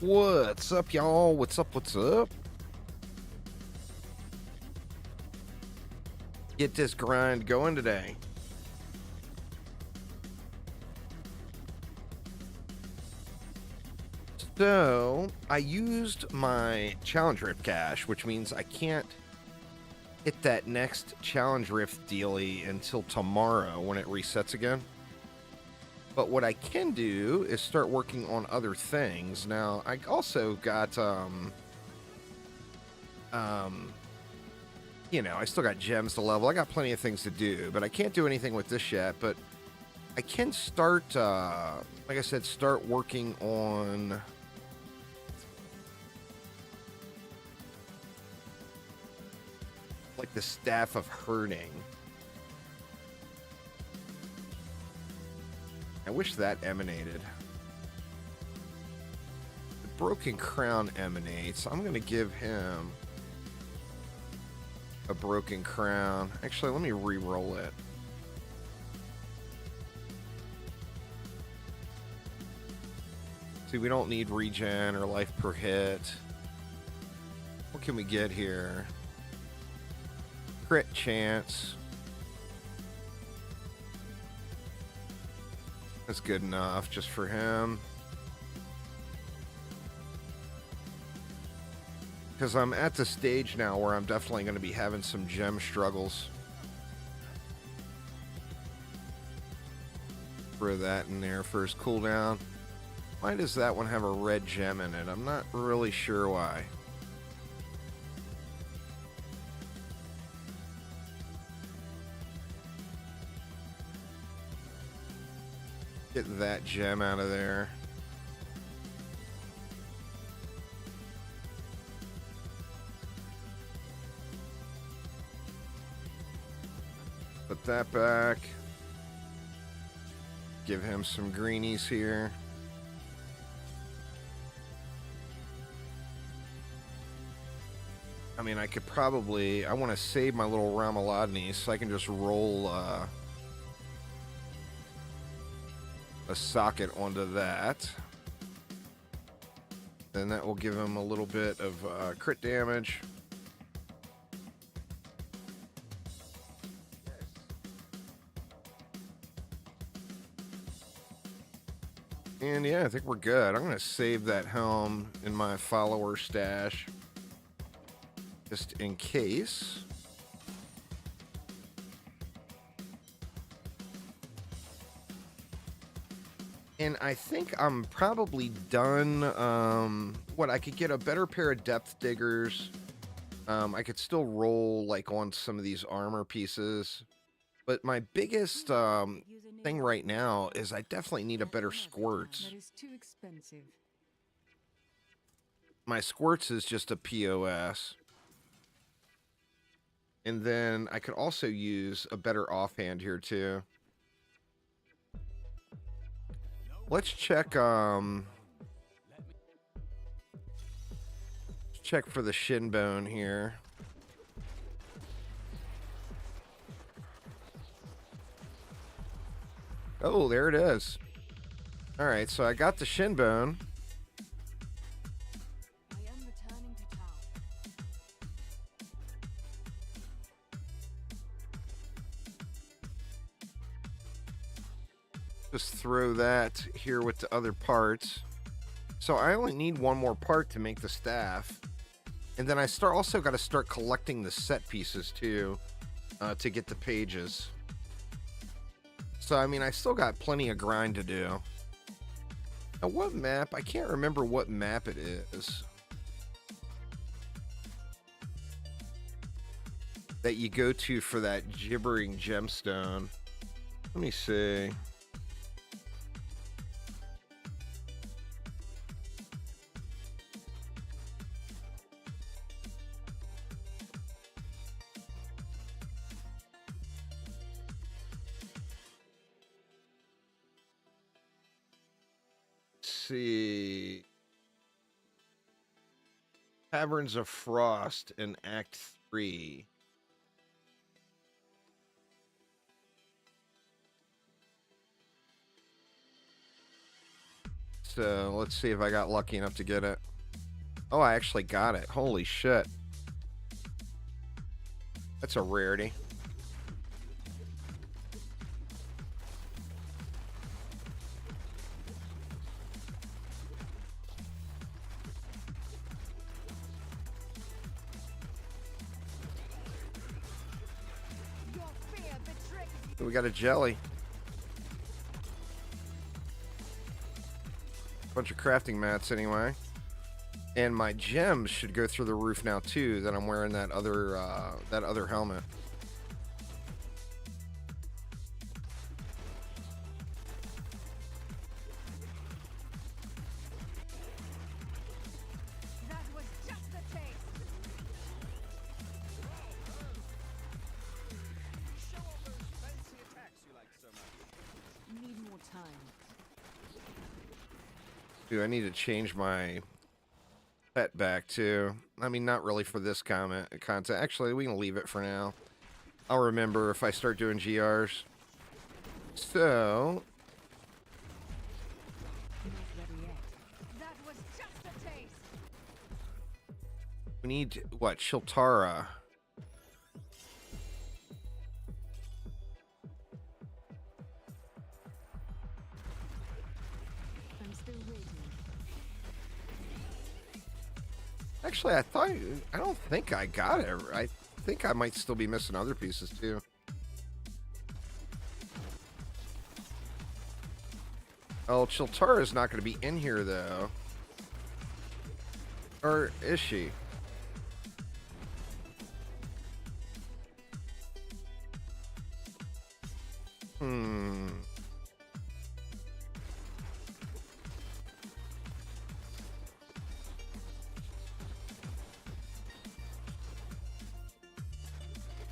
What's up, y'all? What's up? What's up? Get this grind going today. So, I used my challenge rift cache, which means I can't hit that next challenge rift dealie until tomorrow when it resets again. But what I can do is start working on other things. Now, I also got, you know, I still got gems to level. I got plenty of things to do, but I can't do anything with this yet. But I can start, like I said, start working on like the staff of herding. I wish that emanated. The broken crown emanates. I'm going to give him a broken crown. Actually, let me re-roll it. See, we don't need regen or life per hit. What can we get here? Crit chance. That's good enough just for him. Because I'm at the stage now where I'm definitely going to be having some gem struggles. Throw that in there for his cooldown. Why does that one have a red gem in it? I'm not really sure why. Get that gem out of there. Put that back. Give him some greenies here. I mean, I could probably... I want to save my little Ramalodni so I can just roll a socket onto that. Then that will give him a little bit of crit damage. And yeah, I think we're good. I'm going to save that helm in my follower stash. Just in case. And I think I'm probably done. What, I could get a better pair of depth diggers. I could still roll like on some of these armor pieces. But my biggest thing right now is I definitely need a better squirts. My squirts is just a POS. And then I could also use a better offhand here too. Let's check check for the shin bone here. Oh, there it is. All right, so I got the shin bone. Just throw that here with the other parts. So I only need one more part to make the staff. And then I also got to start collecting the set pieces too, to get the pages. So, I mean, I still got plenty of grind to do. Now, what map? I can't remember what map it is that you go to for that gibbering gemstone. Let me see. See, Caverns of Frost in Act 3. So let's see if I got lucky enough to get it. Oh, I actually got it. Holy shit. That's a rarity. We got a jelly. Bunch of crafting mats anyway. And my gems should go through the roof now too, that I'm wearing that other helmet. That was just a taste. Show off those fancy attacks you like so much. Need more time. Dude, I need to change my pet back too. I mean, not really for this content. Actually, we can leave it for now. I'll remember if I start doing GRs. So, Not ready yet. That was just a taste. we need, what, Shiltara. I'm still waiting. Actually, I don't think I got it. I think I might still be missing other pieces too. Oh, Chiltara is not going to be in here though. Or is she?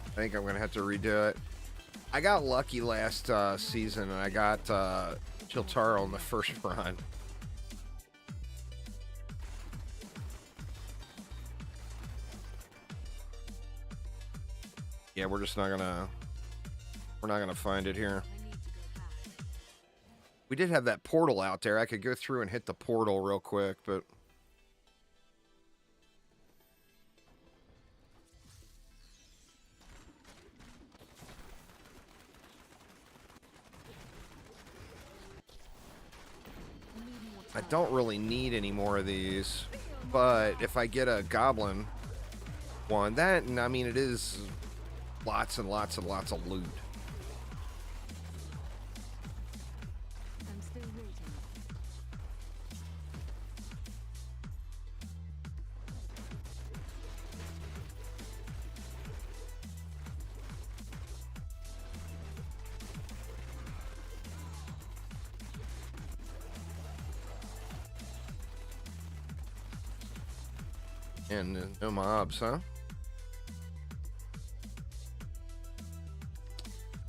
I think I'm gonna have to redo it. I got lucky last season, and I got Chiltara on the first run. Yeah, we're just not gonna. We're not gonna find it here. I need to go back. We did have that portal out there. I could go through and hit the portal real quick, but. I don't really need any more of these, but if I get a goblin one, that, I mean, it is lots and lots and lots of loot. I'm still waiting. And no mobs, huh?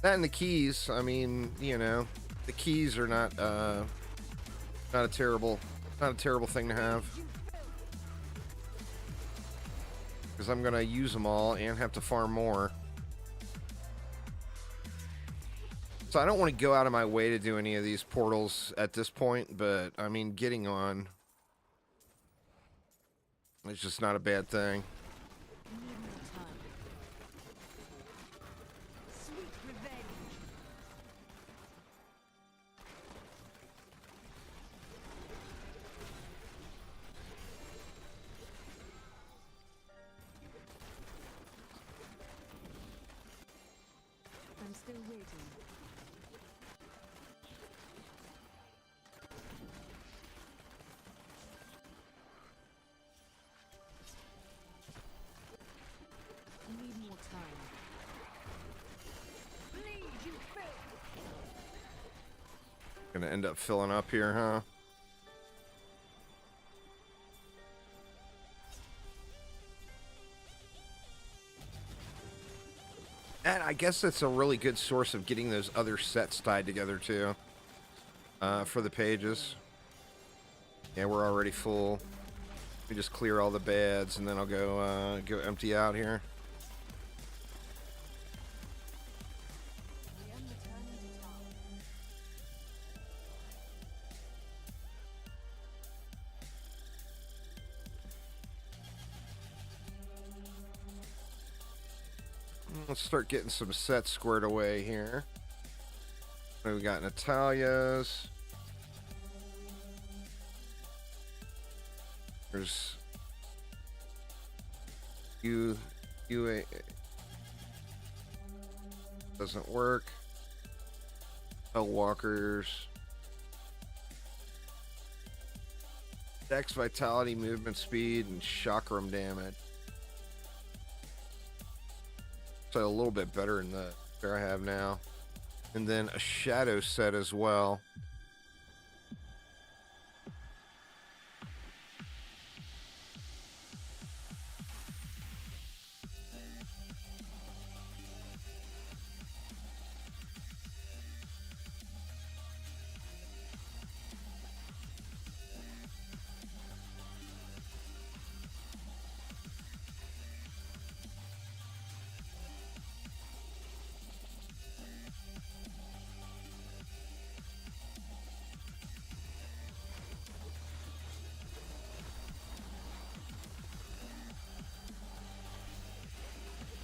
That and the keys, I mean, you know, the keys are not a terrible thing to have. Because I'm gonna use them all and have to farm more. So I don't want to go out of my way to do any of these portals at this point, but I mean, getting on, it's just not a bad thing. Need more time. Sweet revenge. I'm still waiting. Need more time. Bleed, you filth. Gonna end up filling up here, huh? And I guess that's a really good source of getting those other sets tied together too. For the pages. Yeah, we're already full. We just clear all the beds and then I'll go empty out here. I am returning to town. let's start getting some sets squared away here. What do we got? Natalia's. There's UA doesn't work. Hellwalkers. Dex, vitality, movement speed, and chakram damage. So a little bit better than the pair I have now. And then a shadow set as well.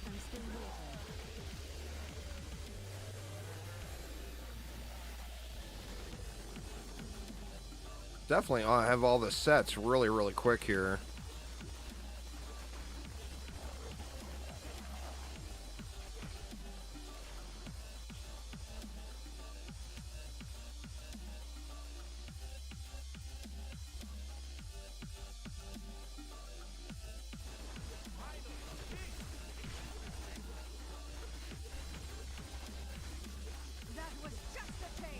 I'm still waiting. Definitely, I have all the sets really, really quick here. That was just a taste.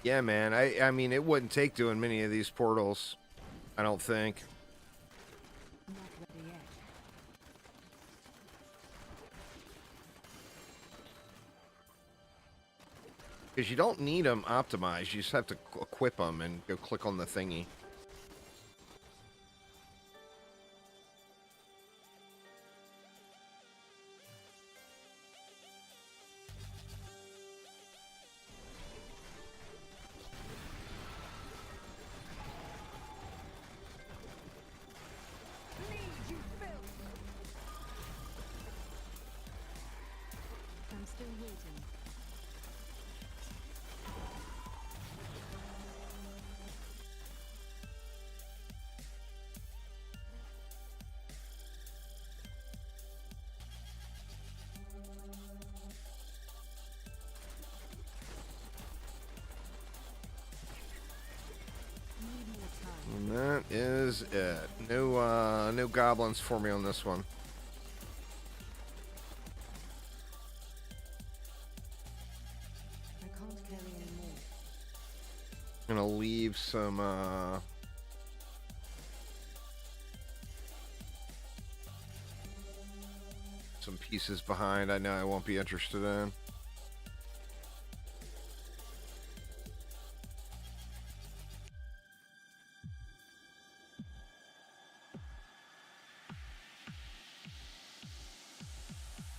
Yeah, man. I mean, it wouldn't take doing many of these portals, I don't think. Not ready yet. Because you don't need them optimized. You just have to equip them and go click on the thingy. Bleed, you filth. I'm still waiting. Need more time. And that is it. No goblins for me on this one. I can't carry any more. Gonna leave some pieces behind. I know I won't be interested in.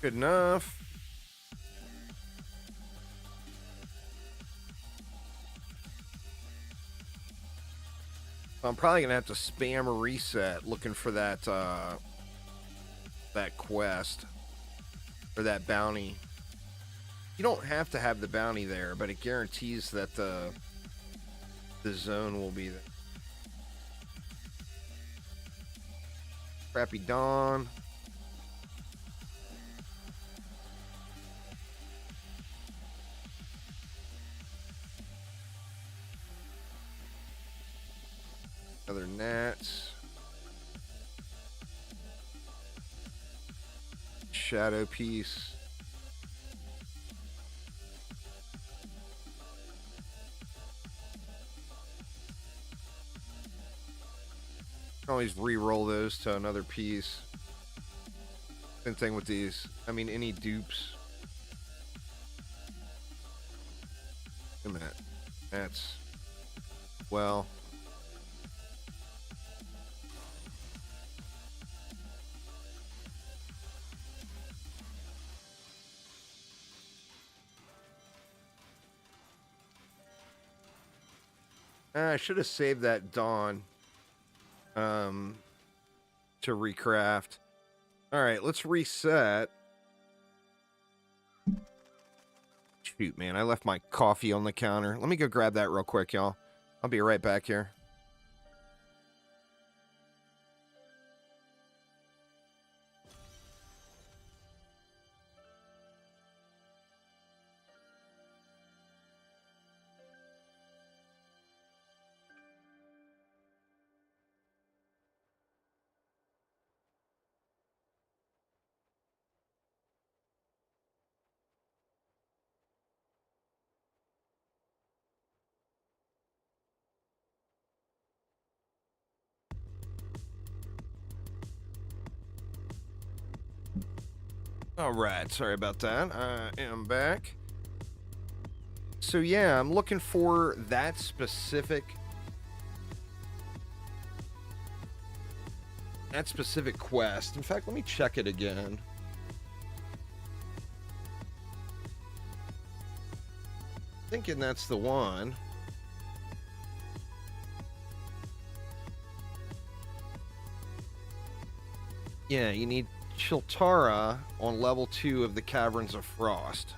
Good enough. I'm probably gonna have to spam a reset looking for that that quest or that bounty. You don't have to have the bounty there, but it guarantees that the zone will be there. Crappy Dawn. Other gnats. Shadow piece. Can always re-roll those to another piece. Same thing with these. I mean, any dupes. a minute. That's... Well... I should have saved that dawn to recraft. All right, let's reset. Shoot, man, I left my coffee on the counter. Let me go grab that real quick, y'all. I'll be right back here. All right, sorry about that. I am back. So yeah, I'm looking for that specific quest. In fact, let me check it again. Thinking that's the one. Yeah, you need Chiltara on level 2 of the Caverns of Frost.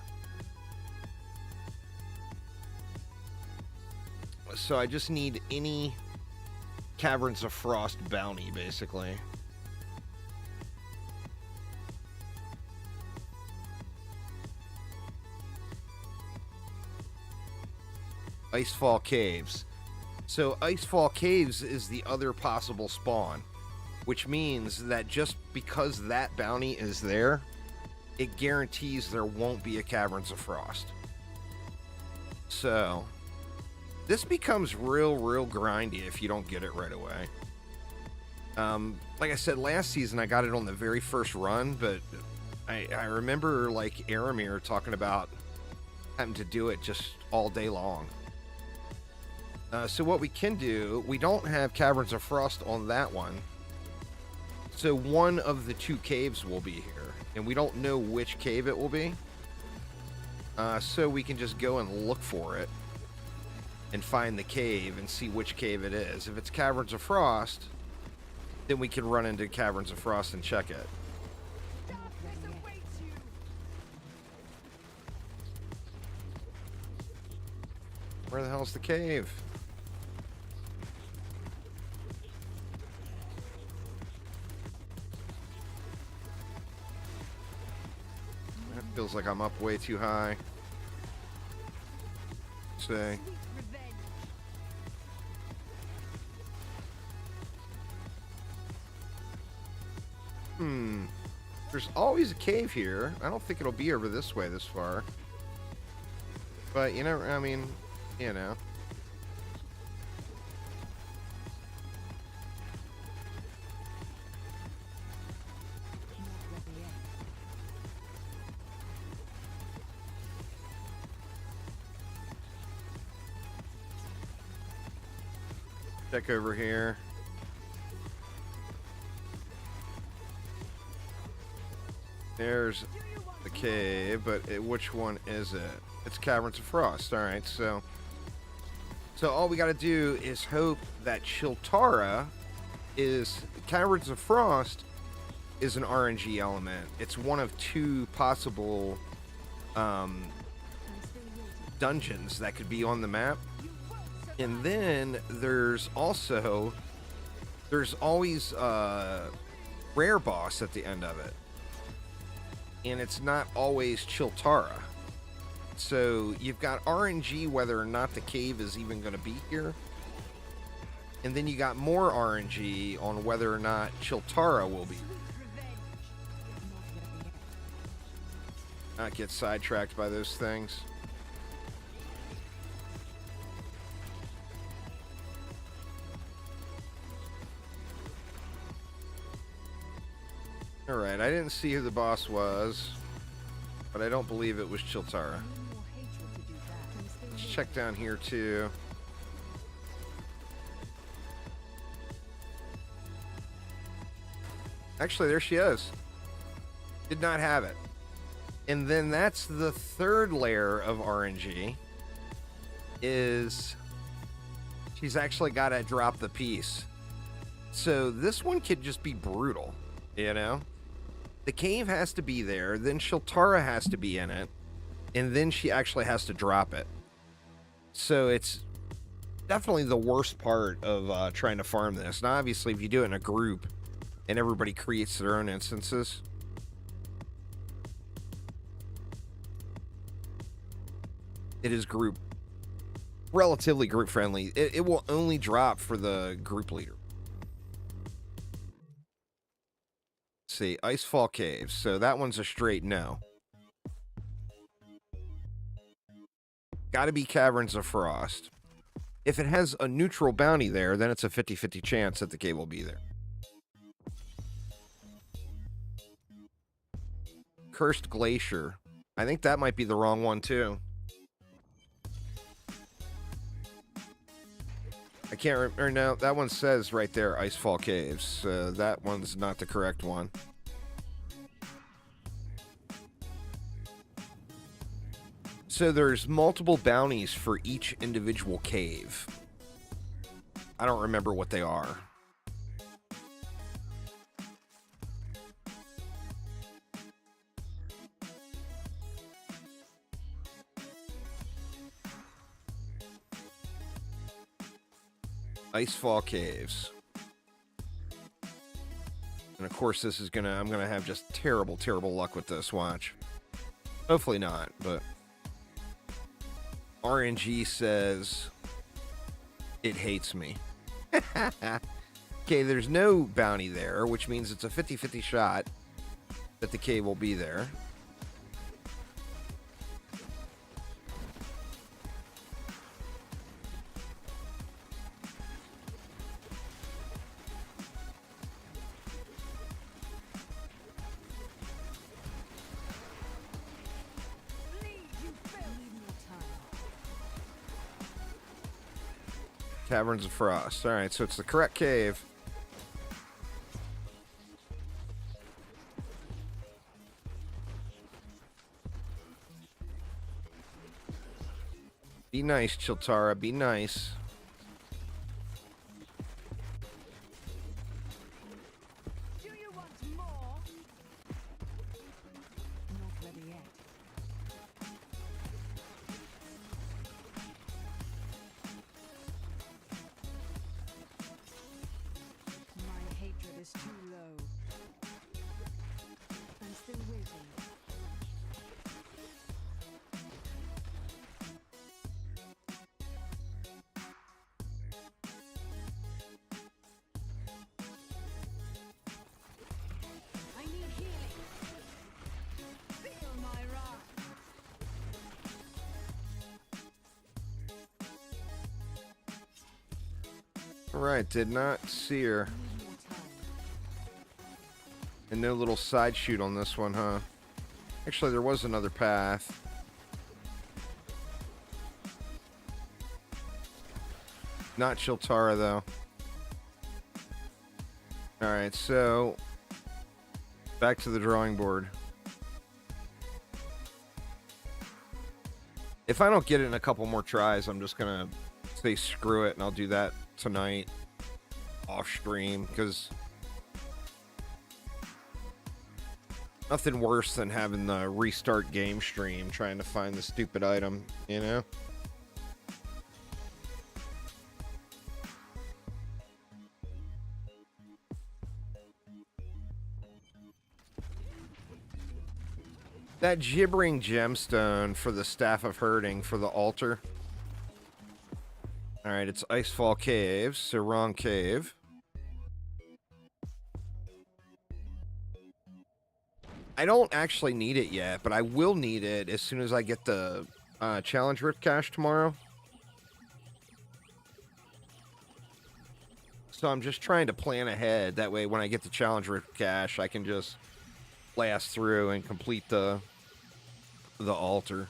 So I just need any Caverns of Frost bounty, basically. Icefall Caves. So Icefall Caves is the other possible spawn, which means that just because that bounty is there, it guarantees there won't be a Caverns of Frost. So this becomes real grindy if you don't get it right away. Like I said, last season I got it on the very first run, but I remember like Aramir talking about having to do it just all day long. So what we can do, we don't have Caverns of Frost on that one. So one of the 2 caves will be here, and we don't know which cave it will be. So we can just go and look for it and find the cave and see which cave it is. If it's Caverns of Frost, then we can run into Caverns of Frost and check it. Darkness awaits you. Where the hell's the cave? That feels like I'm up way too high. Say. Sweet revenge. There's always a cave here. I don't think it'll be over this way this far. But, you know, I mean, you know. Check over here. There's the cave, but which one is it? It's Caverns of Frost. All right, so all we got to do is hope that Chiltara is Caverns of Frost is an RNG element. It's one of 2 possible dungeons that could be on the map. And then there's always a rare boss at the end of it. And it's not always Chiltara. So you've got RNG whether or not the cave is even going to be here. And then you got more RNG on whether or not Chiltara will be. Not get sidetracked by those things. Alright, I didn't see who the boss was, but I don't believe it was Chiltara. Let's check down here too. Actually, there she is. Did not have it. And then that's the third layer of RNG. Is she's actually got to drop the piece. So this one could just be brutal, you know? The cave has to be there, then Shiltara has to be in it, and then she actually has to drop it. So it's definitely the worst part of trying to farm this. Now, obviously, if you do it in a group and everybody creates their own instances, it is relatively group friendly. It will only drop for the group leader. Let's see, Icefall Caves. So that one's a straight no. Gotta be Caverns of Frost. If it has a neutral bounty there, then it's a 50-50 chance that the cave will be there. Cursed Glacier. I think that might be the wrong one too. I can't remember. No, that one says right there, Icefall Caves. So that one's not the correct one. So there's multiple bounties for each individual cave. I don't remember what they are. Icefall Caves. And of course this is I'm gonna have just terrible luck with this, watch. Hopefully not, but RNG says it hates me. Okay, there's no bounty there, which means it's a 50-50 shot that the cave will be there. Caverns of Frost. Alright, so it's the correct cave. Be nice, Chiltara. Be nice. Do you want more? Not ready yet. My hatred is too low. I'm still waiting. I need healing. Feel my wrath. Alright, did not see her. Need more time. And no little side shoot on this one, huh? Actually, there was another path. Not Chiltara, though. Alright, so back to the drawing board. If I don't get it in a couple more tries, I'm just gonna say screw it, and I'll do that tonight off stream, because nothing worse than having the restart game stream trying to find the stupid item, you know? That gibbering gemstone for the Staff of Herding for the altar. Alright, it's Icefall Caves, so wrong cave. I don't actually need it yet, but I will need it as soon as I get the challenge rift cache tomorrow. So I'm just trying to plan ahead. That way when I get the challenge rift cache, I can just blast through and complete the altar.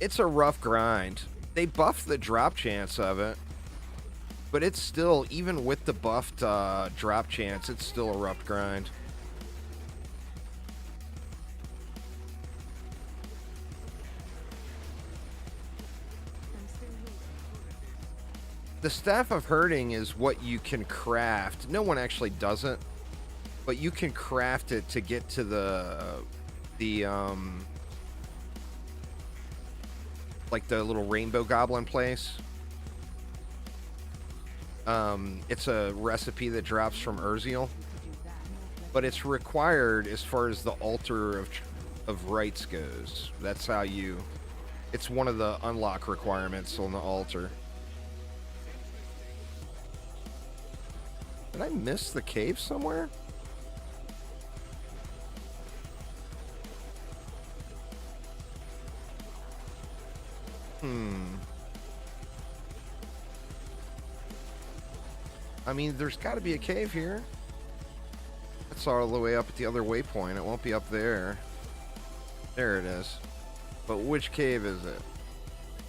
It's a rough grind. They buffed the drop chance of it, but it's still, even with the buffed drop chance, it's still a rough grind. The Staff of Herding is what you can craft. No one actually does it, but you can craft it to get to the like the little rainbow goblin place. It's a recipe that drops from Urziel, but it's required as far as the altar of rights goes. That's how you. It's one of the unlock requirements on the altar. Did I miss the cave somewhere? I mean, there's got to be a cave here. That's all the way up at the other waypoint. It won't be up there. There it is. But which cave is it?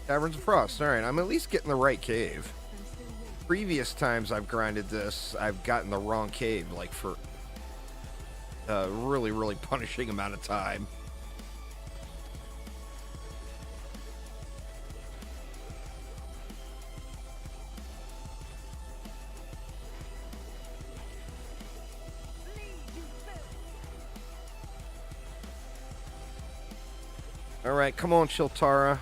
Caverns of Frost. Alright, I'm at least getting the right cave. Previous times I've grinded this, I've gotten the wrong cave, like for a really, really punishing amount of time. Alright, come on, Chiltara.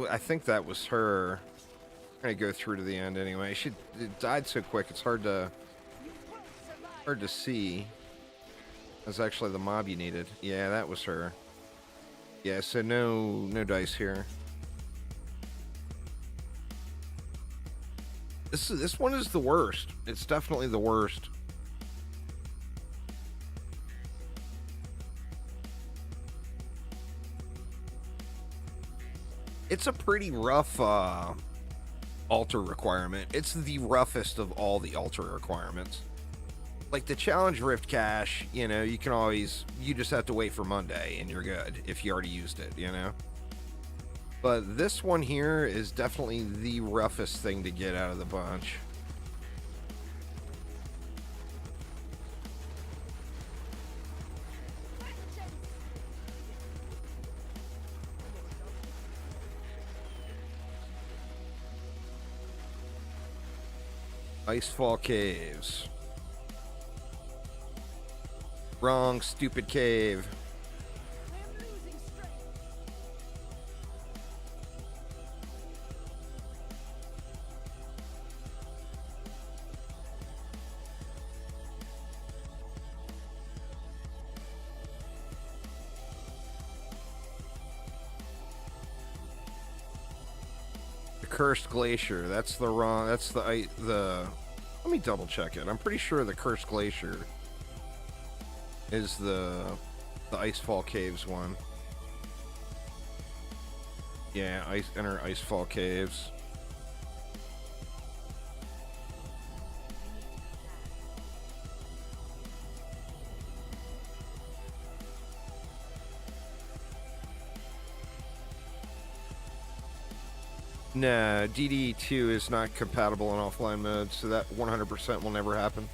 I think that was her. I'm gonna go through to the end anyway. It died so quick, it's hard to see. That's actually the mob you needed. Yeah, that was her. Yeah, so no dice here. This one is the worst. It's definitely the worst. It's a pretty rough altar requirement. It's the roughest of all the altar requirements. Like the challenge rift cache, you know, you just have to wait for Monday and you're good if you already used it, you know. But this one here is definitely the roughest thing to get out of the bunch. Icefall Caves. Wrong, stupid cave. The Cursed Glacier. That's the wrong. That's the. Let me double check it. I'm pretty sure the Cursed Glacier is the Icefall Caves one. Yeah, enter Icefall Caves. No, DD2 is not compatible in offline mode, so that 100% will never happen.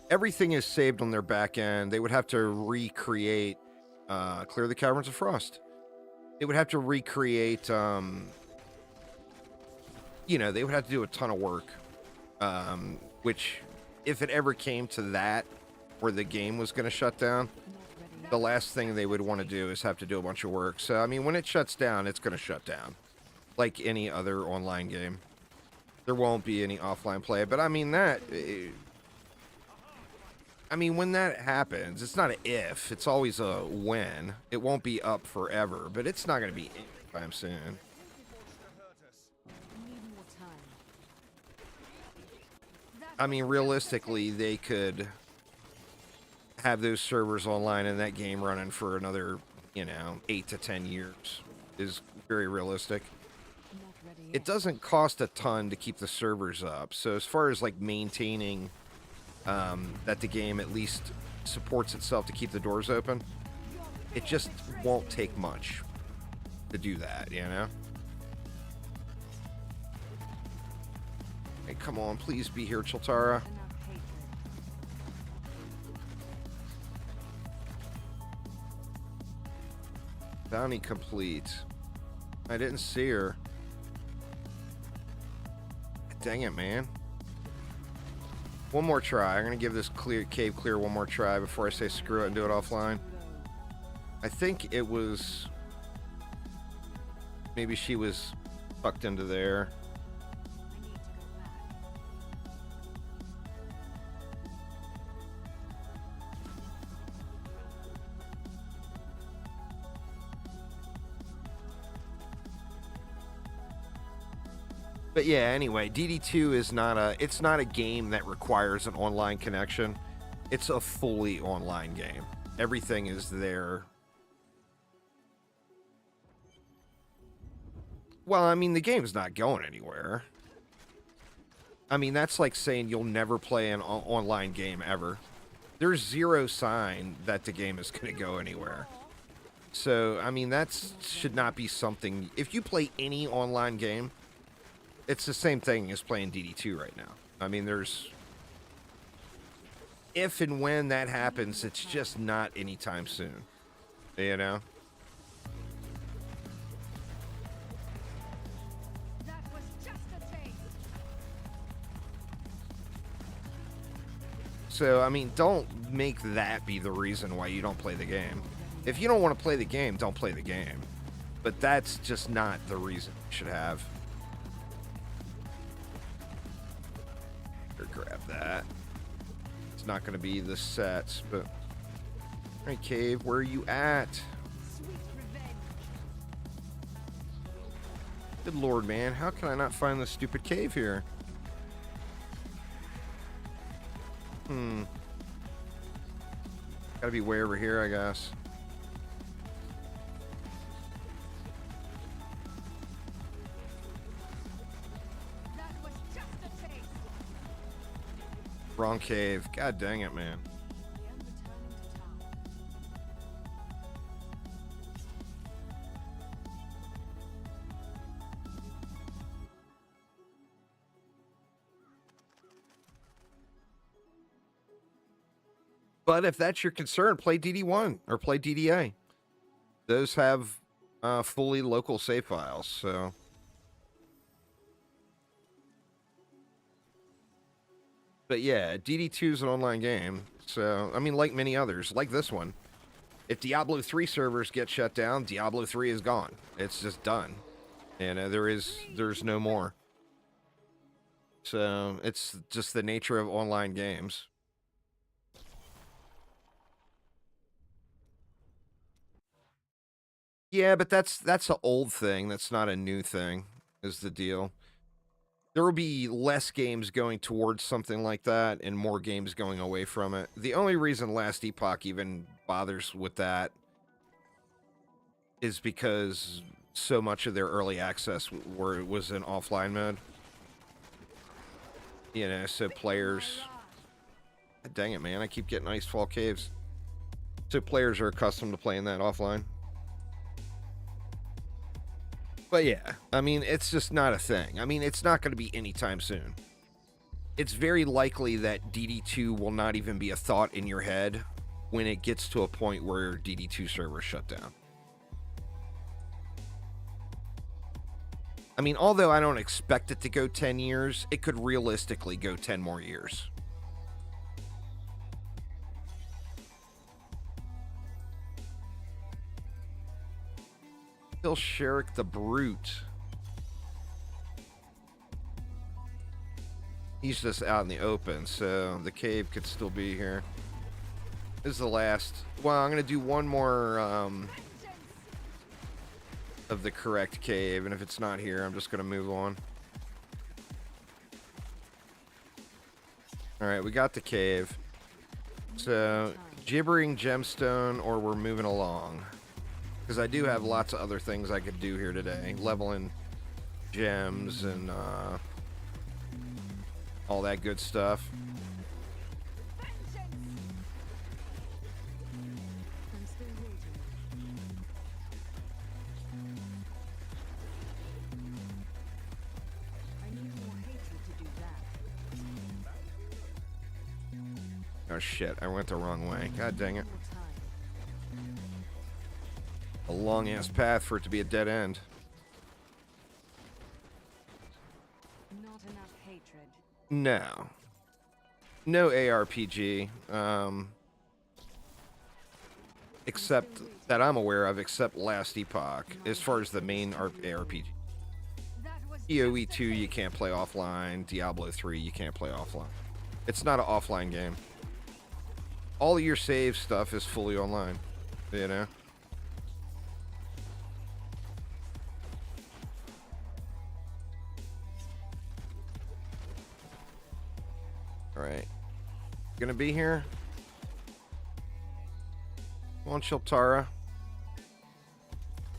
Everything is saved on their back end. They would have to recreate, clear the Caverns of Frost. They would have to recreate, you know, they would have to do a ton of work. Which, if it ever came to that, where the game was going to shut down, the last thing they would want to do is have to do a bunch of work. So, I mean, when it shuts down, it's going to shut down. Like any other online game. There won't be any offline play. But, I mean, when that happens, it's not an if. It's always a when. It won't be up forever. But it's not going to be anytime soon. I mean, realistically, they could have those servers online and that game running for another, 8 to 10 years is very realistic. it doesn't cost a ton to keep the servers up. So as far as like maintaining that the game at least supports itself to keep the doors open, it just won't take much to do that, you know? Hey, come on, please be here, Chiltara. Bounty complete. I didn't see her. Dang it, man. One more try. I'm gonna give this cave clear one more try before I say screw it and do it offline. I think it was... maybe she was tucked into there. But yeah, anyway, DD2 is not it's not a game that requires an online connection. It's a fully online game. Everything is there. Well, I mean, the game's not going anywhere. I mean, that's like saying you'll never play an online game ever. There's zero sign that the game is going to go anywhere. So, I mean, that should not be something... If you play any online game, it's the same thing as playing DD2 right now. I mean, there's... If and when that happens, it's just not anytime soon. You know? That was just a taste. So, I mean, don't make that be the reason why you don't play the game. If you don't want to play the game, don't play the game. But that's just not the reason you should have. Here, grab that. It's not going to be the sets, but... Alright, Cave, where are you at? Sweet revenge. Good lord, man. How can I not find this stupid cave here? Gotta be way over here, I guess. That was just a taste. Wrong cave. God dang it, man. I am returning to town. But if that's your concern, play DD1 or play DDA. Those have fully local save files, so... But yeah, DD2 is an online game, so, I mean, like many others, like this one. If Diablo 3 servers get shut down, Diablo 3 is gone. It's just done. And there's no more. So, it's just the nature of online games. Yeah, but that's an old thing. That's not a new thing, is the deal. There will be less games going towards something like that and more games going away from it. The only reason Last Epoch even bothers with that is because so much of their early access was in offline mode. You know, so players... God dang it, man. I keep getting Icefall Caves. So players are accustomed to playing that offline. But yeah, I mean, it's just not a thing. I mean, it's not going to be anytime soon. It's very likely that DD2 will not even be a thought in your head when it gets to a point where DD2 servers shut down. I mean, although I don't expect it to go 10 years, it could realistically go 10 more years. Kill Sherrick the Brute. He's just out in the open, so the cave could still be here. This is the last. Well, I'm going to do one more of the correct cave, and if it's not here, I'm just going to move on. Alright, we got the cave. So, gibbering gemstone, or we're moving along. Because I do have lots of other things I could do here today. Leveling gems and all that good stuff. I'm still waiting. I need more hatred to do that. Oh shit, I went the wrong way. God dang it. More time. A long ass path for it to be a dead end. Not enough hatred. No. No ARPG. Except that I'm aware of, except Last Epoch, as far as the main ARPG. That was PoE 2 you can't play offline. Diablo 3 you can't play offline. It's not an offline game. All of your save stuff is fully online, you know? Alright. Gonna be here? Come on, Chiltara.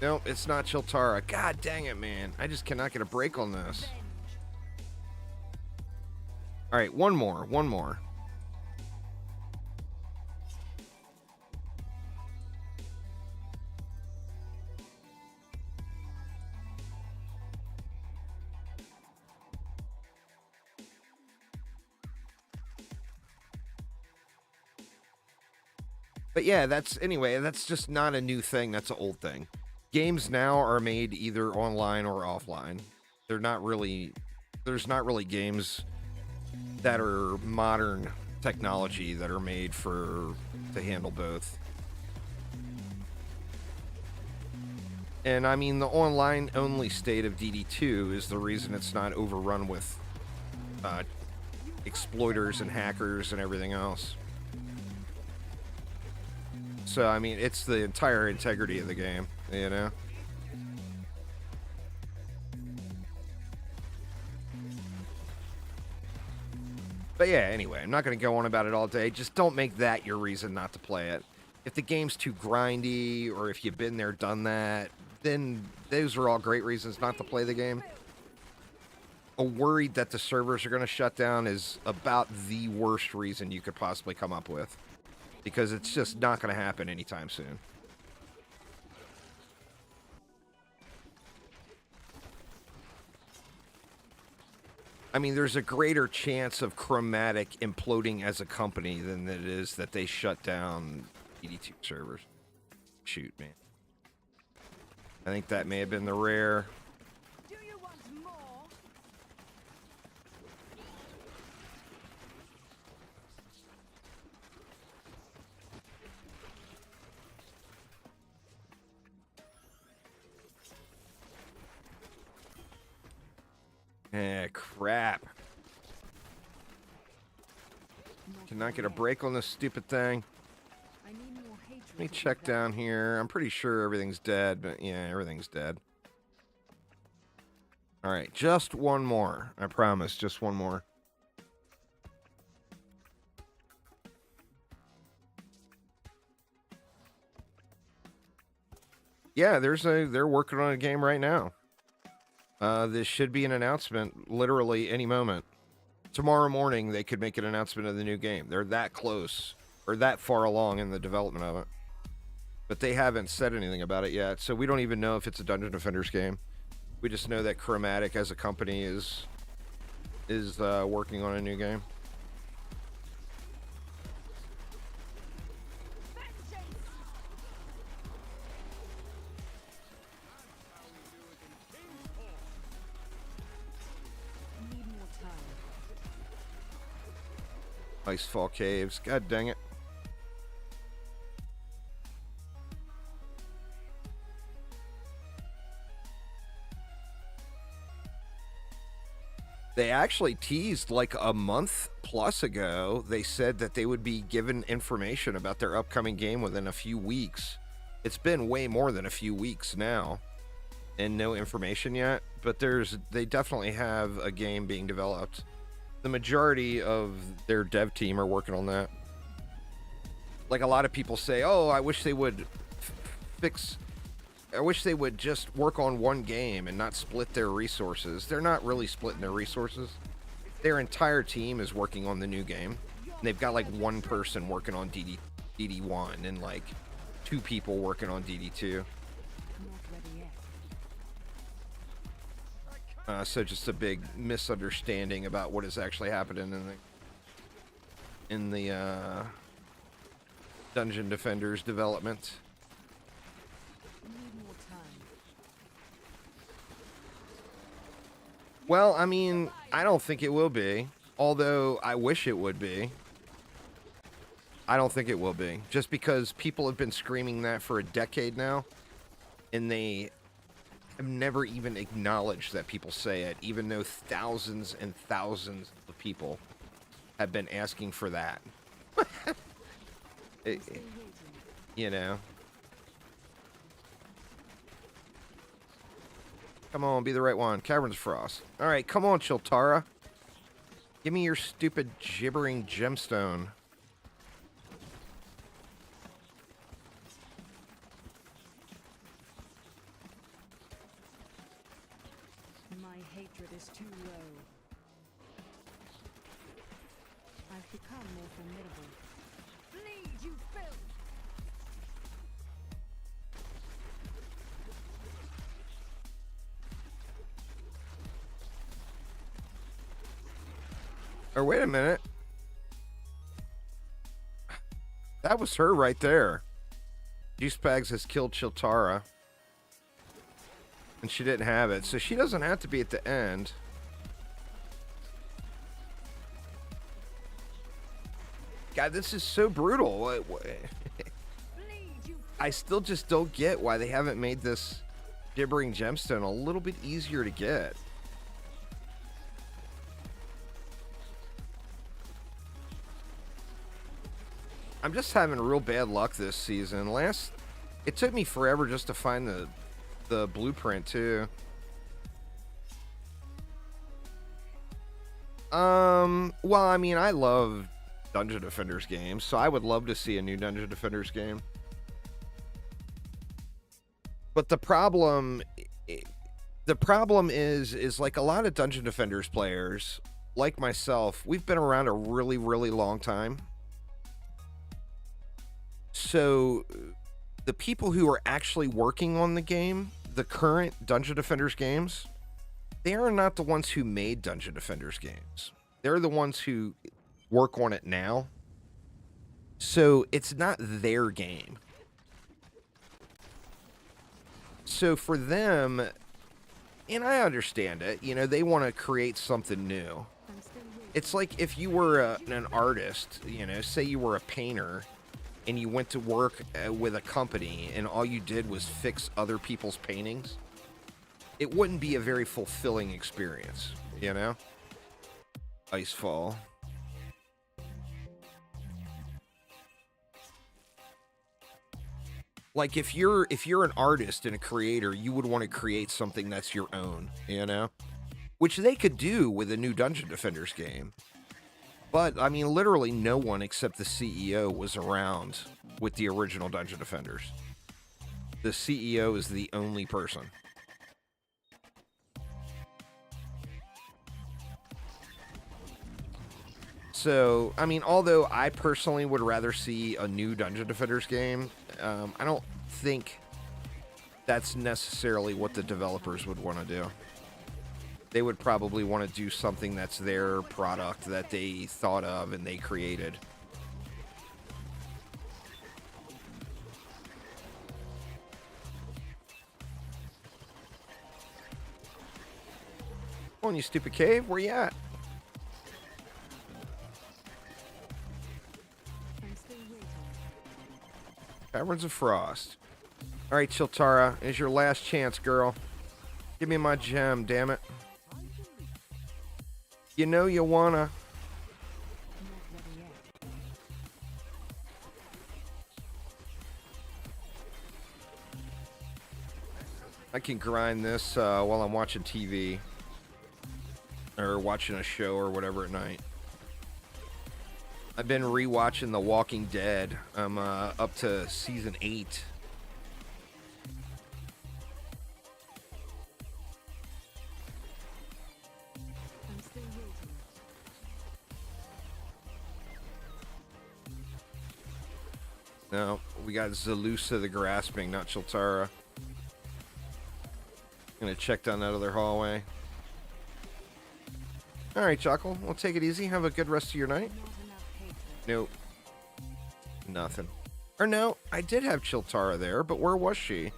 Nope, it's not Chiltara. God dang it, man. I just cannot get a break on this. revenge. Alright, one more. But yeah, that's just not a new thing. That's an old thing. Games now are made either online or offline. There's not really games that are modern technology that are made to handle both. And I mean, the online only state of DD2 is the reason it's not overrun with exploiters and hackers and everything else. So, I mean, it's the entire integrity of the game, you know? But yeah, anyway, I'm not going to go on about it all day. Just don't make that your reason not to play it. If the game's too grindy, or if you've been there, done that, then those are all great reasons not to play the game. Worried that the servers are going to shut down is about the worst reason you could possibly come up with. Because it's just not going to happen anytime soon. I mean, there's a greater chance of Chromatic imploding as a company than it is that they shut down ED2 servers. Shoot, man. I think that may have been the rare. Do you want more? Crap. Cannot get a break on this stupid thing. I need more hatred. Let me check down here. I'm pretty sure everything's dead, but yeah, everything's dead. Alright, just one more. I promise, just one more. Yeah, they're working on a game right now. This should be an announcement literally any moment. Tomorrow morning, they could make an announcement of the new game. They're that close, or that far along in the development of it. But they haven't said anything about it yet, so we don't even know if it's a Dungeon Defenders game. We just know that Chromatic as a company is working on a new game. Need more time. Icefall Caves. God dang it. They actually teased like a month plus ago. They said that they would be given information about their upcoming game within a few weeks. It's been way more than a few weeks now, and no information yet. But they definitely have a game being developed. The majority of their dev team are working on that. Like a lot of people say, "Oh, I wish they would fix I wish they would just work on one game and not split their resources. They're not really splitting their resources. Their entire team is working on the new game. And they've got like one person working on DD1 and like 2 people working on DD2. Not ready yet. So just a big misunderstanding about what is actually happening in the Dungeon Defenders development. Need more time. Well, I mean, I don't think it will be. Although I wish it would be. I don't think it will be. Just because people have been screaming that for a decade now. And they have never even acknowledged that people say it. Even though thousands and thousands of people have been asking for that. You know. Come on, be the right one. Cavern's Frost. Alright, come on, Chiltara. Give me your stupid gibbering gemstone. My hatred is too low. I've become more formidable. Bleed, you filth! Or wait a minute. That was her right there. Juicebags has killed Chiltara. And she didn't have it. So she doesn't have to be at the end. God, this is so brutal. Bleed, you I still just don't get why they haven't made this gibbering gemstone a little bit easier to get. I'm just having real bad luck this season. It took me forever just to find the blueprint too. Well, I mean, I love Dungeon Defenders games, so I would love to see a new Dungeon Defenders game. But the problem is like a lot of Dungeon Defenders players, like myself, we've been around a really, really long time. So the people who are actually working on the game, the current Dungeon Defenders games, they are not the ones who made Dungeon Defenders games. They're the ones who work on it now. So it's not their game. So for them, and I understand it, you know, they want to create something new. I'm still waiting. It's like if you were an artist, you know, say you were a painter, and you went to work with a company and all you did was fix other people's paintings, it wouldn't be a very fulfilling experience, you know? Icefall. Like if you're an artist and a creator, you would want to create something that's your own, you know? Which they could do with a new Dungeon Defenders game. But, I mean, literally no one except the CEO was around with the original Dungeon Defenders. The CEO is the only person. So, I mean, although I personally would rather see a new Dungeon Defenders game, I don't think that's necessarily what the developers would want to do. They would probably want to do something that's their product that they thought of and they created. Come on, you stupid cave. Where you at? I'm still waiting. Caverns of Frost. All right, Chiltara, is your last chance, girl. Give me my gem, damn it. You know you wanna. Not ready yet. I can grind this while I'm watching TV. Or watching a show or whatever at night. I've been rewatching The Walking Dead. I'm up to season 8. No, we got Zalusa the Grasping, not Chiltara. Gonna check down that other hallway. Alright, Chuckle. We'll take it easy. Have a good rest of your night. Not enough hatred. Nope. Nothing. Or no, I did have Chiltara there, but where was she?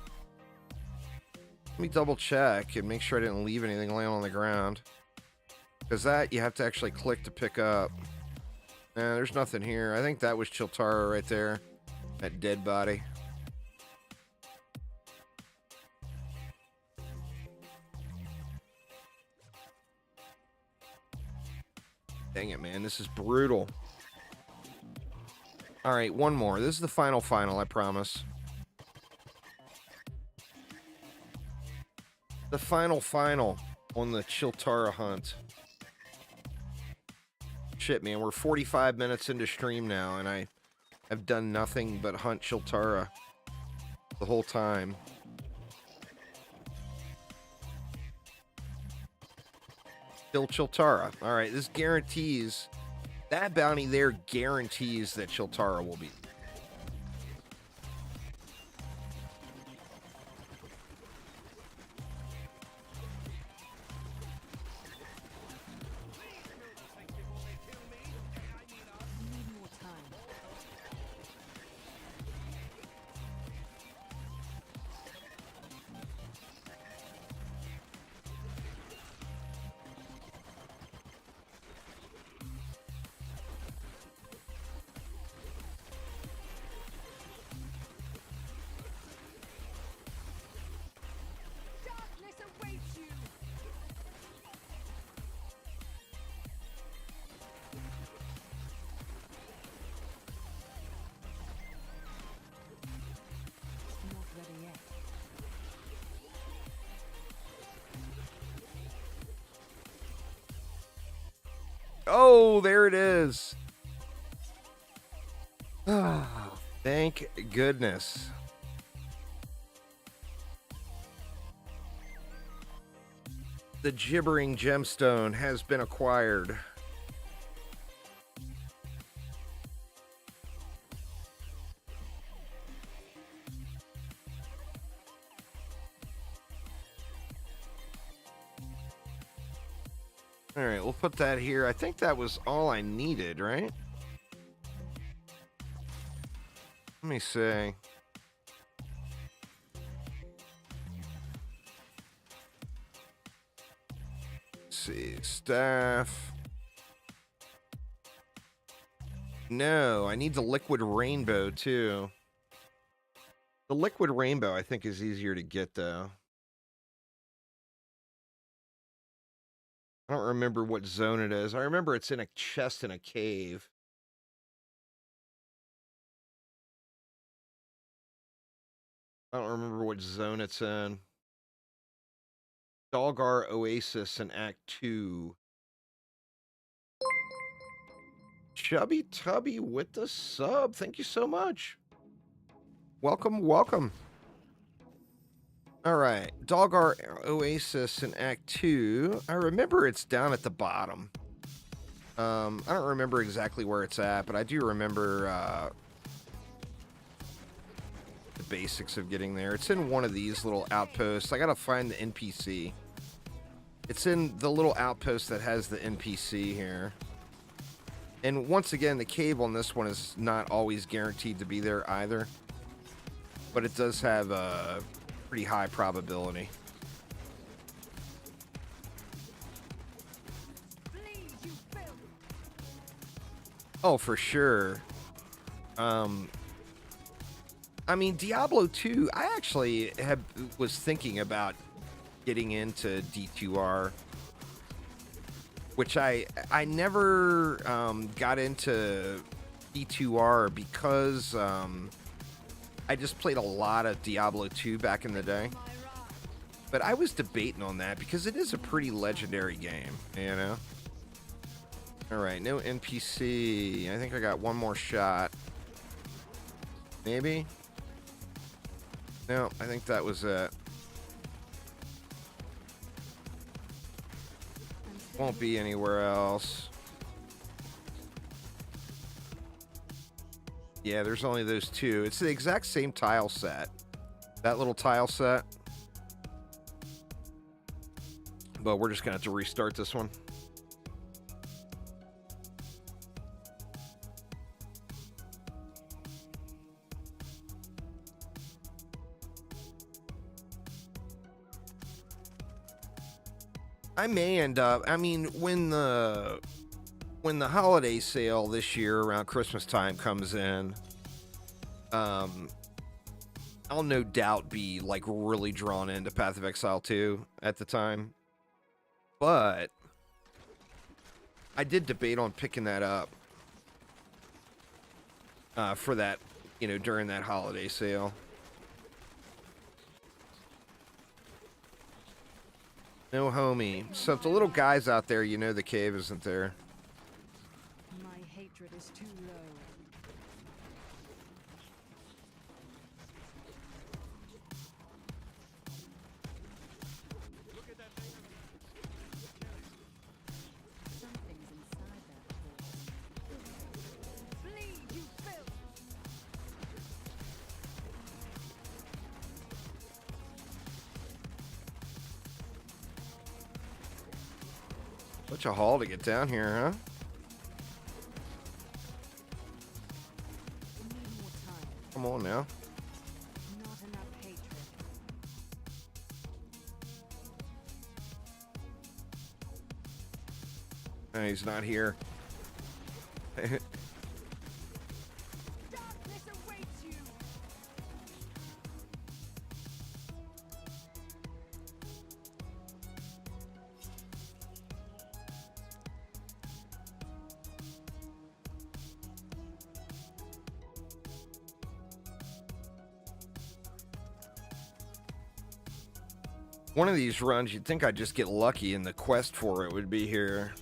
Let me double check and make sure I didn't leave anything laying on the ground. Because that you have to actually click to pick up. Nah, there's nothing here. I think that was Chiltara right there. That dead body. Dang it, man. This is brutal. Alright, one more. This is the final, I promise. The final on the Chiltara hunt. Shit, man. We're 45 minutes into stream now, and I have done nothing but hunt Chiltara the whole time. Kill Chiltara. Alright, this guarantees... That bounty there guarantees that Chiltara will be. Need more time. Darkness awaits you. Not ready yet. Oh, there it is. Ah, thank goodness. The gibbering gemstone has been acquired. All right, we'll put that here. I think that was all I needed, right? Let me see. Let's see, staff. No, I need the liquid rainbow too. The liquid rainbow I think is easier to get though. I don't remember what zone it is. I remember it's in a chest in a cave. I don't remember what zone it's in. Dalgar Oasis in Act 2. Chubby Tubby with the sub. Thank you so much. Welcome, welcome. All right. Dalgar Oasis in Act 2. I remember it's down at the bottom. I don't remember exactly where it's at, but I do remember the basics of getting there. It's in one of these little outposts. I gotta find the NPC. It's in the little outpost that has the NPC here. And once again, the cave on this one is not always guaranteed to be there either. But it does have a pretty high probability. Bleed, you filth. Oh, for sure. I mean, Diablo 2, I actually was thinking about getting into D2R, which I never got into D2R because I just played a lot of Diablo 2 back in the day. But I was debating on that because it is a pretty legendary game, you know? All right, no NPC. I think I got one more shot. Maybe? No, I think that was it. Won't be anywhere else. Yeah, there's only those two. It's the exact same tile set. That little tile set. But we're just going to have to restart this one. I may end up, I mean, when the holiday sale this year around Christmas time comes in, I'll no doubt be like really drawn into Path of Exile 2 at the time. But I did debate on picking that up for that, you know, during that holiday sale. No homie. So if the little guy's out there, you know the cave isn't there. My hatred is too low. Something's inside that hole. Bleed, you filth! Such a haul to get down here, huh? We need more time. Come on now. Not enough hatred. No, he's not here. Darkness awaits you! One of these runs, you'd think I'd just get lucky and the quest for it would be here.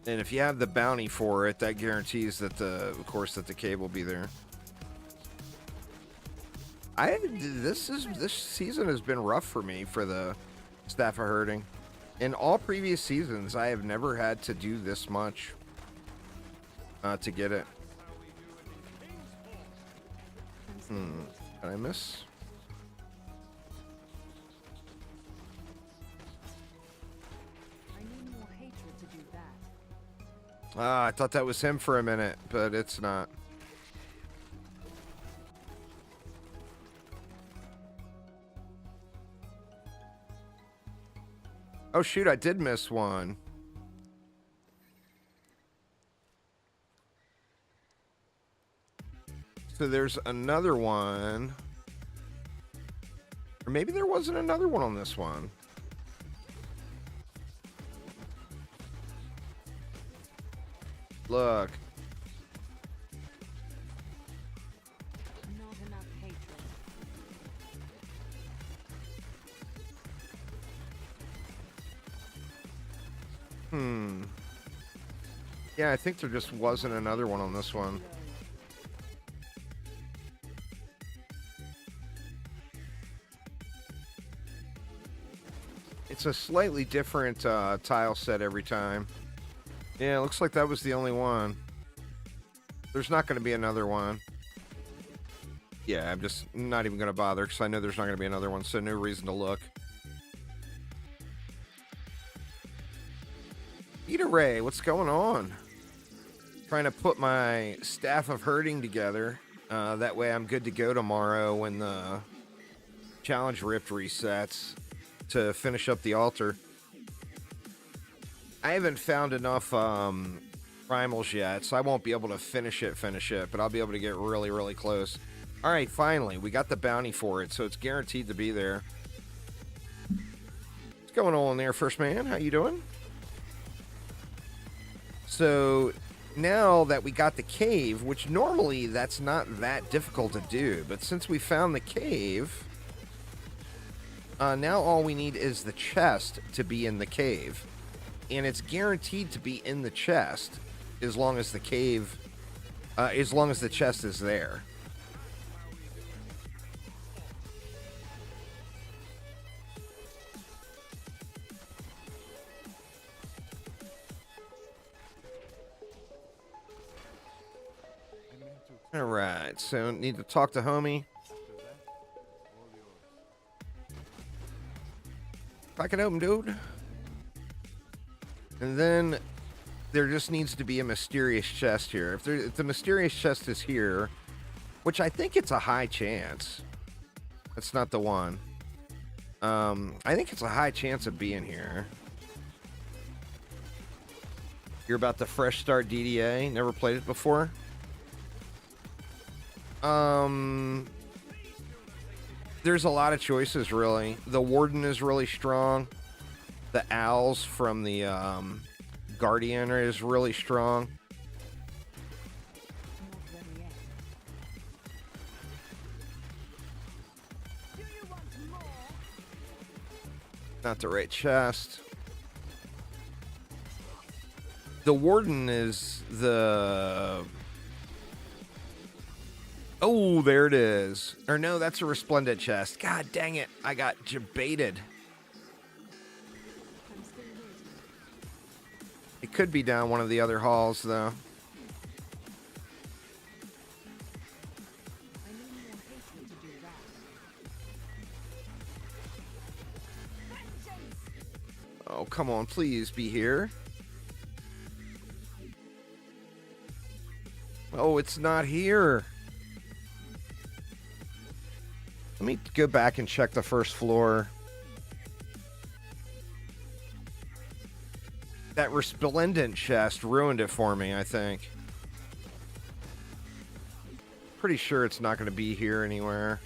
And if you have the bounty for it, that guarantees that of course, that the cave will be there. This season has been rough for me for the Staff of Herding. In all previous seasons, I have never had to do this much to get it. Did I miss? I need more hatred to do that. Ah, I thought that was him for a minute, but it's not. Oh shoot, I did miss one. So there's another one. Or maybe there wasn't another one on this one. Look. Not enough hatred. Yeah, I think there just wasn't another one on this one. It's a slightly different tile set every time. Yeah, it looks like that was the only one. There's not going to be another one. Yeah, I'm just not even going to bother because I know there's not going to be another one, so no reason to look. Ida Ray, what's going on? Trying to put my Staff of Herding together. That way I'm good to go tomorrow when the Challenge Rift resets to finish up the altar. I haven't found enough primals yet, so I won't be able to finish it, but I'll be able to get really, really close. All right, finally, we got the bounty for it, so it's guaranteed to be there. What's going on there, First Man? How you doing? So now that we got the cave, which normally that's not that difficult to do, but since we found the cave, now all we need is the chest to be in the cave. And it's guaranteed to be in the chest as long as the cave, as long as the chest is there. All right, so need to talk to homie. Crack it open, dude. And then there just needs to be a mysterious chest here. If the mysterious chest is here, which I think it's a high chance. That's not the one. I think it's a high chance of being here. You're about to fresh start DDA. Never played it before. There's a lot of choices, really. The Warden is really strong. The Owls from the Guardian is really strong. Not ready yet. Do you want more? Not the right chest. The Warden is the... Oh, there it is. Or no, that's a Resplendent chest. God dang it. I got jebaited. I'm still waiting. It could be down one of the other halls, though. I need more hasten to do that. Oh, come on. Please be here. Oh, it's not here. Let me go back and check the first floor. That Resplendent chest ruined it for me, I think. Pretty sure it's not going to be here anywhere.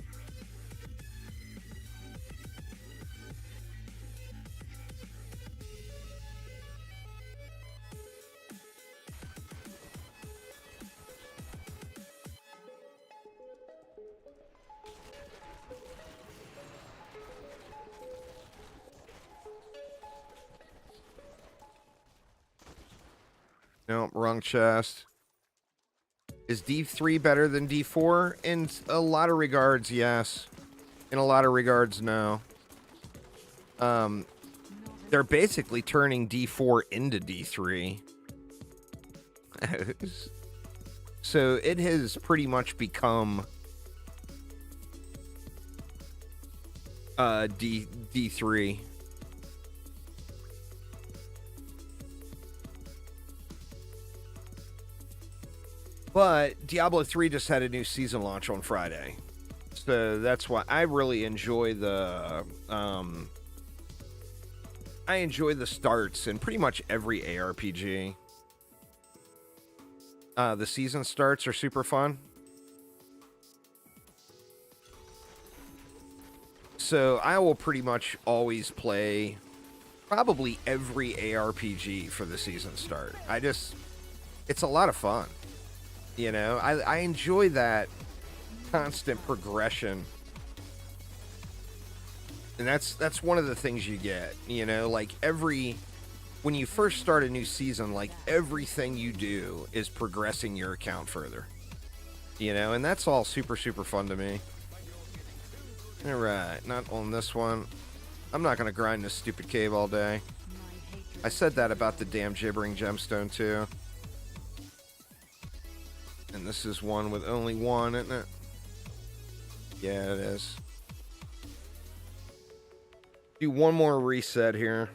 Nope, wrong chest. Is D3 better than D4? In a lot of regards, yes. In a lot of regards, no. They're basically turning D4 into D3. So it has pretty much become D3. But Diablo 3 just had a new season launch on Friday. So that's why I really enjoy the starts in pretty much every ARPG. The season starts are super fun. So I will pretty much always play probably every ARPG for the season start. It's a lot of fun. You know, I enjoy that constant progression. And that's one of the things you get, you know, like when you first start a new season, like everything you do is progressing your account further. You know, and that's all super, super fun to me. All right, not on this one. I'm not going to grind this stupid cave all day. I said that about the damn gibbering gemstone too. And this is one with only one, isn't it? Yeah, it is. Do one more reset here.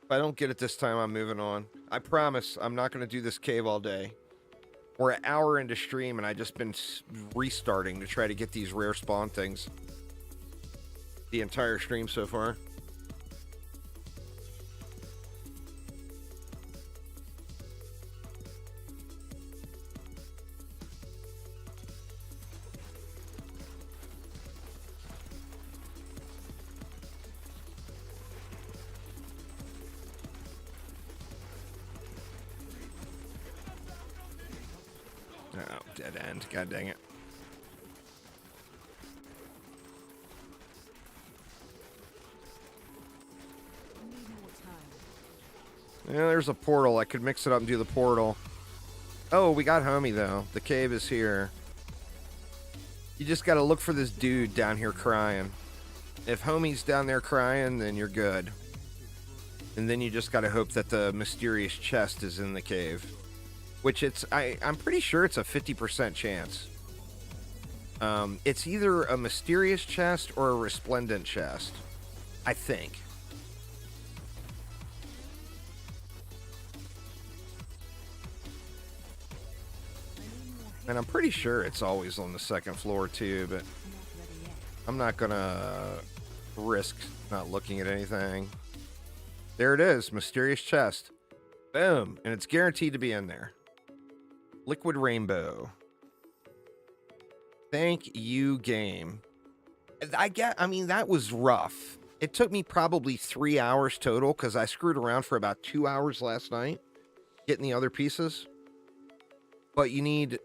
If I don't get it this time, I'm moving on. I promise I'm not going to do this cave all day. We're an hour into stream, and I've just been restarting to try to get these rare spawn things. The entire stream so far. Oh, dead end. God dang it. Need more time. Yeah, there's a portal. I could mix it up and do the portal. Oh, we got homie, though. The cave is here. You just gotta look for this dude down here crying. If homie's down there crying, then you're good. And then you just gotta hope that the mysterious chest is in the cave. which I'm pretty sure it's a 50% chance. It's either a mysterious chest or a resplendent chest, I think. And I'm pretty sure it's always on the second floor too, but I'm not gonna risk not looking at anything. There it is, mysterious chest. Boom, and it's guaranteed to be in there. Liquid rainbow. Thank you, game. I mean, that was rough. It took me probably 3 hours total because I screwed around for about 2 hours last night getting the other pieces. But you need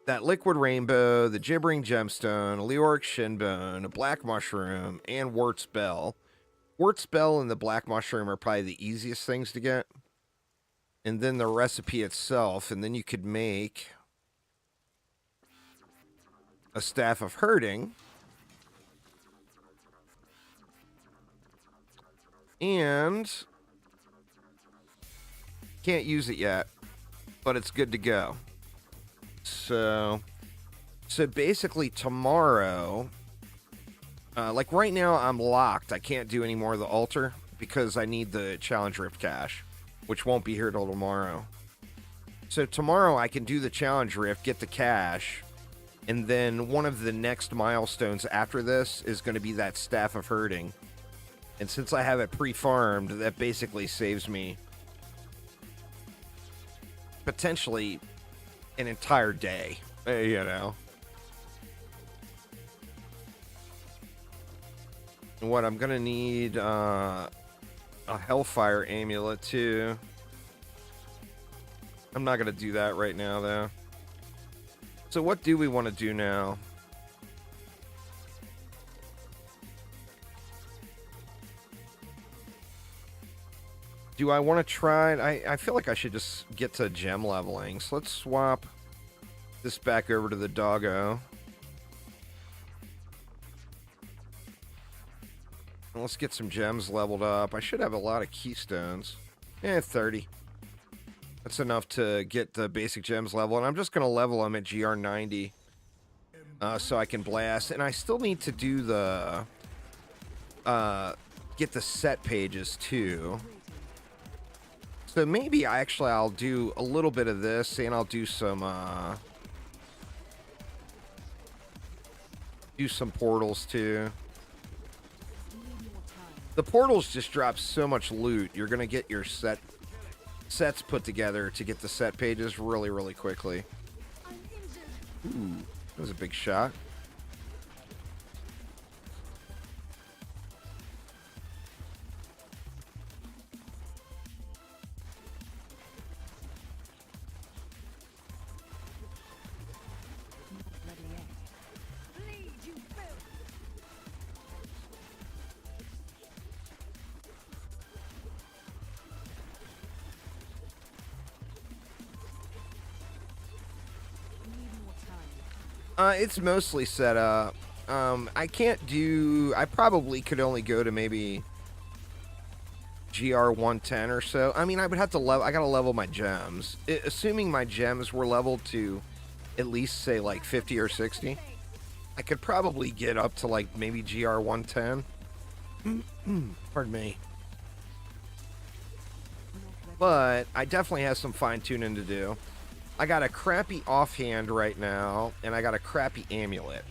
that liquid rainbow, the gibbering gemstone, a leoric shinbone, a black mushroom, and Wirt's bell. Wirt's bell and the black mushroom are probably the easiest things to get. And then the recipe itself, and then you could make a staff of herding. And can't use it yet, but it's good to go. So basically tomorrow, like right now I'm locked. I can't do any more of the altar because I need the challenge rift cache, which won't be here till tomorrow. So tomorrow I can do the challenge rift, get the cache, and then one of the next milestones after this is going to be that staff of herding. And since I have it pre-farmed, that basically saves me potentially an entire day, you know. And what I'm gonna need a Hellfire amulet too. I'm not gonna do that right now though. So what do we want to do now? Do I want to try it? I feel like I should just get to gem leveling. So let's swap this back over to the doggo. And let's get some gems leveled up. I should have a lot of keystones. 30. That's enough to get the basic gems level. And I'm just going to level them at GR 90 so I can blast. And I still need to do the... get the set pages too. So maybe I'll do a little bit of this, and I'll do some portals too. The portals just drop so much loot. You're gonna get your sets put together to get the set pages really, really quickly. Ooh, that was a big shot. It's mostly set up. I probably could only go to maybe GR 110 or so. I mean, I would have to I gotta level my gems. Assuming my gems were leveled to at least, say, like 50 or 60, I could probably get up to, like, maybe GR 110. Pardon me. But I definitely have some fine-tuning to do. I got a crappy offhand right now, and I got a crappy amulet.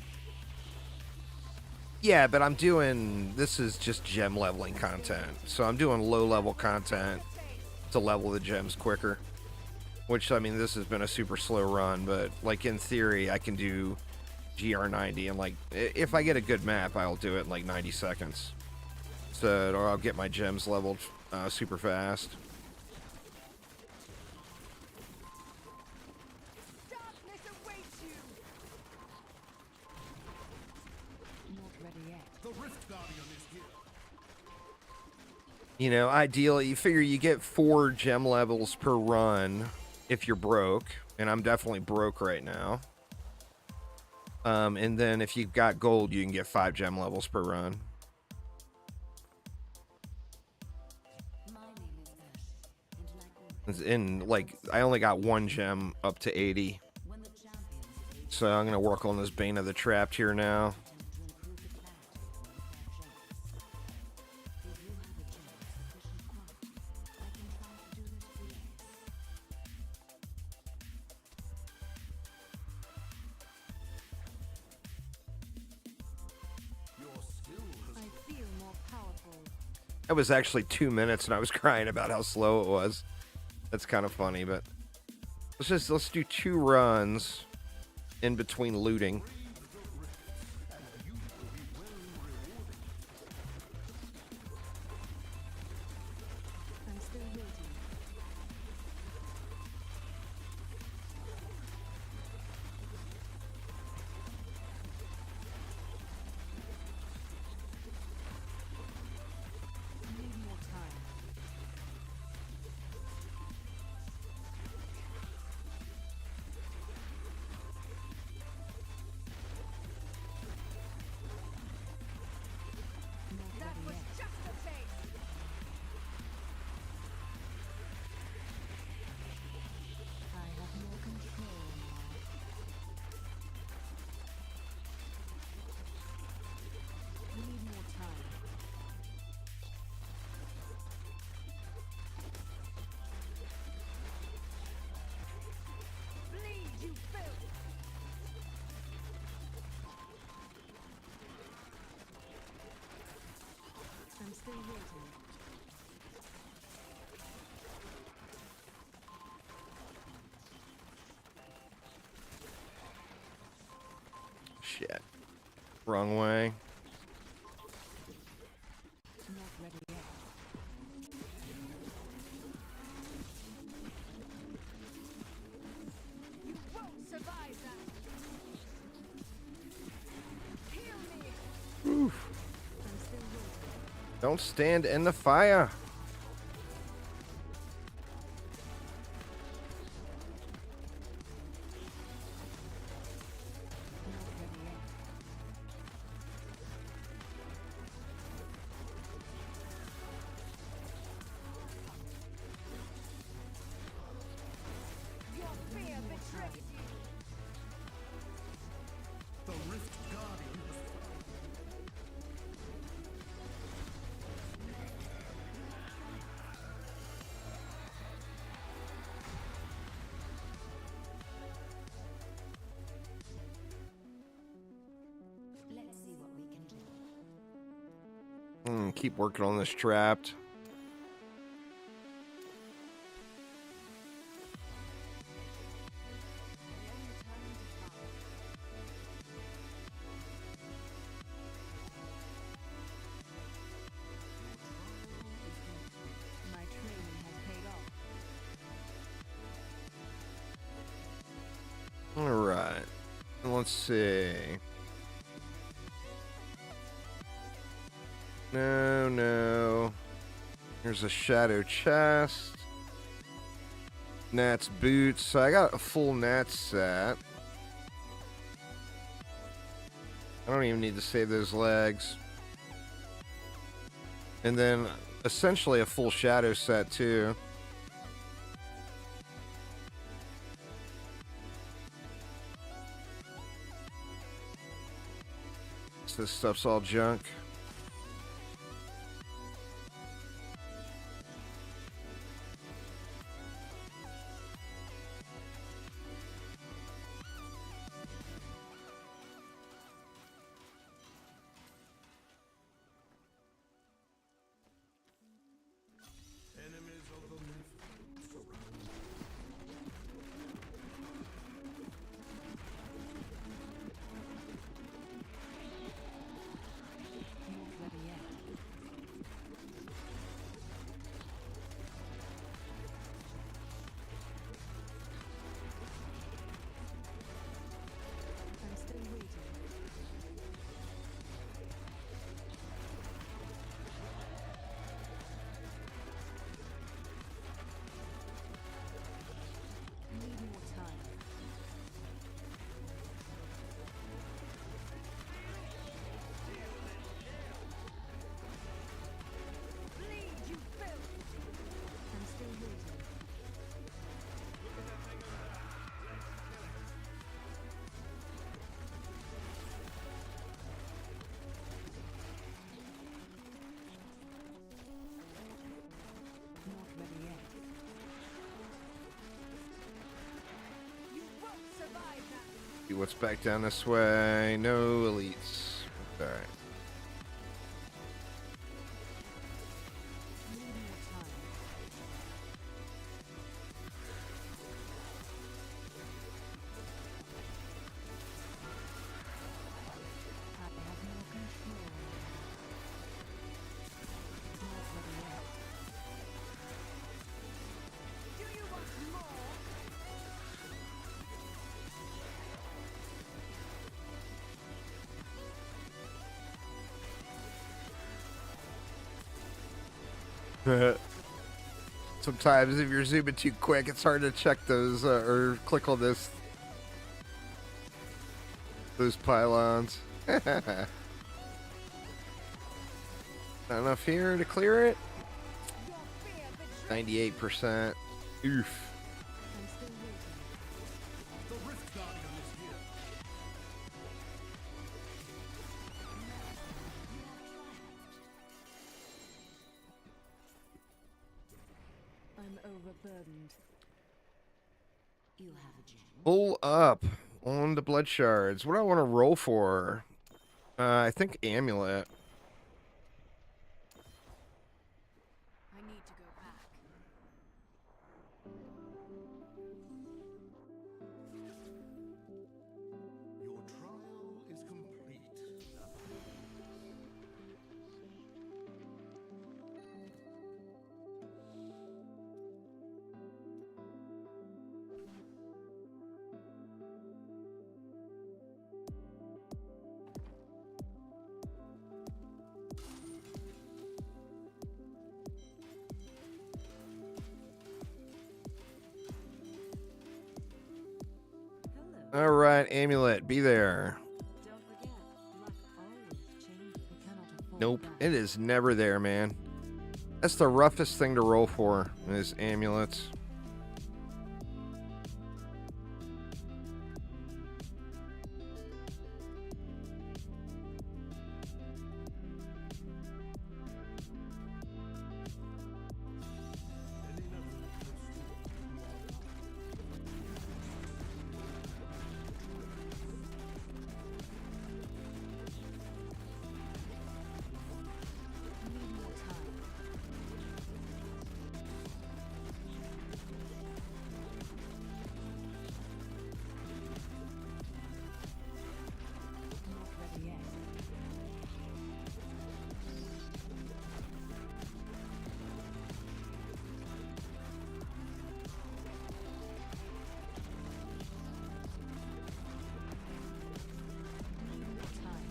Yeah, but this is just gem leveling content. So I'm doing low-level content to level the gems quicker. Which, I mean, this has been a super slow run, but, like, in theory, I can do GR 90, and, like, if I get a good map, I'll do it in, like, 90 seconds. So, or I'll get my gems leveled super fast. You know, ideally, you figure you get 4 gem levels per run if you're broke, and I'm definitely broke right now. And then if you've got gold, you can get 5 gem levels per run. And like, I only got one gem up to 80. So I'm gonna work on this Bane of the Trapped here now. I feel more powerful. It was actually 2 minutes, and I was crying about how slow it was. That's kind of funny, but let's do 2 runs in between looting. I'm still waiting. Need more time. That was just a taste. I have more control now. We need more time. Bleed, you filth! I'm still waiting. Shit. Wrong way. Not ready yet. You won't survive that. Kill me. Oof. I'm still waiting. Don't stand in the fire. Not ready yet. Your fear betrays you. The Rift Guardian has Let's see what we can do. Keep working on this Trapped. My training has paid off. All right. Let's see. No. Here's a shadow chest. Nat's boots. So I got a full Nat set. I don't even need to save those legs. And then essentially a full shadow set too. So this stuff's all junk. enemies of the Rift surround. See what's back down this way. No elites. Okay. Need more time. I have no control. Not ready yet. Do you want more? Sometimes if you're zooming too quick, it's hard to check those or click on those pylons. Not enough here to clear it. Your fear betrays. 98%. Oof. I'm still waiting. The Rift Guardian is here. I'm overburdened. You have a gem. Pull up on the blood shards. What do I want to roll for? I think amulet. I need to go back. Your trial is complete. Hello. All right, amulet, be there. Don't forget, luck always changes. We cannot afford Nope, that. it is never there, man. That's the roughest thing to roll for, is amulets. Need more time. Not ready yet. Need more time.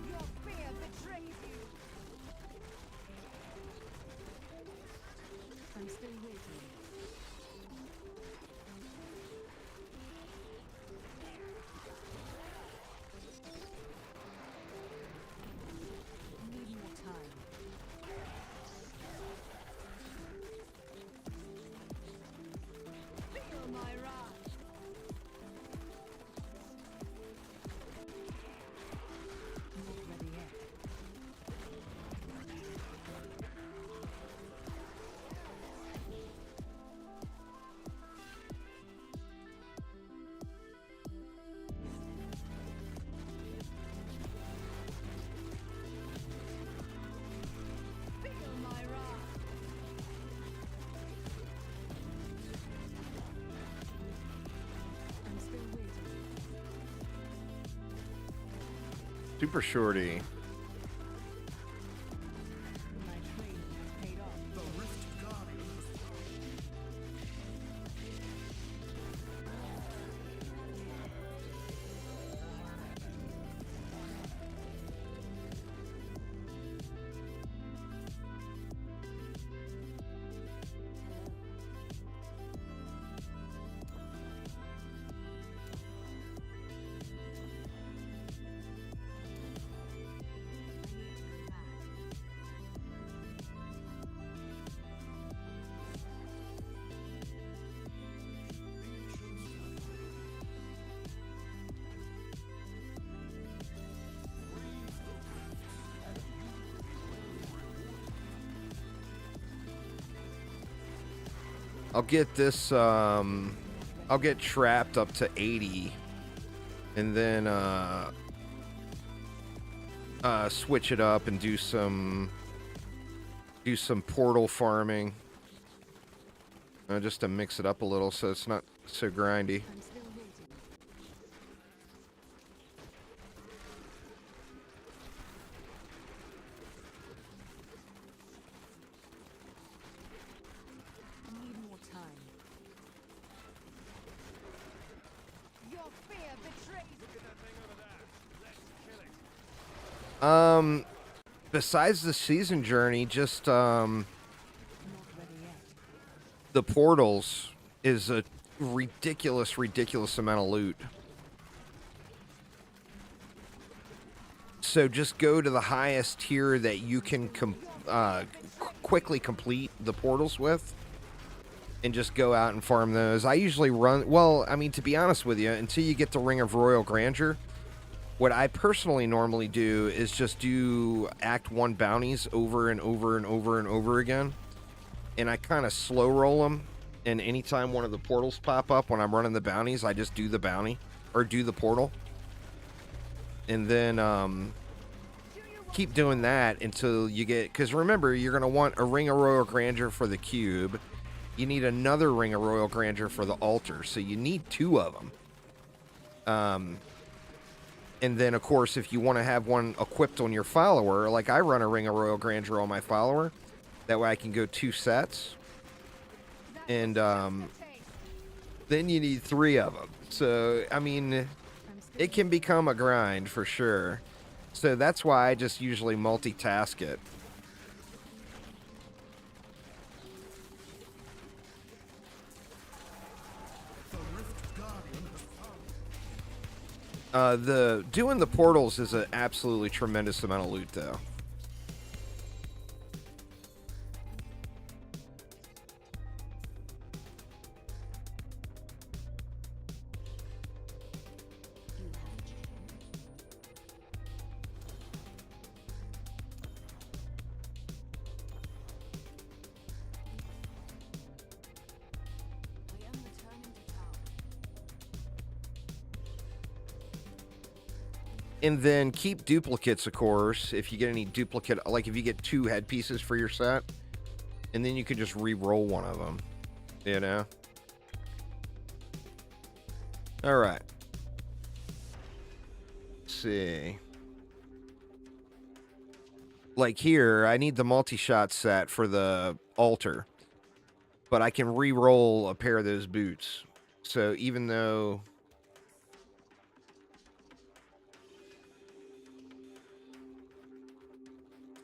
Your fear betrays you. I'm still waiting. Need more time. Feel my wrath. Not ready yet. Feel my wrath. I'm still waiting. Super shorty. My training has paid off. The Rift Guardian is I'll get this, I'll get trapped up to 80, and then, switch it up and do some portal farming, just to mix it up a little so it's not so grindy. I'm still waiting. I need more time. Your fear betrays. Look at that thing over there. Let's kill it. Besides the season journey, just, Not ready yet. the portals is a ridiculous amount of loot. So just go to the highest tier that you can quickly complete the portals with, and just go out and farm those. I usually run, well, I mean, to be honest with you, until you get the Ring of Royal Grandeur, what I personally normally do is just do Act 1 bounties over and over and over and over again. And I kind of slow roll them. And anytime one of the portals pop up when I'm running the bounties, I just do the bounty, or do the portal. And then keep doing that until you get, because remember, you're going to want a Ring of Royal Grandeur for the cube. You need another Ring of Royal Grandeur for the altar. So you need 2 of them. And then, of course, if you want to have one equipped on your follower, like I run a Ring of Royal Grandeur on my follower, that way I can go 2 sets. And then you need 3 of them. So, I mean, it can become a grind for sure. So that's why I just usually multitask it. Doing the portals is an absolutely tremendous amount of loot, though. I am returning to town. And then keep duplicates, of course, if you get any duplicate, like if you get 2 headpieces for your set, and then you can just re-roll one of them, you know? All right. Let's see. Like here, I need the multi-shot set for the altar, but I can re-roll a pair of those boots. So even though...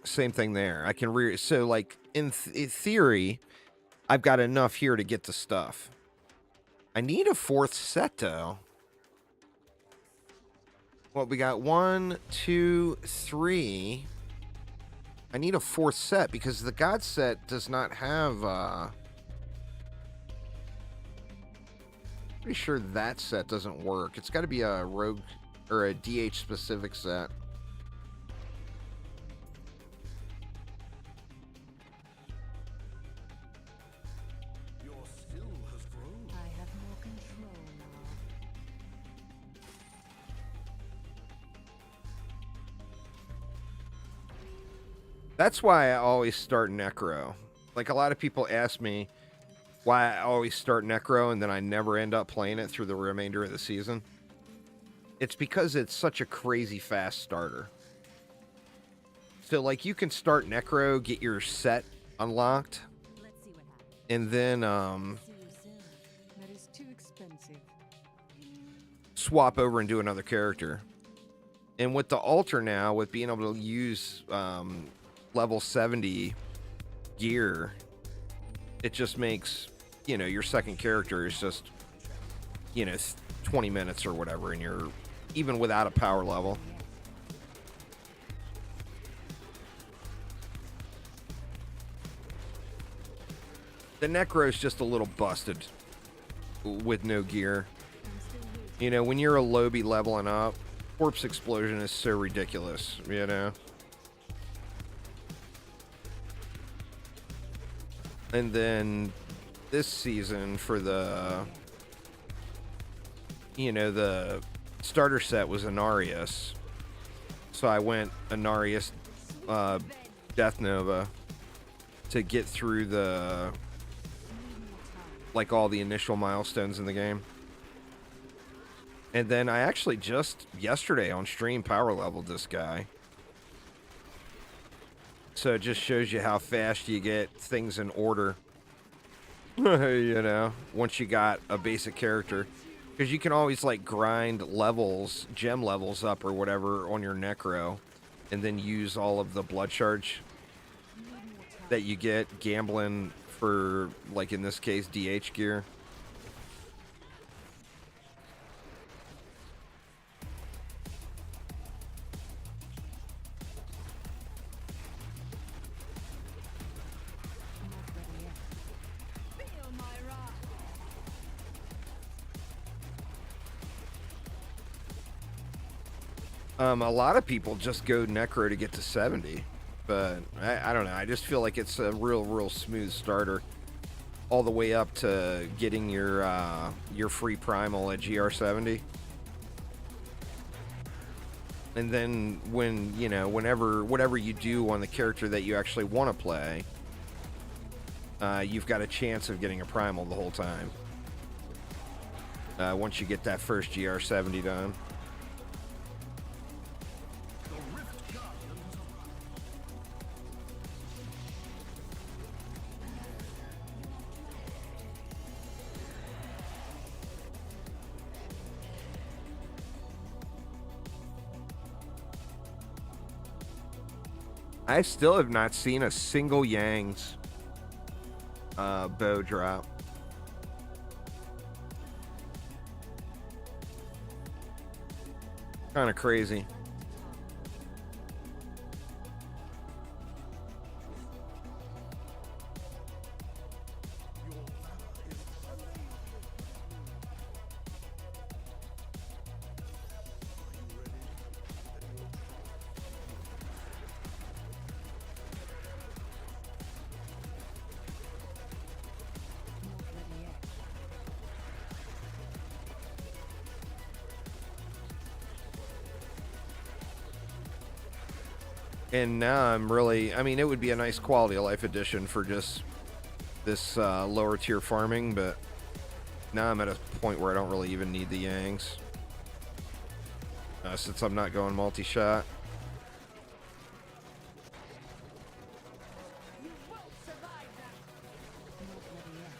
Same thing there. I can so like in theory, I've got enough here to get the stuff. I need a 4th set though. Well, we got 1, 2, 3. I need a 4th set because the God set does not have. Pretty sure that set doesn't work. It's got to be a rogue or a DH specific set. I have more control now. That's why I always start Necro. Like, a lot of people ask me why I always start Necro and then I never end up playing it through the remainder of the season. It's because it's such a crazy fast starter. So, like, you can start Necro, get your set unlocked, Let's see what happens. and then See you soon. That is too expensive. swap over and do another character. And with the altar now, with being able to use level 70 gear, it just makes, you know, your second character is just, you know, 20 minutes or whatever, and you're even without a power level. The Necro is just a little busted with no gear. I'm still waiting. You know, when you're a lobby leveling up, Corpse Explosion is so ridiculous, you know? And then this season for the, you know, the starter set was Inarius. So I went Inarius, Death Nova to get through the, like, all the initial milestones in the game. And then I actually just yesterday on stream power leveled this guy. So it just shows you how fast you get things in order. You know, once you got a basic character. Because you can always, like, grind levels, gem levels up or whatever on your Necro. And then use all of the blood charge that you get gambling for, like, in this case, DH gear. Feel my wrath. A lot of people just go Necro to get to 70, but I don't know. I just feel like it's a real smooth starter, all the way up to getting your free primal at GR 70, and then when whatever you do on the character that you actually want to play, you've got a chance of getting a primal the whole time. Once you get that first GR 70 done. I still have not seen a single Yang's bow drop. Kind of crazy. And now I'm really, I mean, it would be a nice quality of life addition for just this lower tier farming, but now I'm at a point where I don't really even need the Yangs. Since I'm not going multi-shot. You won't survive that. Not ready yet.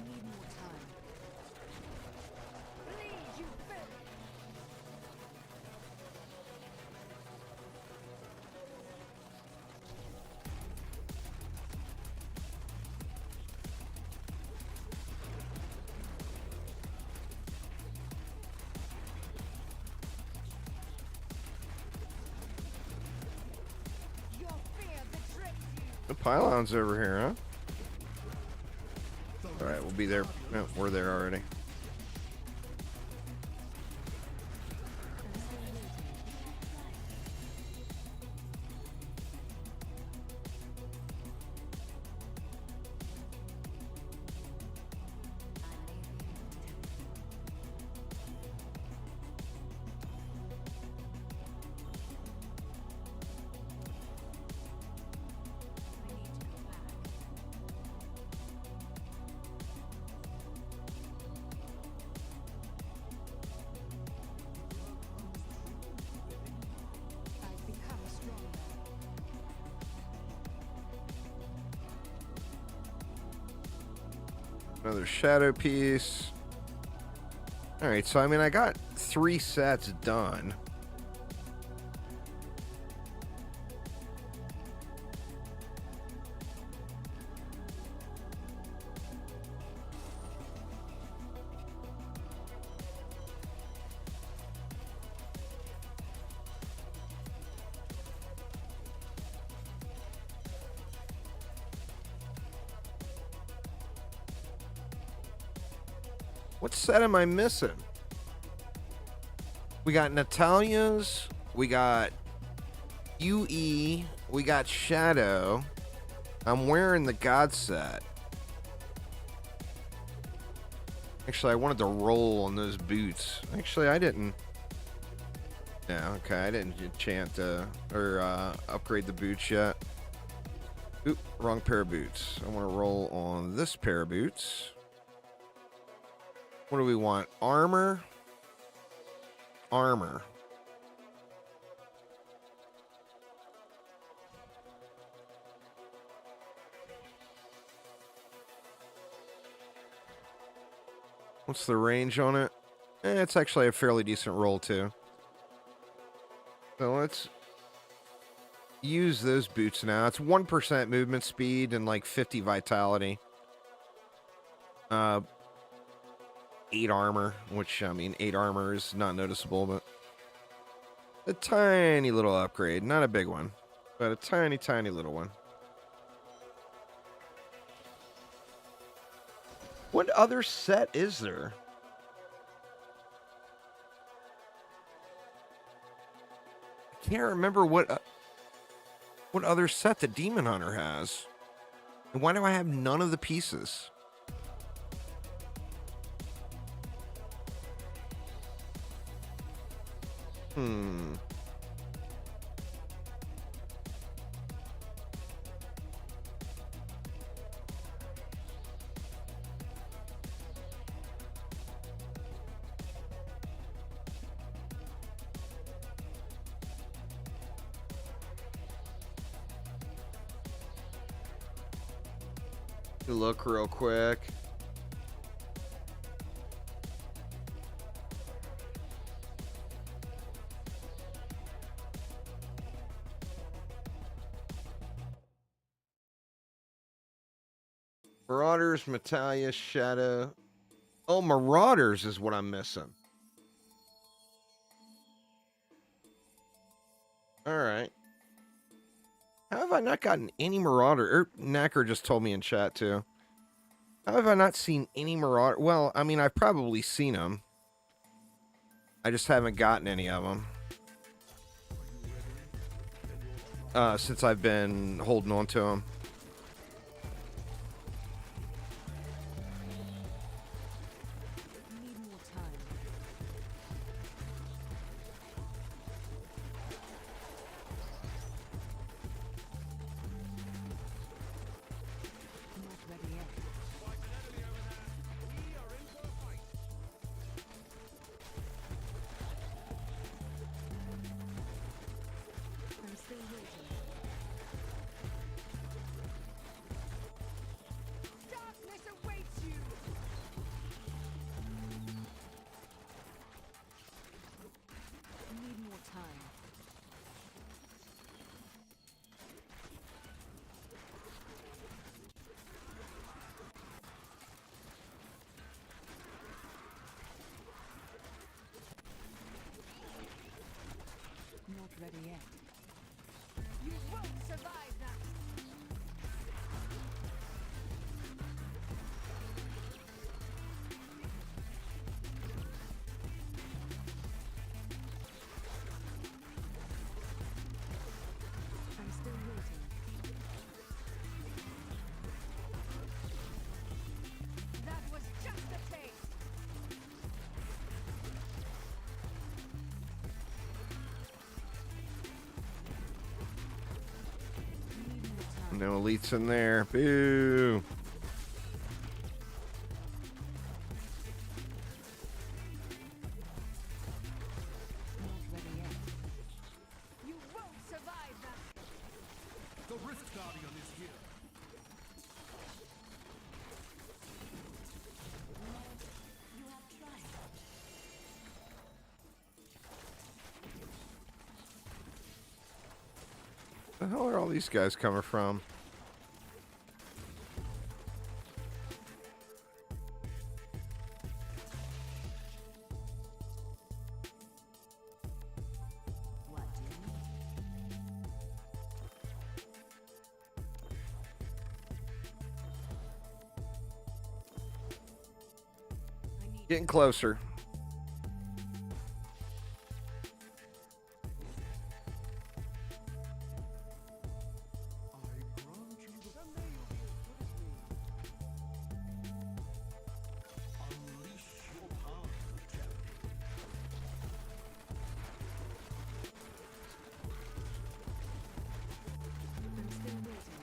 Need more time. Bleed, you filth. Your fear betrays you. The pylon's over here, huh? Alright, we'll be there. No, we're there already. I've become stronger. Another shadow piece. Alright, so I mean, I got 3 sets done. What set am I missing? We got Natalia's. We got UE. We got Shadow. I'm wearing the God set. Actually, I wanted to roll on those boots. Actually, I didn't. Yeah, okay, I didn't enchant or upgrade the boots yet. Oop, wrong pair of boots. I want to roll on this pair of boots. What do we want? Armor? Armor. What's the range on it? It's actually a fairly decent roll, too. So let's use those boots now. It's 1% movement speed and like 50 vitality. 8 armor, which, I mean, 8 armor is not noticeable, but a tiny little upgrade. Not a big one, but a tiny, tiny little one. What other set is there? I can't remember what other set the Demon Hunter has. And why do I have none of the pieces? Look real quick. Marauders, Metalia, Shadow. Oh, Marauders is what I'm missing. Alright. How have I not gotten any Marauder? Necro just told me in chat, too. How have I not seen any Marauder? Well, I mean, I've probably seen them. I just haven't gotten any of them. Since I've been holding on to them. Ready yet. You won't survive that. I'm still waiting. That was just a taste. No elites in there. Boo. You won't survive that. The Rift Guardian is here. You have tried. The hell are all these guys coming from? What do you need? I need Getting closer. I'm still waiting.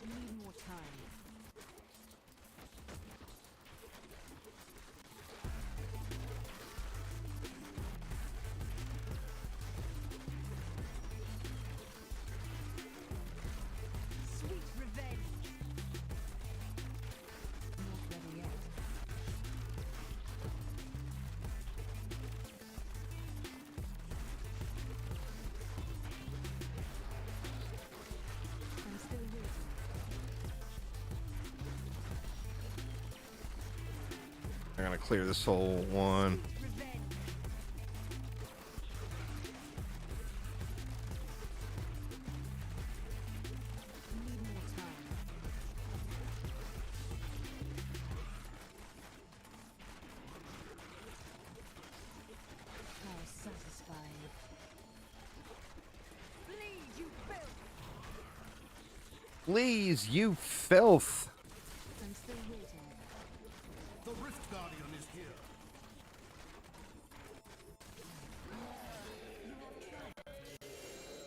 Need more time. Sweet revenge. Not ready yet. I'm still waiting. I'm gonna clear this whole one. Revenge. Need more time. How satisfying. Bleed, you filth! Please, you filth. I'm still waiting. The Rift Guardian is here.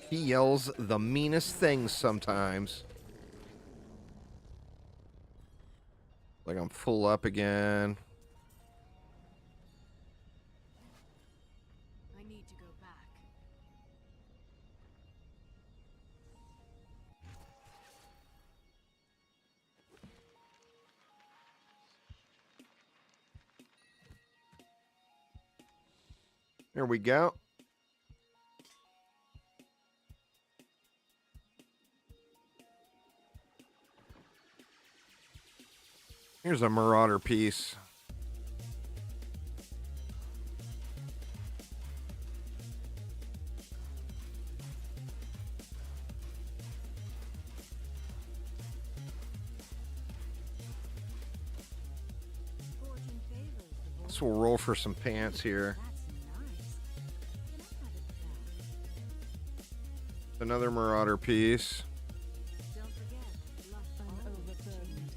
He yells the meanest things sometimes. Like I'm full up again. I need to go back. There we go. Here's a Marauder piece. Fortune favors the bold. So we'll roll for some pants here. That's nice. Can I have it back? Another Marauder piece. Don't forget, luck overburdened.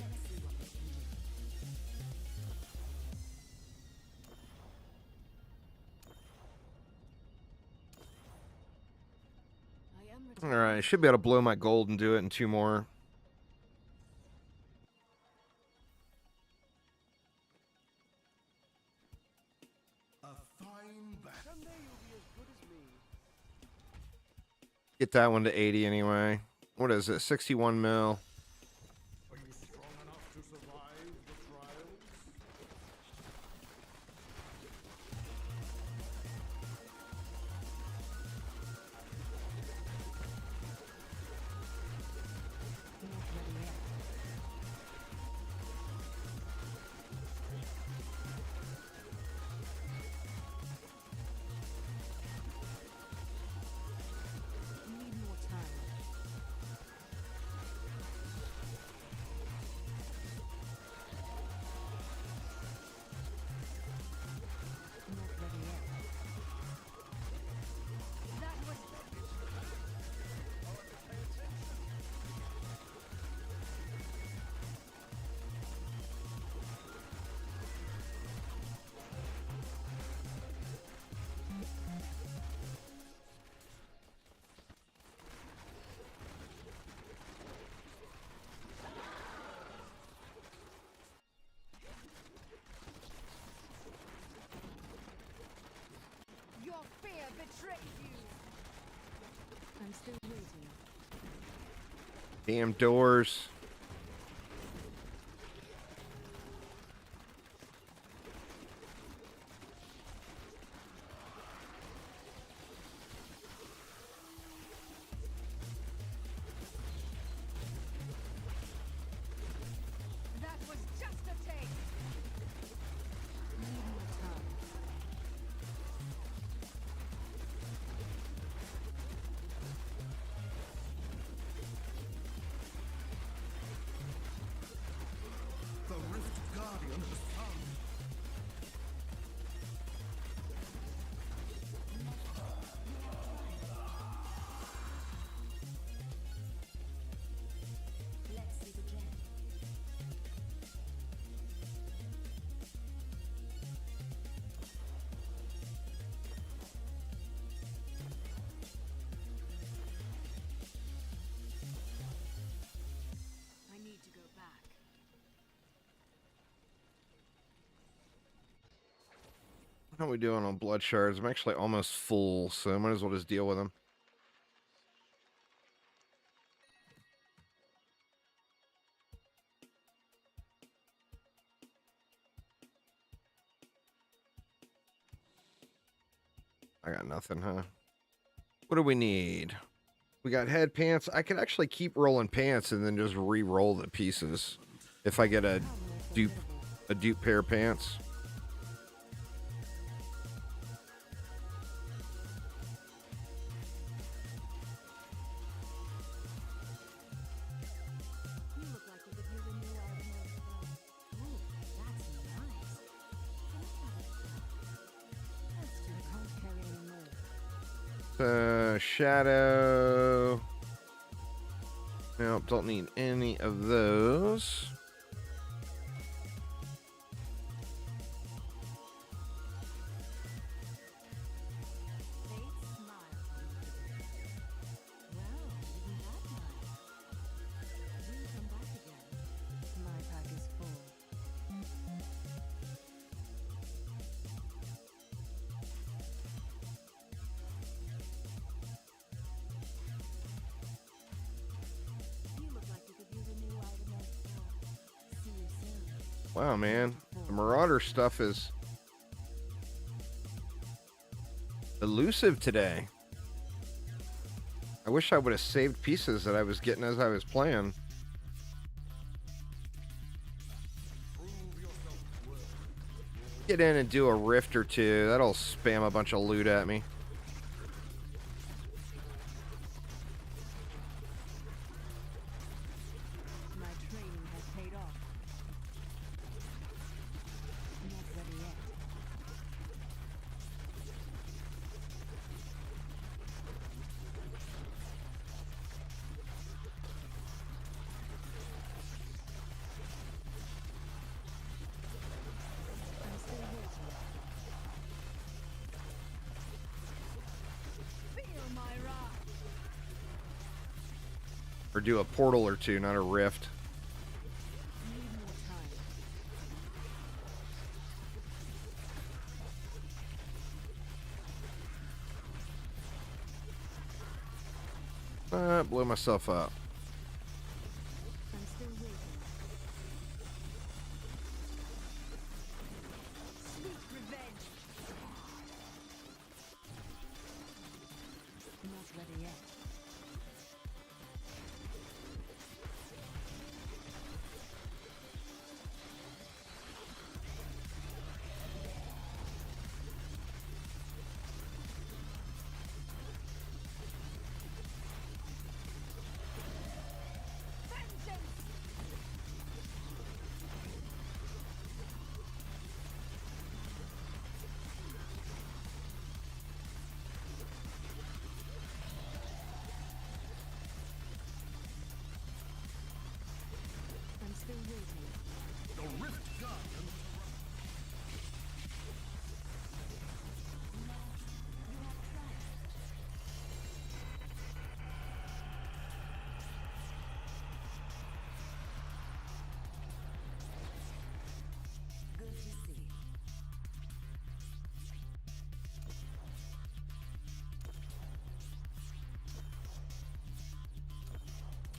Let's see what we can do. I am All right, I should be able to blow my gold and do it in 2 more. A fine battle. Someday you'll be as good as me. Get that one to 80 anyway. What is it? 61 mil. Are you strong enough to survive the trials? Not ready yet. Need more time. Not ready yet. That was your fear betrays you. I'm still waiting. Damn doors. Let's see the gem. I need to go back. How are we doing on blood shards? I'm actually almost full, so I might as well just deal with them. I got nothing, huh? What do we need? We got head pants. I could actually keep rolling pants and then just re-roll the pieces if I get a dupe pair of pants. You look like you could use a new item of, ooh, that's nice. Let's do it. I can't carry any more. Shadow. Nope, don't need any of those. Fate smiles on you. Well, isn't that nice? Do come back again. My pack is full. You look like you could use a new item of, see you soon. Wow, man. The Marauder stuff is elusive today. I wish I would have saved pieces that I was getting as I was playing. Get in and do a rift or two. That'll spam a bunch of loot at me. My training has paid off. Not ready yet. I'm still waiting. Feel my wrath. Or do a portal or two, not a rift. Need more time. Blow myself up. I'm still waiting. Sweet revenge. Not ready yet. Vengeance! I'm still waiting. The Rift God and Good to see.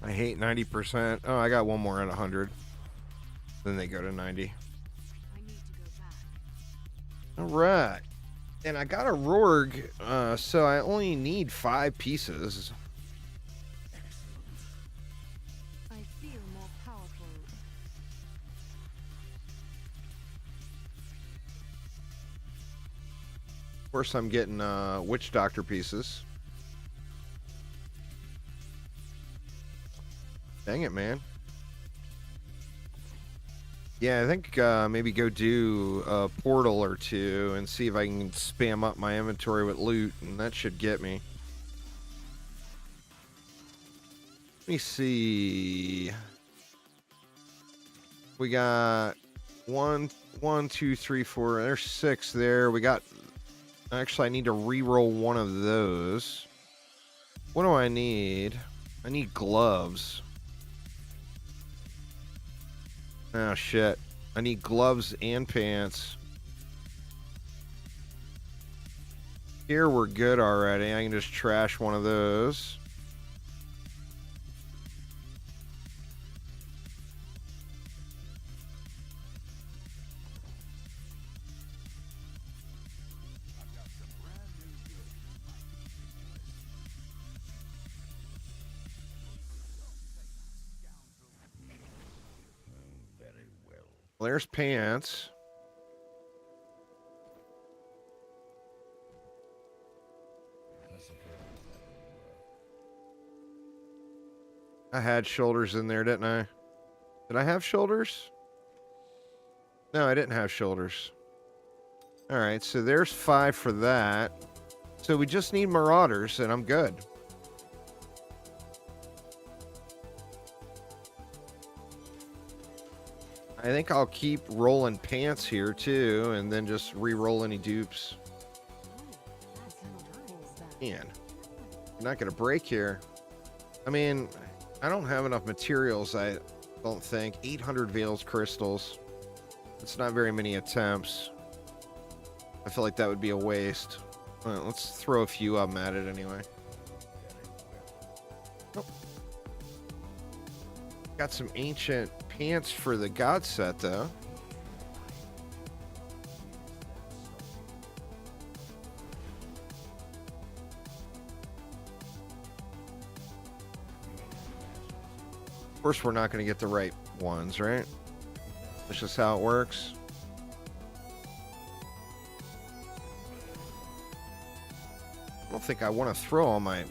I hate 90%. Oh, I got one more at 100. Then they go to 90. I need to go back. All right. And I got a Rorg, so I only need 5 pieces. I feel more powerful. Of course, I'm getting Witch Doctor pieces. Dang it, man. Yeah, I think maybe go do a portal or two and see if I can spam up my inventory with loot, and that should get me. Let me see. We got one, two, three, four. There's 6 there. We got. Actually, I need to re-roll one of those. What do I need? I need gloves. Oh shit! I need gloves and pants. Here we're good already. I can just trash one of those. Well, there's pants. I had shoulders in there, didn't I? Did I have shoulders? No, I didn't have shoulders. All right, so there's 5 for that. So we just need marauders, and I'm good. I think I'll keep rolling pants here, too, and then just re-roll any dupes. Man, I'm not going to break here. I mean, I don't have enough materials, I don't think. 800 Veils crystals. It's not very many attempts. I feel like that would be a waste. All right, let's throw a few of them at it anyway. Nope. Got some ancient pants for the god set, though. Of course, we're not going to get the right ones, right? That's just how it works. I don't think I want to throw all my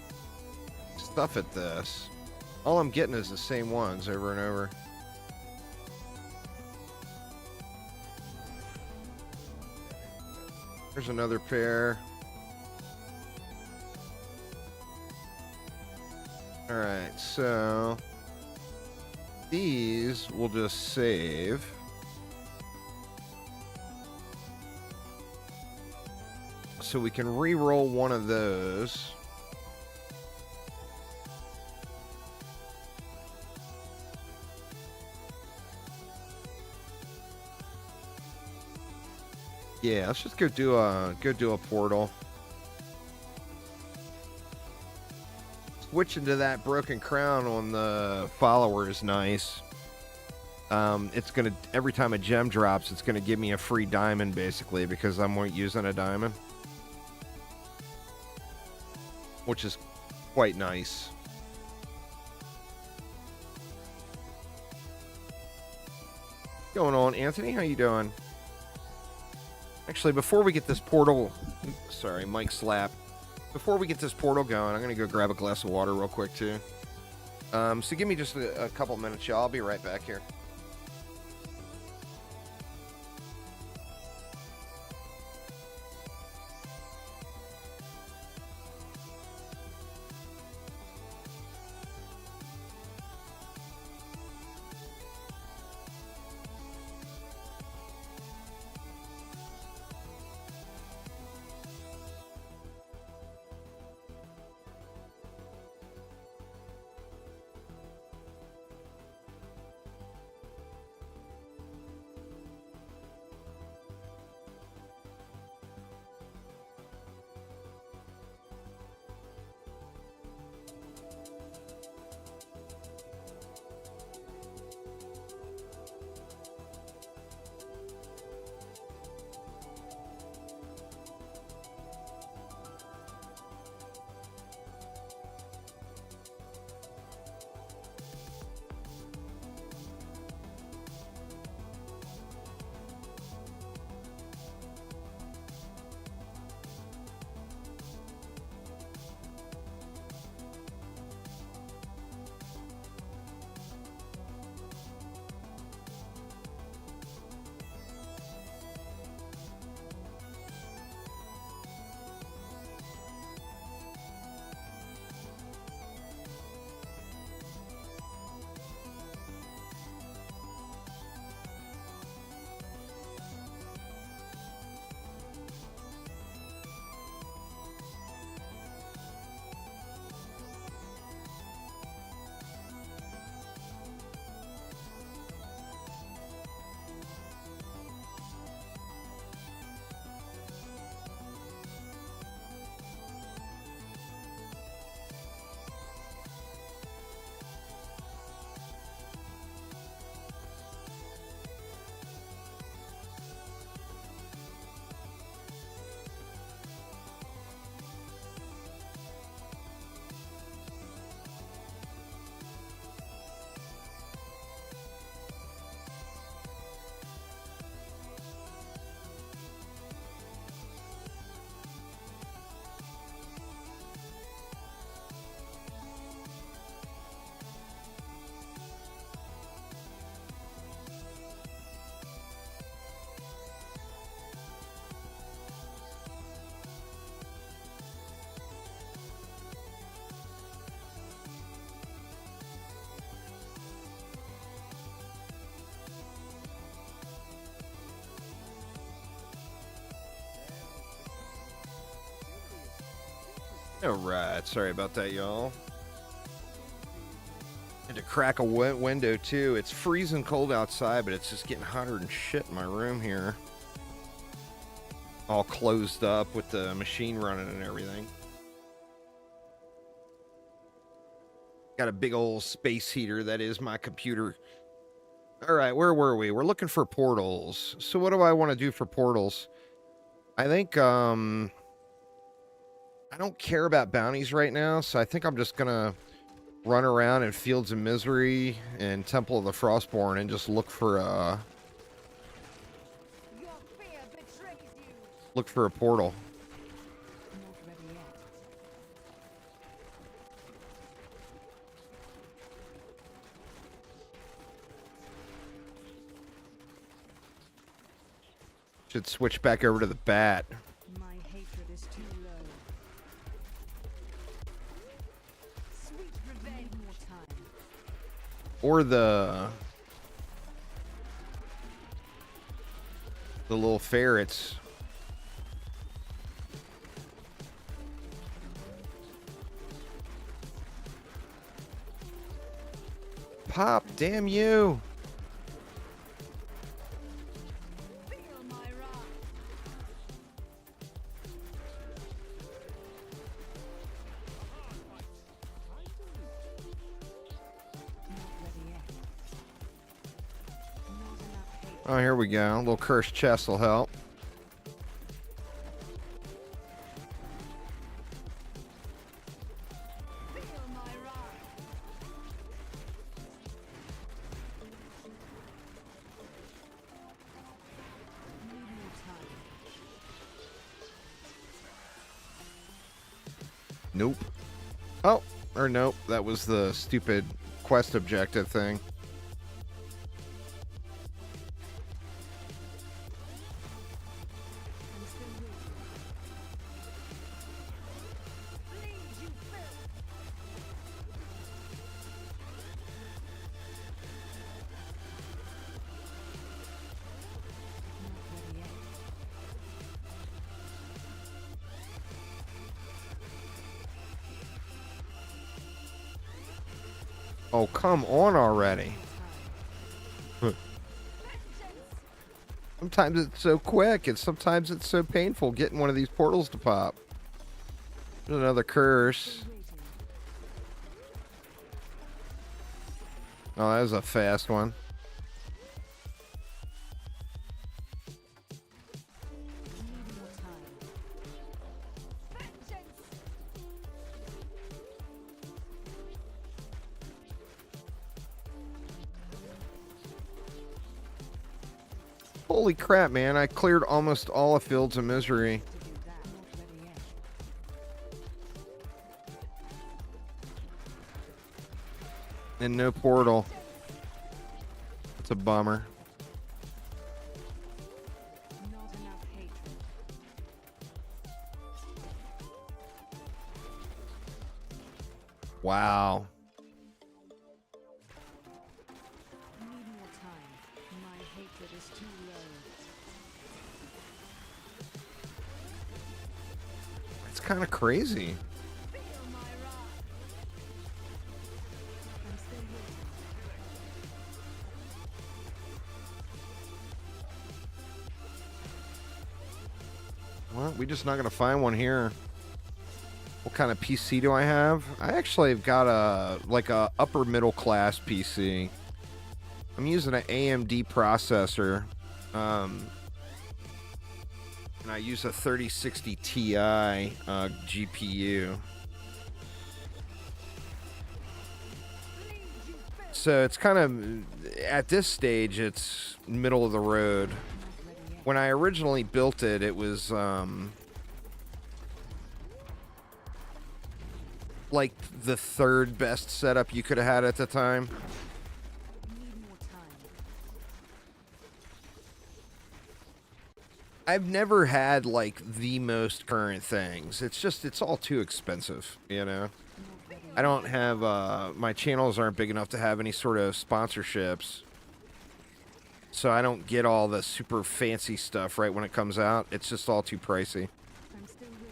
stuff at this. All I'm getting is the same ones over and over. There's another pair. Alright, so these we'll just save. So we can re-roll one of those. Yeah, let's just go do a portal. Switching to that broken crown on the follower is nice. It's gonna, every time a gem drops, it's gonna give me a free diamond basically because I'm using a diamond, which is quite nice. What's going on, Anthony? How you doing? Actually, before we get this portal... Sorry, mic slap. Before we get this portal going, I'm going to go grab a glass of water real quick, too. So give me just a couple minutes, y'all. I'll be right back here. Alright, sorry about that, y'all. Had to crack a wet window, too. It's freezing cold outside, but it's just getting hotter than shit in my room here. All closed up with the machine running and everything. Got a big old space heater that is my computer. Alright, where were we? We're looking for portals. So what do I want to do for portals? I think, I don't care about bounties right now, so I think I'm just gonna run around in Fields of Misery and Temple of the Frostborn and just look for Your fear betrays you. look for a portal. Not ready yet. Should switch back over to the bat. My hatred is too low. Sweet revenge. More time. Or the little ferrets. Pop, damn you. Feel my wrath. Not ready yet. Not enough hatred. Oh, here we go. A little cursed chest will help. Feel my wrath. Need more time. Nope. Oh, or nope. That was the stupid quest objective thing. I'm still waiting. Bleed, you filth. Not ready yet. Oh, come on already. Sometimes it's so quick, and sometimes it's so painful getting one of these portals to pop. There's another curse. Waiting. Oh, that was a fast one. Need more time. Vengeance. Holy crap, man. I cleared almost all of Fields of Misery. To do that. Not ready yet. And no portal. It's a bummer. Not enough hatred. Wow. Need more time. My hatred is too low. It's kind of crazy. Feel my wrath. I'm still waiting. Well, we're just not going to find one here. What kind of PC do I have? I actually have got a upper middle class PC. I'm using an AMD processor. And I use a 3060 Ti GPU. So it's kind of, at this stage, it's middle of the road. Not ready yet. When I originally built it, it was like the third best setup you could have had at the time. Need more time. I've never had like the most current things. It's all too expensive, you know. Not ready I don't have my channels aren't big enough to have any sort of sponsorships. So I don't get all the super fancy stuff right when it comes out. It's just all too pricey. I'm still waiting.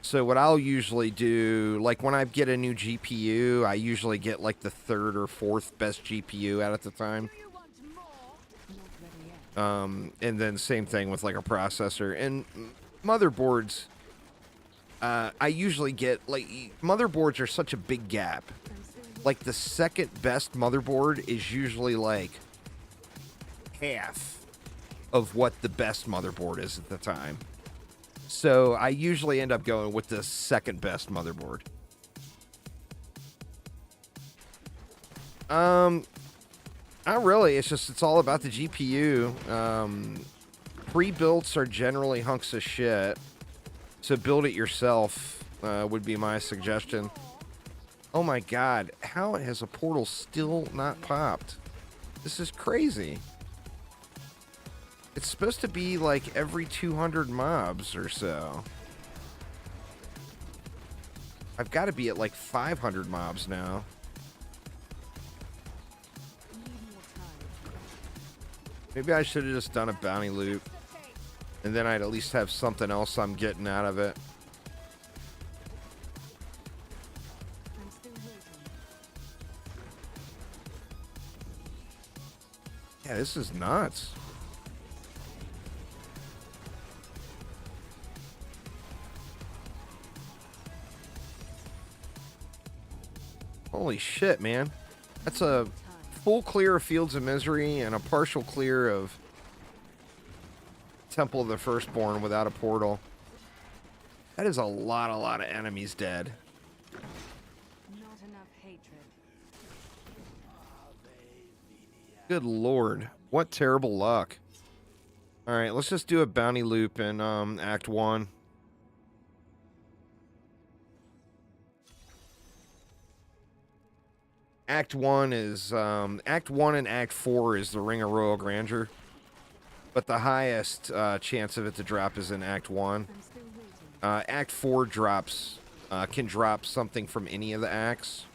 So what I'll usually do, like when I get a new GPU, I usually get like the third or fourth best GPU out at the time. And then same thing with like a processor and motherboards. I usually get like motherboards are such a big gap. Like the second best motherboard is usually like half of what the best motherboard is at the time. So I usually end up going with the second best motherboard. Not really. It's all about the GPU. Pre-builts are generally hunks of shit. So build it yourself would be my suggestion. Oh my god, how has a portal still not popped? This is crazy. It's supposed to be like every 200 mobs or so. I've got to be at like 500 mobs now. Maybe I should have just done a bounty loop. And then I'd at least have something else I'm getting out of it. Yeah, this is nuts. Holy shit, man. That's a full clear of Fields of Misery and a partial clear of Temple of the Firstborn without a portal. That is a lot of enemies dead. Not enough hatred. Good lord. What terrible luck. Alright, let's just do a bounty loop in Act 1. Act 1 is, Act 1 and Act 4 is the Ring of Royal Grandeur. But the highest chance of it to drop is in Act 1. Act 4 drops, can drop something from any of the acts.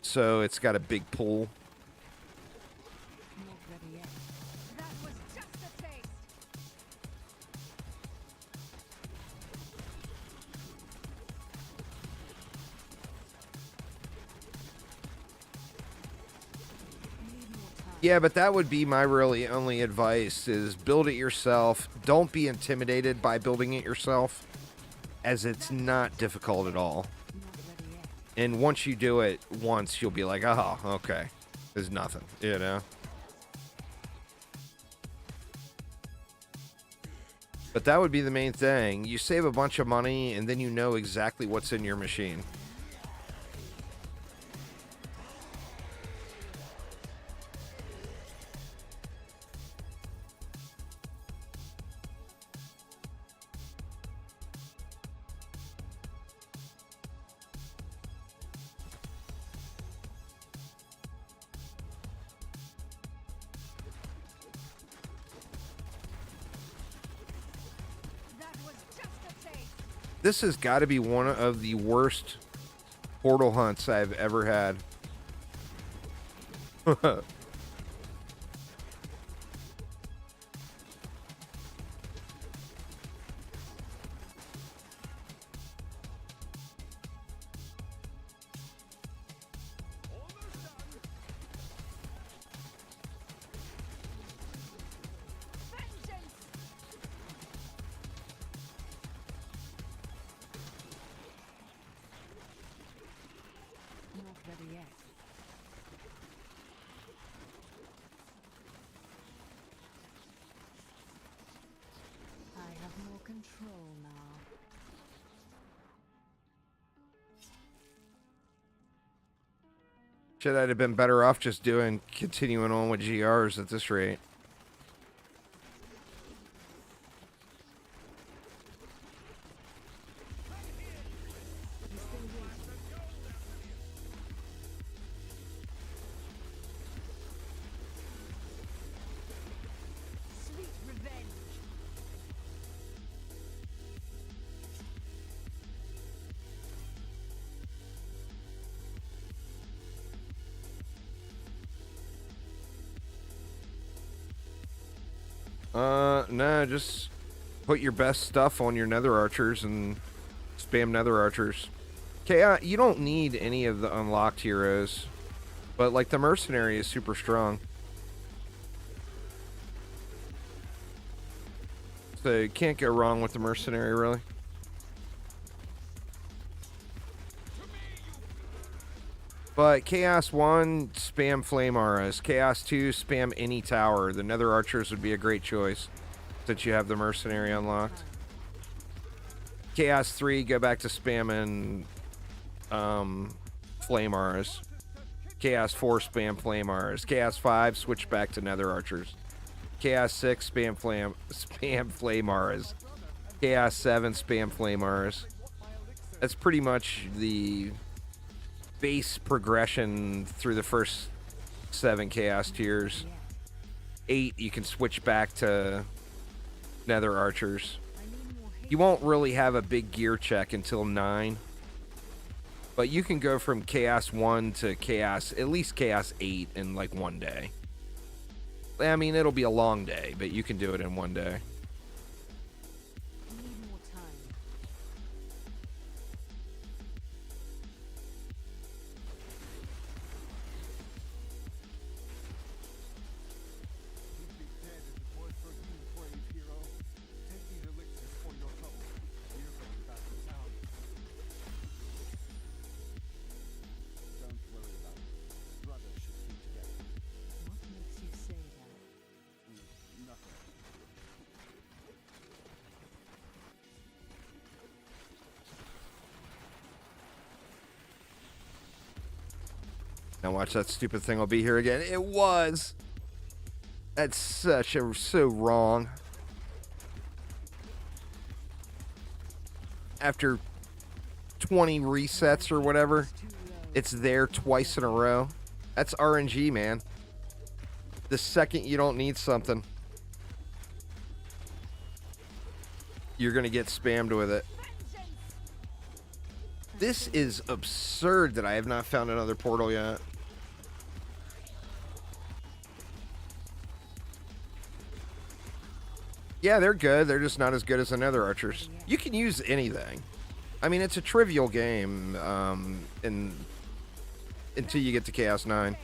So it's got a big pull. Not ready yet. That was just a taste. Yeah, but that would be my really only advice is build it yourself. Don't be intimidated by building it yourself, as it's not difficult at all. And once you do it once, you'll be like, oh, okay. There's nothing, you know? But that would be the main thing. You save a bunch of money, and then you know exactly what's in your machine. This has got to be one of the worst portal hunts I've ever had. Not ready yet. I have more control now. Shit, I'd have been better off just continuing on with GRs at this rate. Sweet revenge. No, just Put your best stuff on your nether archers and spam nether archers. Okay, you don't need any of the unlocked heroes, but like the mercenary is super strong. So you can't go wrong with the mercenary, really. But Chaos 1, spam Flame Auras. Chaos 2, spam any tower. The Nether Archers would be a great choice, since you have the mercenary unlocked. Chaos 3, go back to spamming Flame Auras. Chaos 4, spam Flame Auras. Chaos 5, switch back to Nether Archers. Chaos 6, spam Flame Auras. Chaos 7, spam Flame Auras. That's pretty much the base progression through the first 7 Chaos tiers. 8, you can switch back to Nether Archers. You won't really have a big gear check until 9. But you can go from Chaos 1 to at least Chaos 8 in like one day. I mean, it'll be a long day, but you can do it in one day. Now watch, that stupid thing will be here again. It was. That's so wrong. After 20 resets or whatever, it's there twice in a row. That's RNG, man. The second you don't need something, you're gonna get spammed with it. This is absurd that I have not found another portal yet. Yeah, they're good. They're just not as good as the Nether Archers. You can use anything. I mean, it's a trivial game until you get to Chaos 9.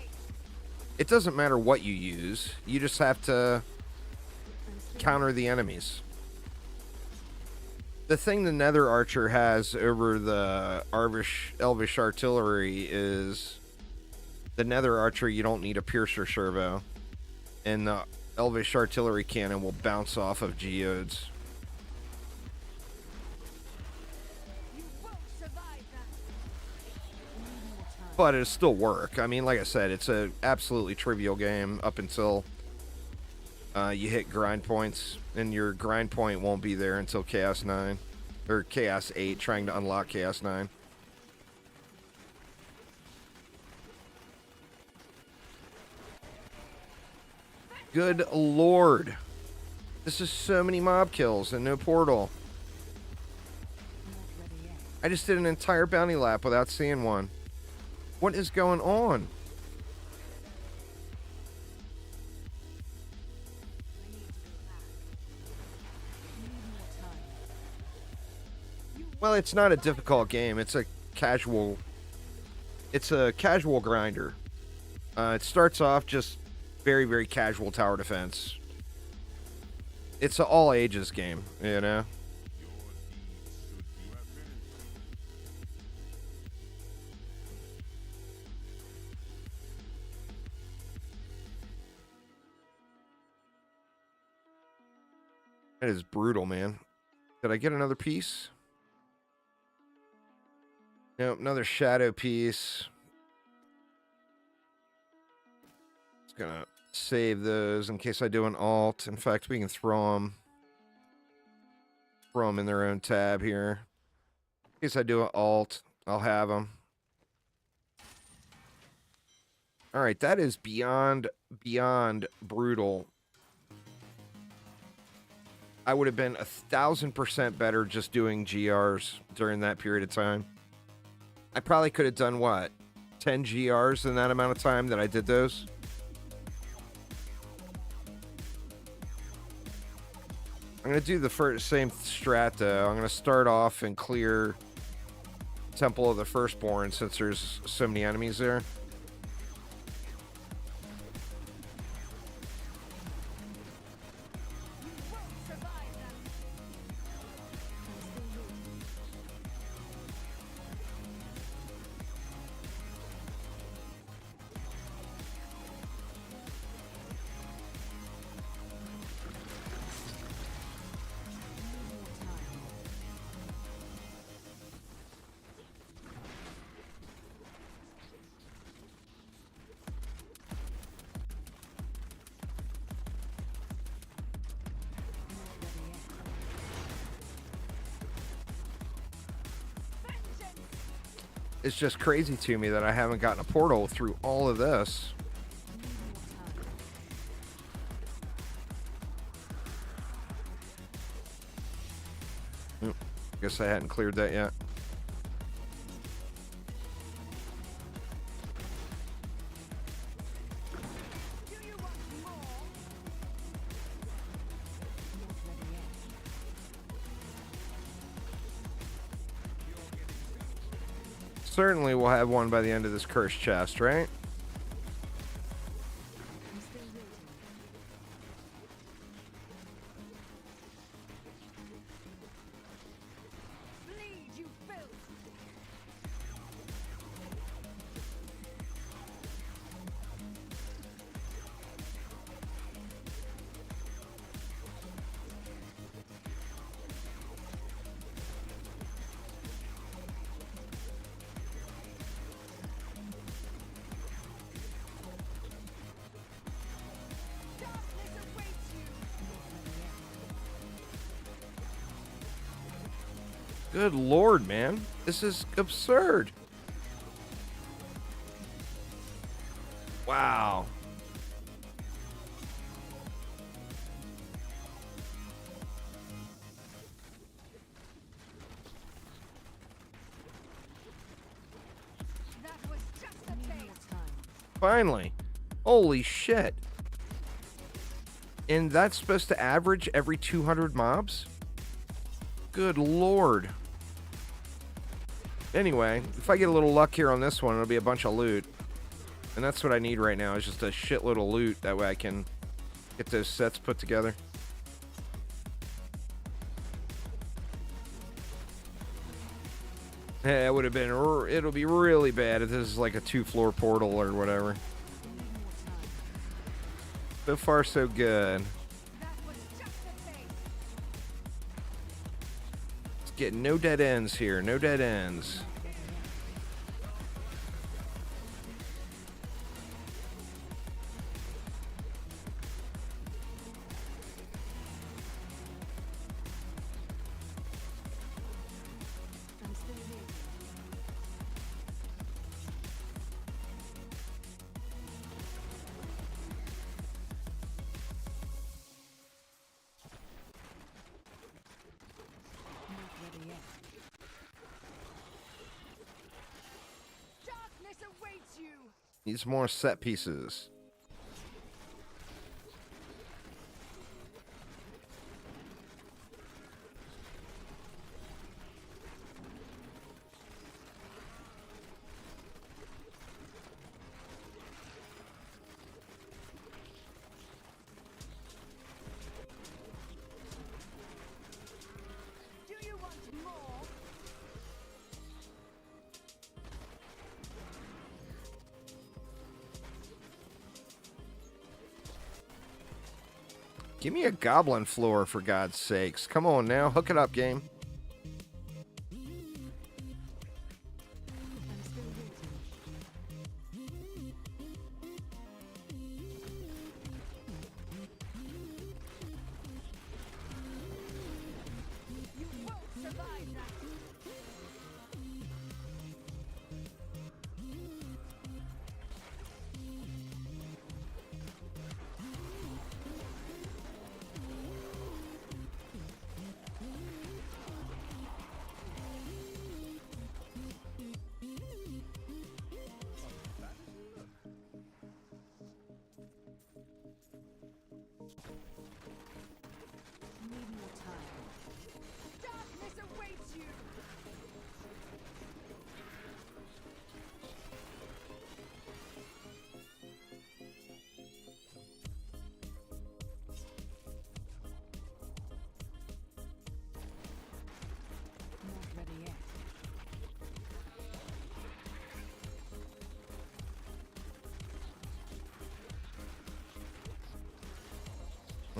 It doesn't matter what you use. You just have to counter the enemies. The thing the Nether Archer has over the Elvish Artillery is the Nether Archer, you don't need a Piercer Servo. And the Elvish Artillery Cannon will bounce off of geodes. But it'll still work. I mean, like I said, it's a absolutely trivial game up until you hit grind points, and your grind point won't be there until Chaos 9 or Chaos 8, trying to unlock Chaos 9. Good lord. This is so many mob kills and no portal. I just did an entire bounty lap without seeing one. What is going on? Well, it's not a difficult game. It's a casual grinder. It starts off just very, very casual tower defense. It's an all ages game, you know? That is brutal, man. Did I get another piece? Nope, another shadow piece. Just gonna save those in case I do an alt. In fact, we can throw them in their own tab here. In case I do an alt, I'll have them. All right, that is beyond brutal. I would have been 1,000% better just doing GRs during that period of time. I probably could have done, what, 10 GRs in that amount of time that I did those? I'm gonna do the same strat though. I'm gonna start off and clear Temple of the Firstborn since there's so many enemies there. It's just crazy to me that I haven't gotten a portal through all of this. Guess I hadn't cleared that yet. Certainly we'll have one by the end of this cursed chest, right? Good lord, man. This is absurd. Wow. That was just a taste. Finally. Holy shit. And that's supposed to average every 200 mobs? Good lord. Anyway, if I get a little luck here on this one, it'll be a bunch of loot. And that's what I need right now, is just a shitload of loot. That way I can get those sets put together. Yeah, it would have been, it'll be really bad if this is like a 2-floor portal or whatever. So far, so good. Getting no dead ends here, no dead ends. Needs more set pieces. Do you want more? Give me a goblin floor, for God's sakes. Come on now, hook it up, game. You won't survive that.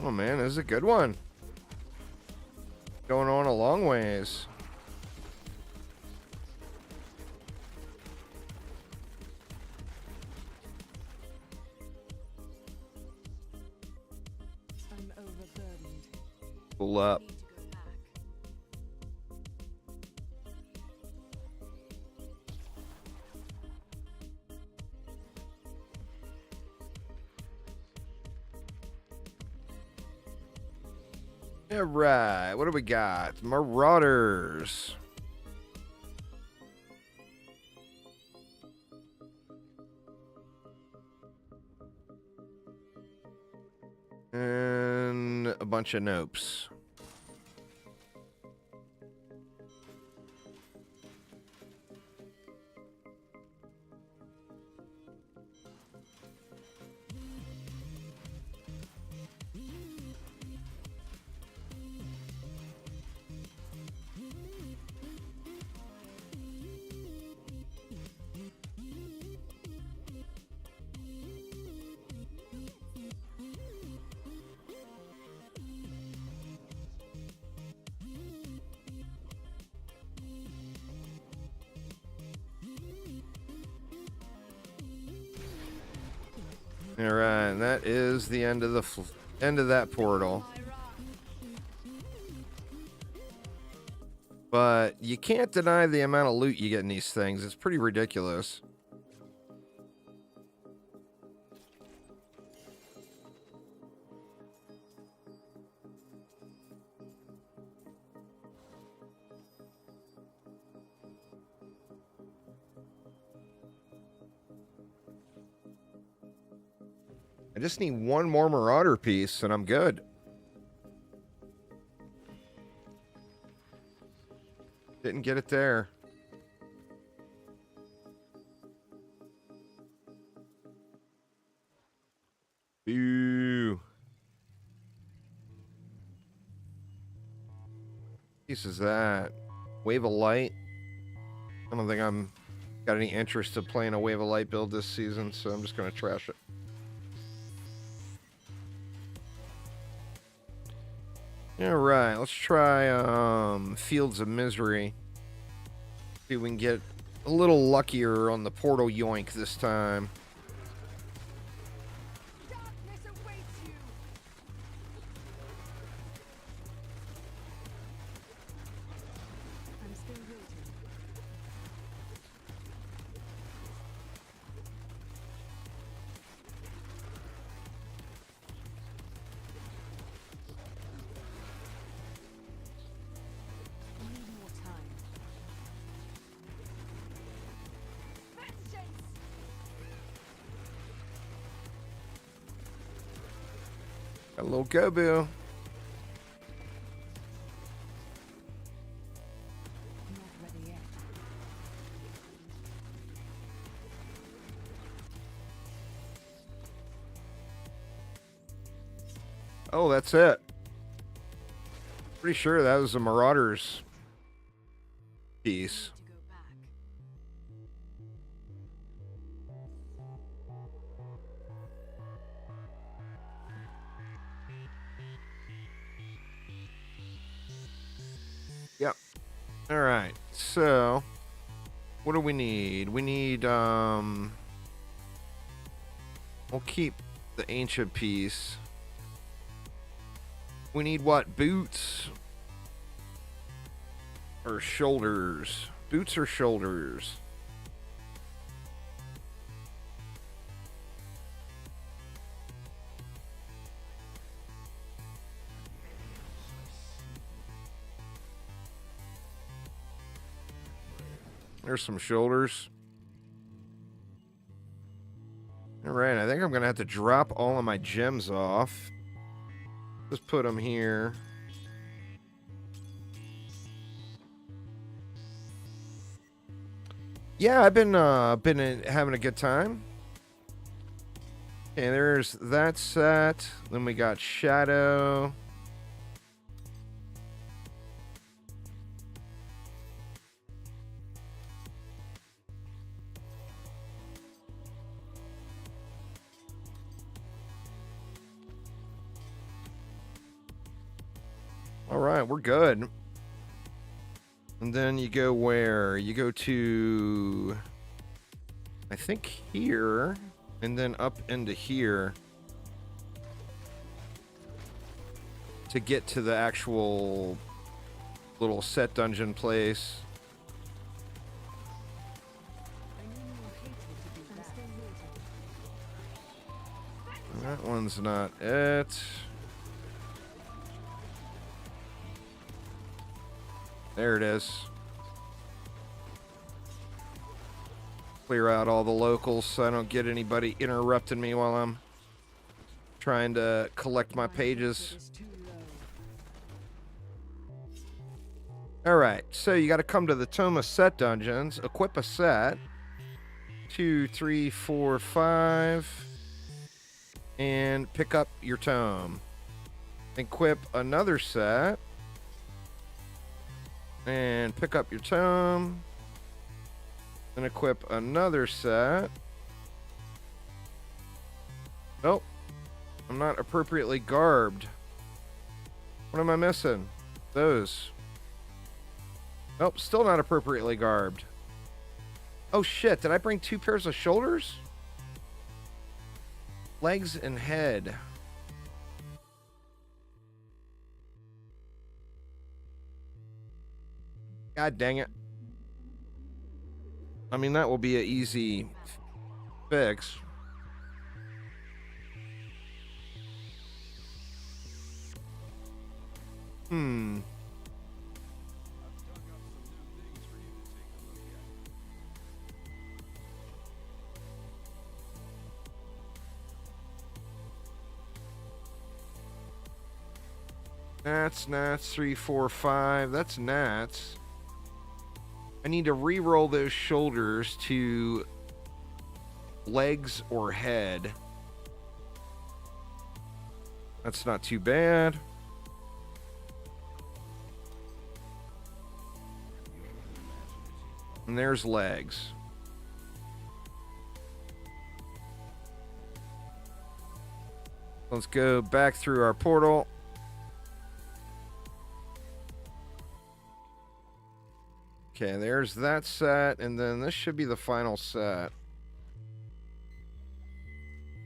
Oh man, this is a good one. Going on a long ways. I'm overburdened. Pull up. Need to go back. All right, what do we got? Marauders. And a bunch of nopes. All right, and that is the end of the end of that portal. But you can't deny the amount of loot you get in these things. It's pretty ridiculous. I just need one more Marauder piece and I'm good. Didn't get it there. Boo. Piece is that? Wave of Light? I don't think I'm got any interest in playing a Wave of Light build this season, so I'm just going to trash it. Alright, let's try Fields of Misery. See if we can get a little luckier on the portal yoink this time. Darkness awaits you. I'm still waiting. I need more time. Vengeance! Got a little Gobu. I'm not ready yet. Oh, that's it. Pretty sure that was a Marauders piece. To go back. Yep. All right. So, what do we need? We need we'll keep the ancient piece. We need what? Boots or shoulders? Boots or shoulders? There's some shoulders. All right, I think I'm gonna have to drop all of my gems off. Just put them here. Yeah, I've been having a good time. Okay, there's that set. Then we got Shadow. right, we're good. And then you go where? You go to, I think here, and then up into here to get to the actual little set dungeon place. That one's not it. There it is. Clear out all the locals so I don't get anybody interrupting me while I'm trying to collect my pages. Alright, so you got to come to the Tome of Set Dungeons, equip a set. 2, 3, 4, 5. And pick up your tome. Equip another set. And pick up your tome. And equip another set. Nope. I'm not appropriately garbed. What am I missing? Those. Nope, still not appropriately garbed. Oh shit, did I bring 2 pairs of shoulders? Legs and head. God dang it. I mean, that will be an easy fix. Gnats, 3, 4, 5. That's gnats. I need to re-roll those shoulders to legs or head. That's not too bad. And there's legs. Let's go back through our portal. Okay, there's that set, and then this should be the final set.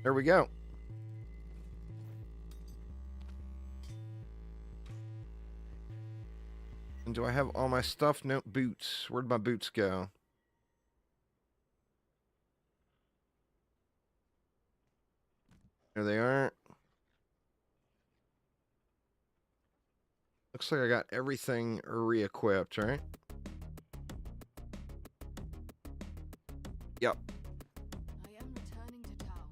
There we go. And do I have all my stuff? No, boots. Where'd my boots go? There they are. Looks like I got everything re-equipped, right? Yep. I am returning to town.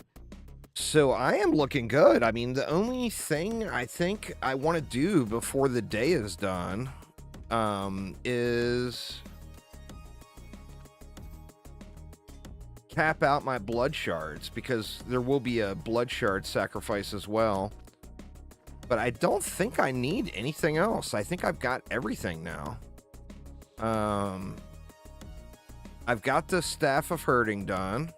So I am looking good. I mean, the only thing I think I want to do before the day is done is cap out my blood shards, because there will be a blood shard sacrifice as well. But I don't think I need anything else. I think I've got everything now. I've got the Staff of Herding done.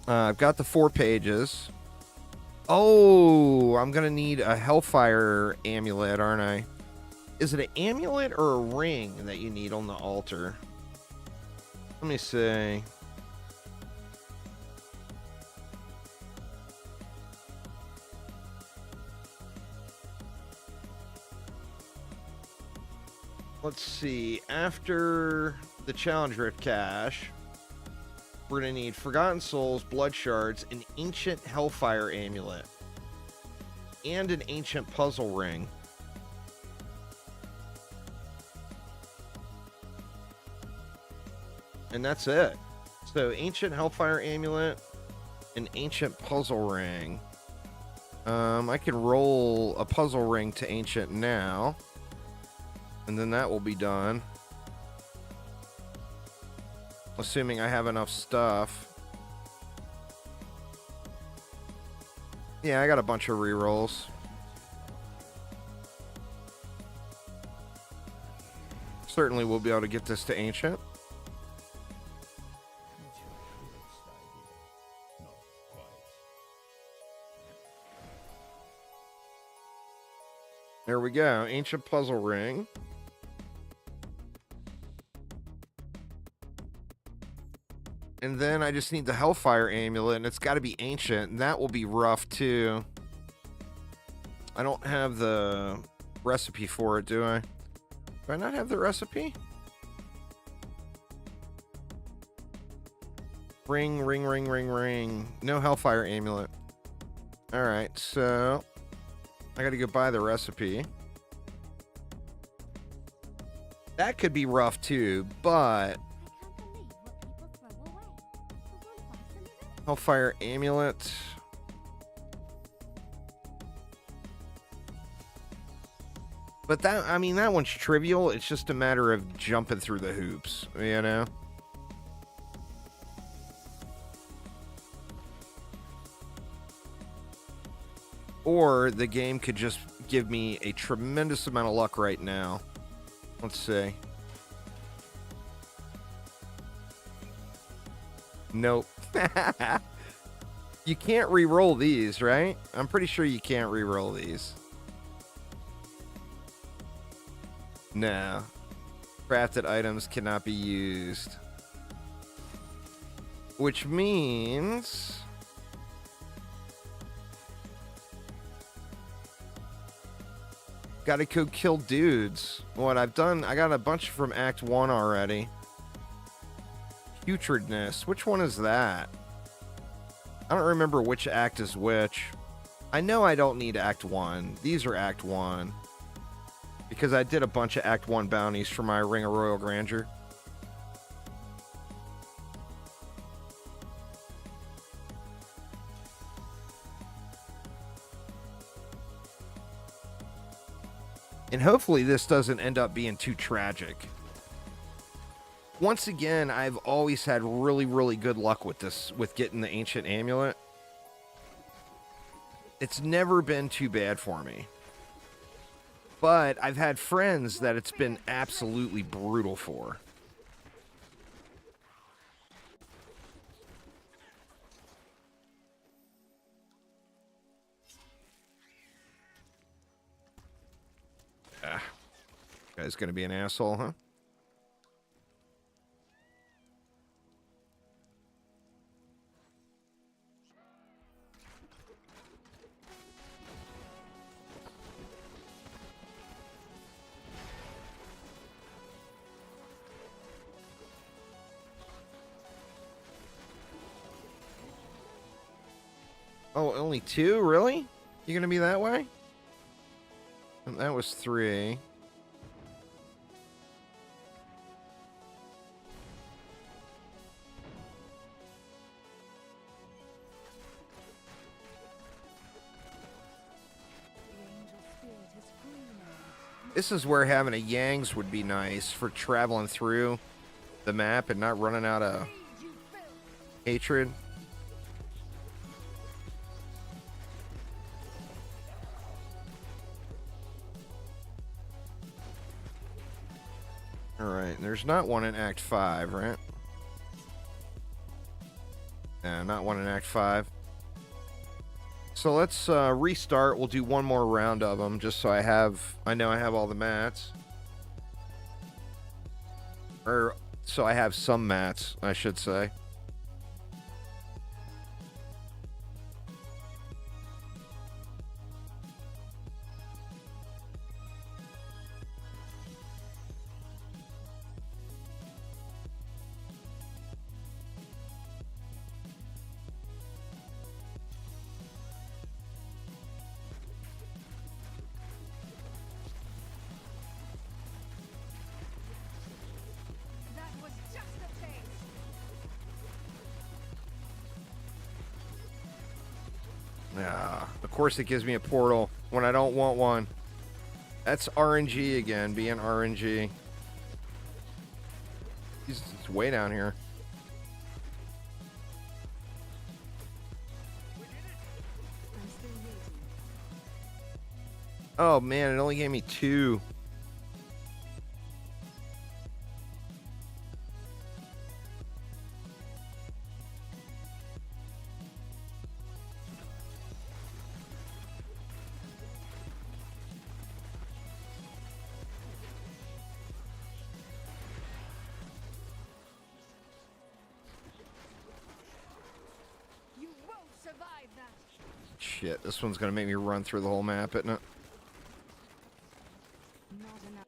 I've got the 4 pages. Oh, I'm going to need a Hellfire amulet, aren't I? Is it an amulet or a ring that you need on the altar? Let me see. Let's see. After the Challenge Rift cache, we're going to need Forgotten Souls, Blood Shards, an Ancient Hellfire amulet, and an Ancient Puzzle ring. And that's it. So, Ancient Hellfire amulet, an Ancient Puzzle ring. I can roll a puzzle ring to Ancient now, and then that will be done. Assuming I have enough stuff. Yeah, I got a bunch of rerolls. Certainly we'll be able to get this to ancient. There we go. Ancient puzzle ring. And then I just need the Hellfire amulet, and it's got to be ancient, and that will be rough too. I don't have the recipe for it, do I? Do I not have the recipe? Ring, ring, ring, ring, ring. No Hellfire amulet. Alright, so I gotta go buy the recipe. That could be rough too, but Hellfire amulet. But that, I mean, that one's trivial. It's just a matter of jumping through the hoops, you know? Or the game could just give me a tremendous amount of luck right now. Let's see. Nope. You can't re-roll these, right? I'm pretty sure you can't re-roll these. No. Crafted items cannot be used. Which means gotta go kill dudes. What I've done, I got a bunch from Act 1 already. Putridness. Which one is that? I don't remember which act is which. I know I don't need Act 1. These are Act 1. Because I did a bunch of Act 1 bounties for my Ring of Royal Grandeur. And hopefully this doesn't end up being too tragic. Once again, I've always had really, really good luck with this, with getting the Ancient Amulet. It's never been too bad for me. But I've had friends that it's been absolutely brutal for. Guy's gonna be an asshole, huh? Oh, only 2? Really? You gonna be that way? And that was 3. This is where having a Yangs would be nice for traveling through the map and not running out of hatred. Alright, there's not one in Act 5, right? No, not one in Act 5. So let's restart. We'll do one more round of them just so I know I have all the mats. Or, so I have some mats, I should say. Of course it gives me a portal when I don't want one. That's RNG again, being RNG. It's way down here. Oh man, it only gave me 2. Revive that. Shit, this one's gonna make me run through the whole map, isn't it? Not enough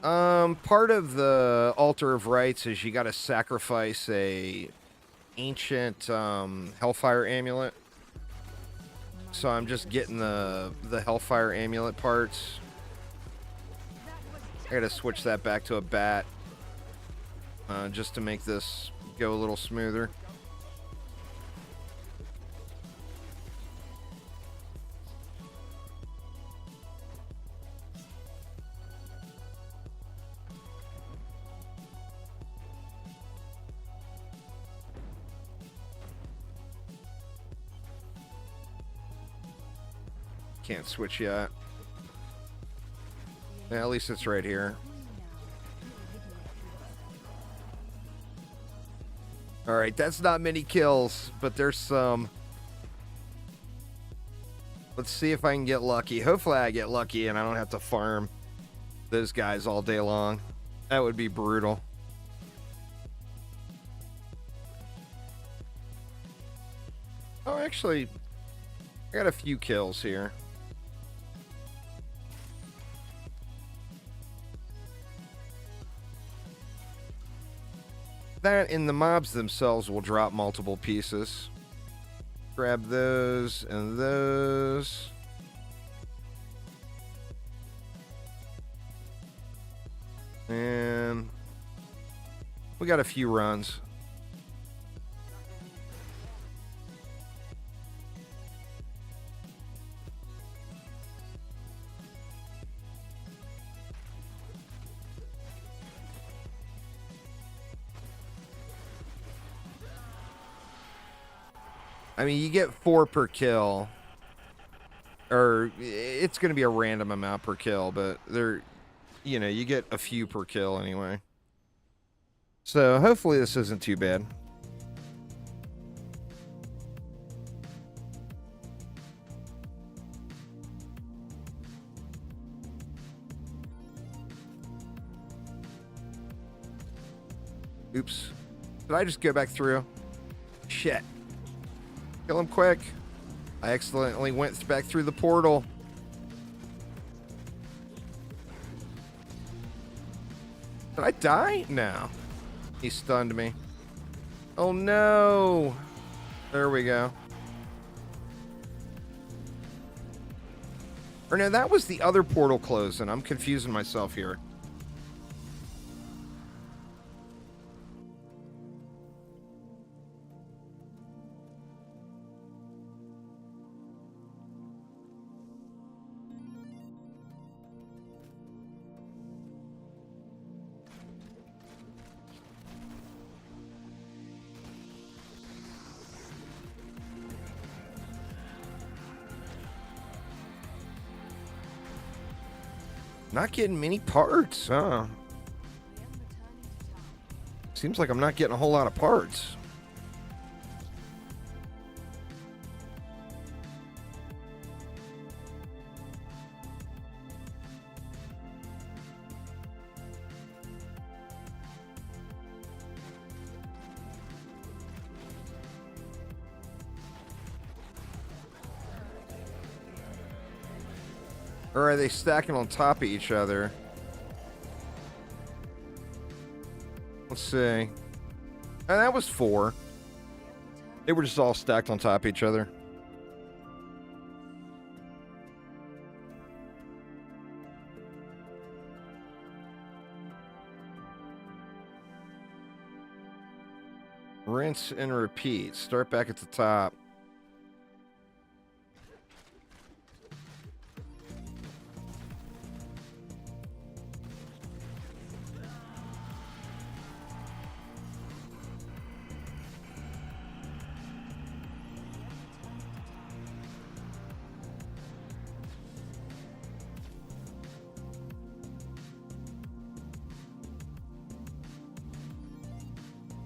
hatred. Part of the altar of rites is you gotta sacrifice a ancient hellfire amulet. So I'm just getting the hellfire amulet parts. I gotta switch that back to a bat just to make this go a little smoother. Can't switch yet. Yeah, at least it's right here. Alright, that's not many kills, but there's some. Let's see if I can get lucky. Hopefully I get lucky and I don't have to farm those guys all day long. That would be brutal. Oh, actually, I got a few kills here. That and the mobs themselves will drop multiple pieces. Grab those and those. And we got a few runs. I mean, you get 4 per kill, or it's going to be a random amount per kill, but you know, you get a few per kill anyway. So hopefully this isn't too bad. Oops. Did I just go back through? Shit. Kill him quick. I accidentally went back through the portal. Did I die? No. He stunned me. Oh no. There we go. Or no, that was the other portal closing. I'm confusing myself here. Not getting many parts, huh? Seems like I'm not getting a whole lot of parts. Or are they stacking on top of each other? Let's see. And that was 4. They were just all stacked on top of each other. Rinse and repeat. Start back at the top.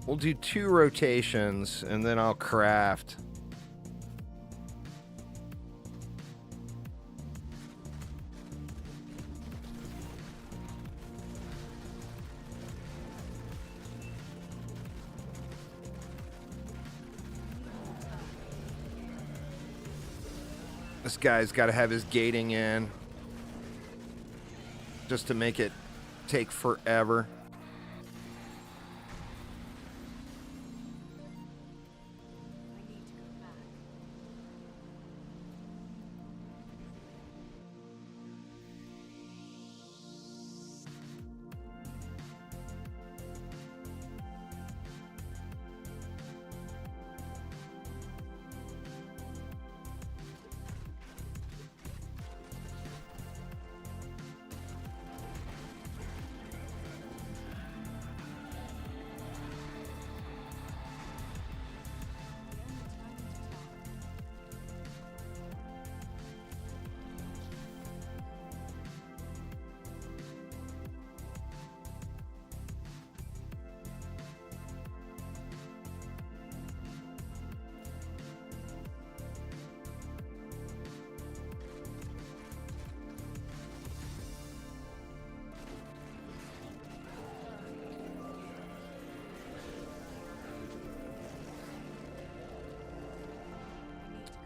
We'll do 2 rotations, and then I'll craft. This guy's got to have his gating in just to make it take forever. I need to go back.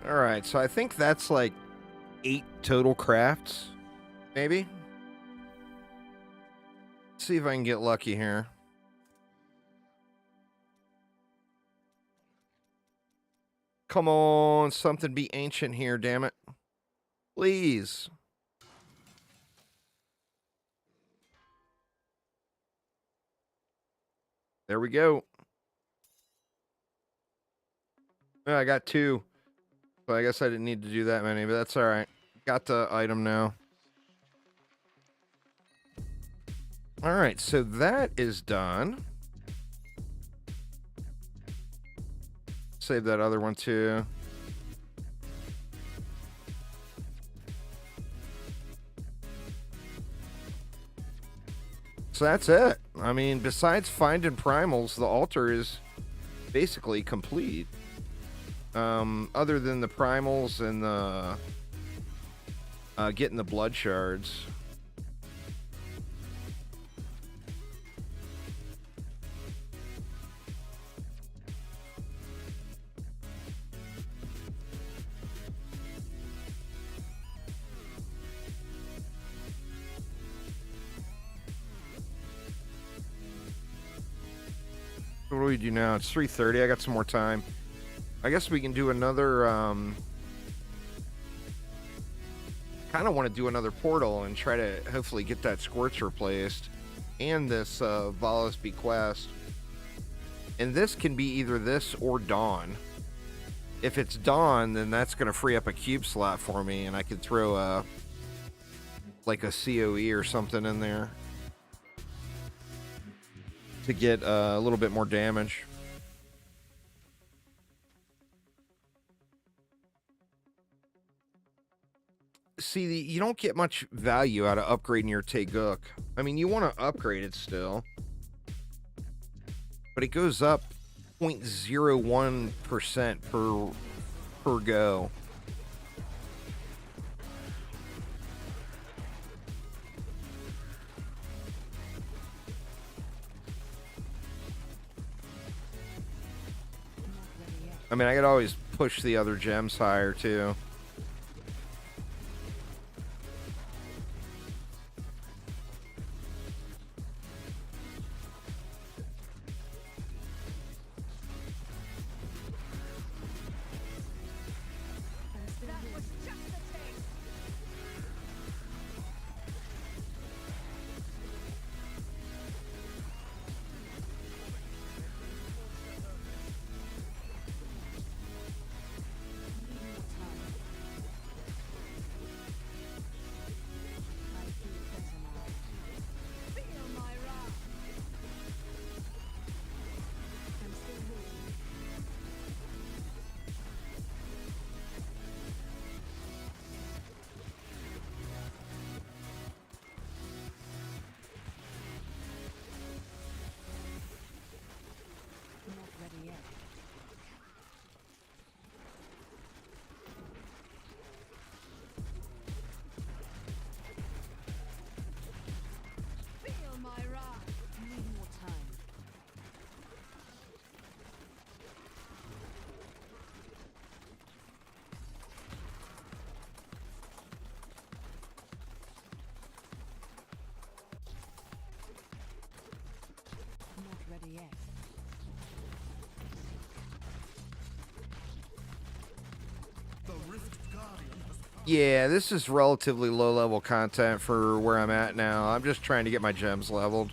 All right, so I think that's like 8 total crafts, maybe. Let's see if I can get lucky here. Come on, something be ancient here, damn it. Please. There we go. Oh, I got 2. So I guess I didn't need to do that many, but that's all right. Got the item now. All right, so that is done. Save that other one too. So that's it. I mean, besides finding primals, the altar is basically complete. Other than the primals and the getting the blood shards. What do we do now? It's 3:30. I got some more time. I guess we can do another, kind of want to do another portal and try to hopefully get that Squirts replaced. And this, Vala's Bequest. And this can be either this or Dawn. If it's Dawn, then that's going to free up a cube slot for me, and I could throw a, like a COE or something in there to get a little bit more damage. See, you don't get much value out of upgrading your Taeguk. I mean, you want to upgrade it still, but it goes up 0.01% per go. I mean, I could always push the other gems higher too. Yeah, this is relatively low level content for where I'm at now. I'm just trying to get my gems leveled.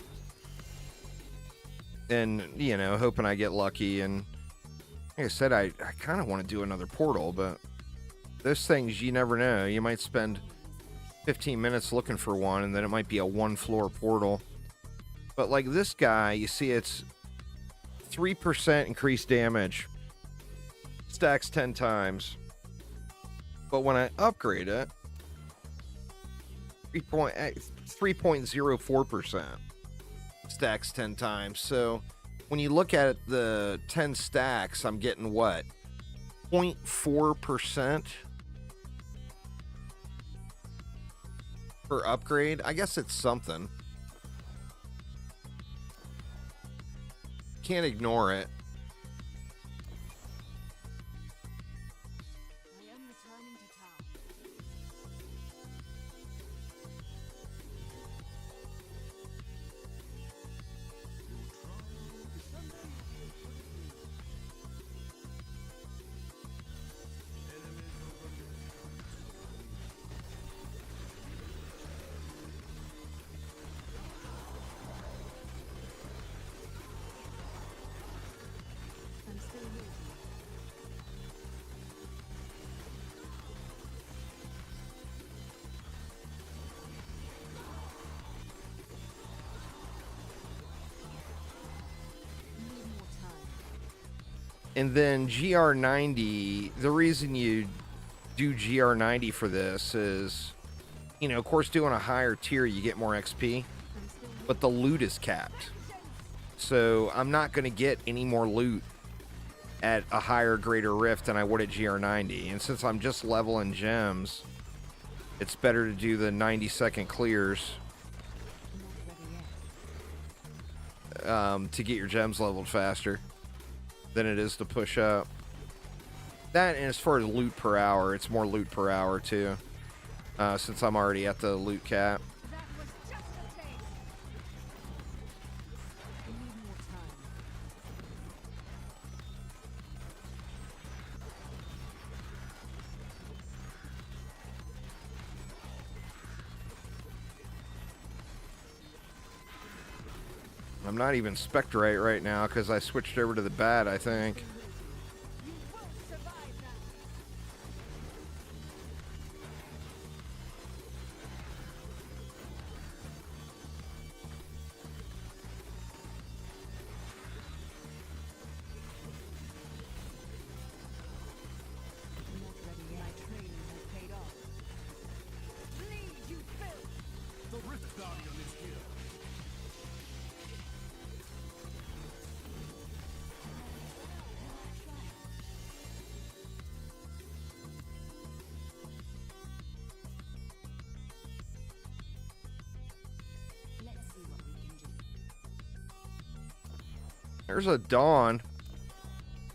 And, you know, hoping I get lucky. And like I said, I kind of want to do another portal, but those things, you never know. You might spend 15 minutes looking for one, and then it might be a one-floor portal. But like this guy, you see it's 3% increased damage. Stacks 10 times. But when I upgrade it, 3.04% stacks 10 times. So when you look at the 10 stacks, I'm getting what? 0.4% per upgrade. I guess it's something. Can't ignore it. I am returning to town. I'm still here. Need more time. And then GR90, the reason you do GR90 for this is, you know, of course, doing a higher tier, you get more XP, I'm still here. but the loot is capped. So I'm not going to get any more loot at a higher, greater rift than I would at GR90. And since I'm just leveling gems, it's better to do the 90-second clears Not ready yet. to get your gems leveled faster than it is to push up. That, and as far as loot per hour, it's more loot per hour too, since I'm already at the loot cap. That was just a taste. I need more time. I'm not even Spectrite right now because I switched over to the bat, I think. You won't survive now. I'm not ready yet. My training has paid off. Bleed, you filth! The Rift Guardian is here. Let's see what we can do. There's a dawn.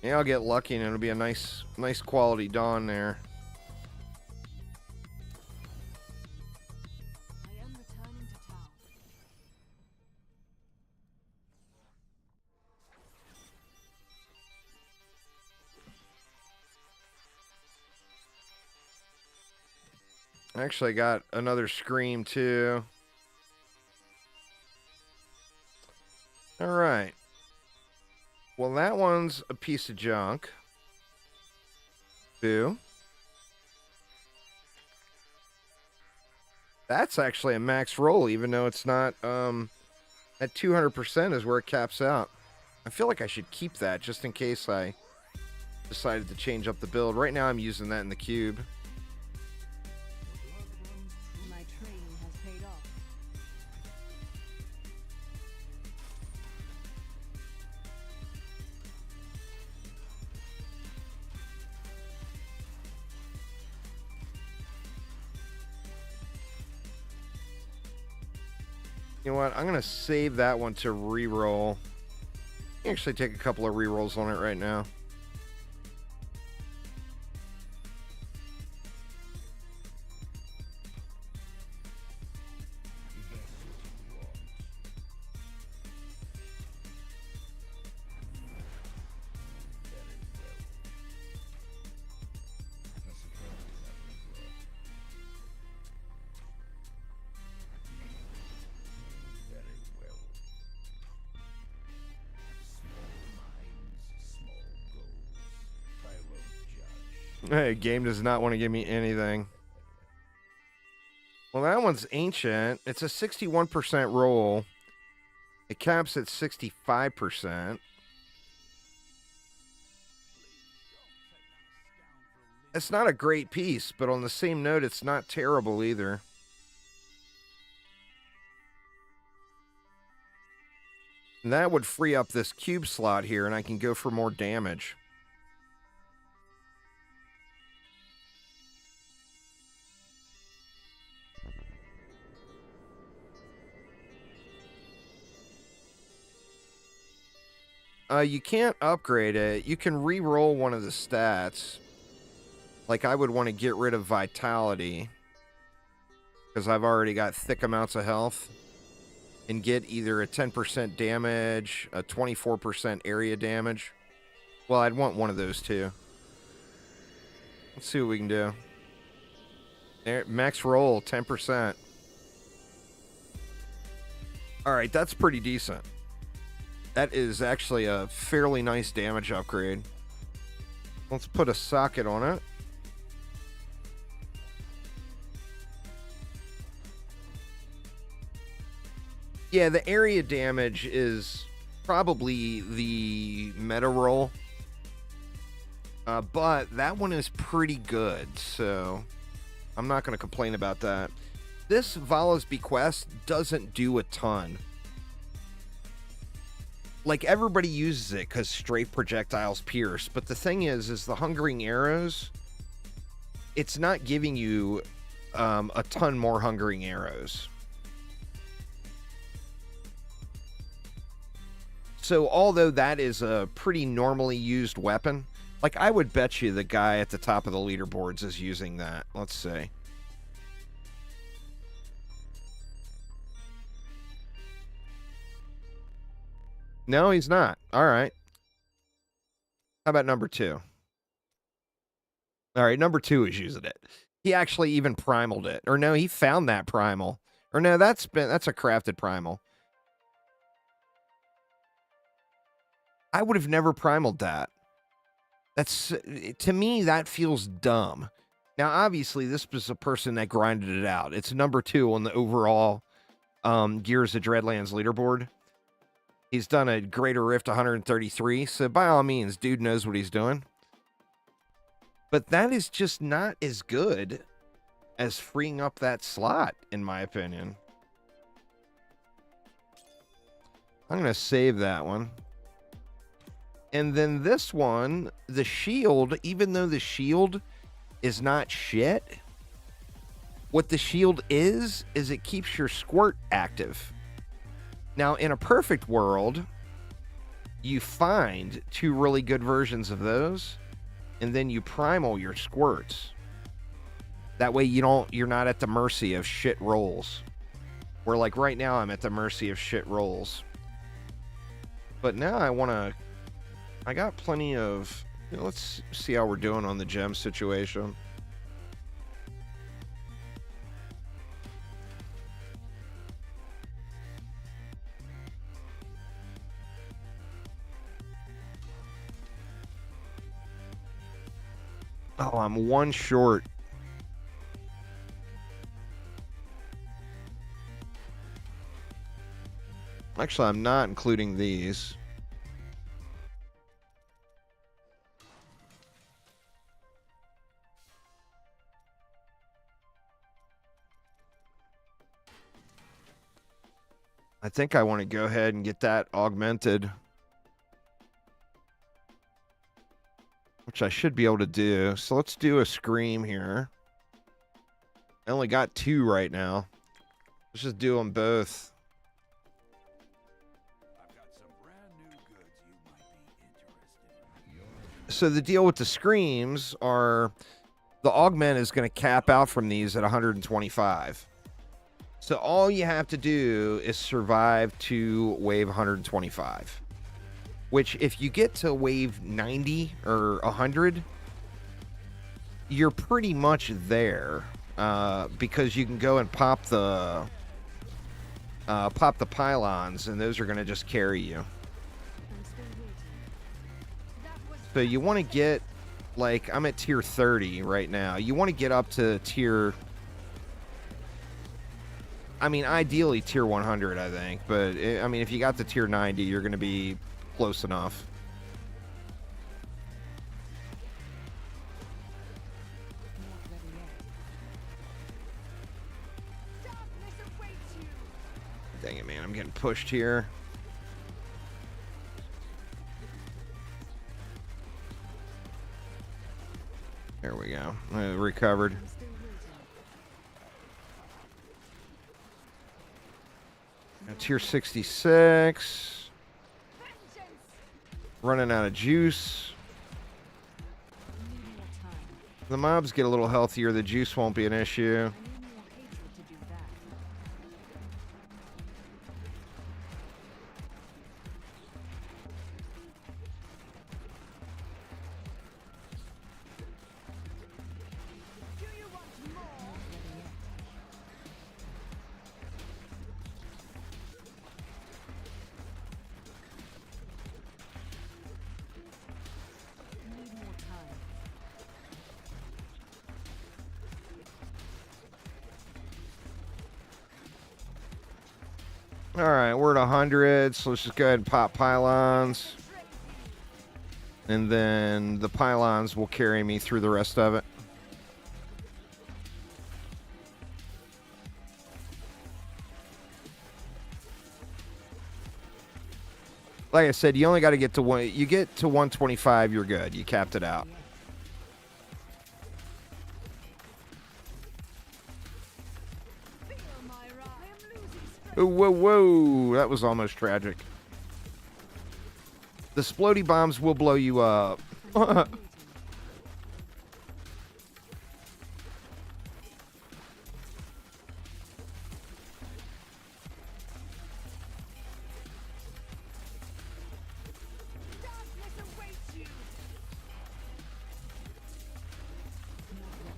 Yeah, I'll get lucky and it'll be a nice quality dawn there. I am returning to town. Actually, I got another scream too. All right. Well, that one's a piece of junk. Boo. That's actually a max roll, even though it's not, at 200% is where it caps out. I feel like I should keep that just in case I decided to change up the build. Right now I'm using that in the cube. My training has paid off. You know what? I'm going to save that one to reroll. Actually take a couple of rerolls on it right now. Hey, game does not want to give me anything. Well, that one's ancient. It's a 61% roll. It caps at 65%. It's not a great piece, but on the same note, it's not terrible either. And that would free up this cube slot here, and I can go for more damage. You can't upgrade it. You can re-roll one of the stats. Like, I would want to get rid of vitality, because I've already got thick amounts of health, and get either a 10% damage, a 24% area damage. Well, I'd want one of those two. Let's see what we can do. There, max roll, 10%. Alright, that's pretty decent. That is actually a fairly nice damage upgrade. Let's put a socket on it. Yeah, the area damage is probably the meta roll. But that one is pretty good, so I'm not going to complain about that. This Vala's Bequest doesn't do a ton. Like, everybody uses it because straight projectiles pierce, but the thing is the Hungering Arrows, it's not giving you a ton more Hungering Arrows. So, although that is a pretty normally used weapon, like, I would bet you the guy at the top of the leaderboards is using that. Let's see. No, he's not. All right. How about number 2? All right, number 2 is using it. He actually even primaled it. Or no, he found that primal. Or no, that's a crafted primal. I would have never primaled that. That's, to me, that feels dumb. Now, obviously, this was a person that grinded it out. It's number 2 on the overall Gears of Dreadlands leaderboard. He's done a Greater Rift 133, so by all means, dude knows what he's doing. But that is just not as good as freeing up that slot, in my opinion. I'm going to save that one. And then this one, the shield, even though the shield is not shit, what the shield is it keeps your squirt active. Now, in a perfect world, you find 2 really good versions of those, and then you primal your squirts. That way you're not at the mercy of shit rolls. Where, like, right now I'm at the mercy of shit rolls. But now I got plenty of, let's see how we're doing on the gem situation. Oh, I'm 1 short. Actually, I'm not including these. I think I want to go ahead and get that augmented. Which I should be able to do. So let's do a scream here. I only got 2 right now. Let's just do them both. I've got some brand new goods you might be interested in. So the deal with the screams are the augment is going to cap out from these at 125. So all you have to do is survive to wave 125. Which, if you get to wave 90 or 100, you're pretty much there, because you can go and pop the pylons, and those are going to just carry you. I'm still waiting. That was So you want to get Like, I'm at tier 30 right now. You want to get up to tier... I mean, ideally tier 100, I think. But, I mean, if you got to tier 90, you're going to be close enough. Not ready yet. Darkness awaits you. Dang it, man. I'm getting pushed here. There we go. Recovered. I'm still waiting. Tier 66. Vengeance. Running out of juice. I need more time. The mobs get a little healthier. The juice won't be an issue. I need more hatred to do that. Do you want more? Not ready yet. I need more time. All right, we're at 100, so let's just go ahead and pop pylons. And then the pylons will carry me through the rest of it. Like I said, you only got to get to one. You get to 125, you're good. You capped it out. Feel my wrath. I am losing strength. Oh, whoa, whoa. That was almost tragic. The splody bombs will blow you up. I'm still waiting. Darkness awaits you.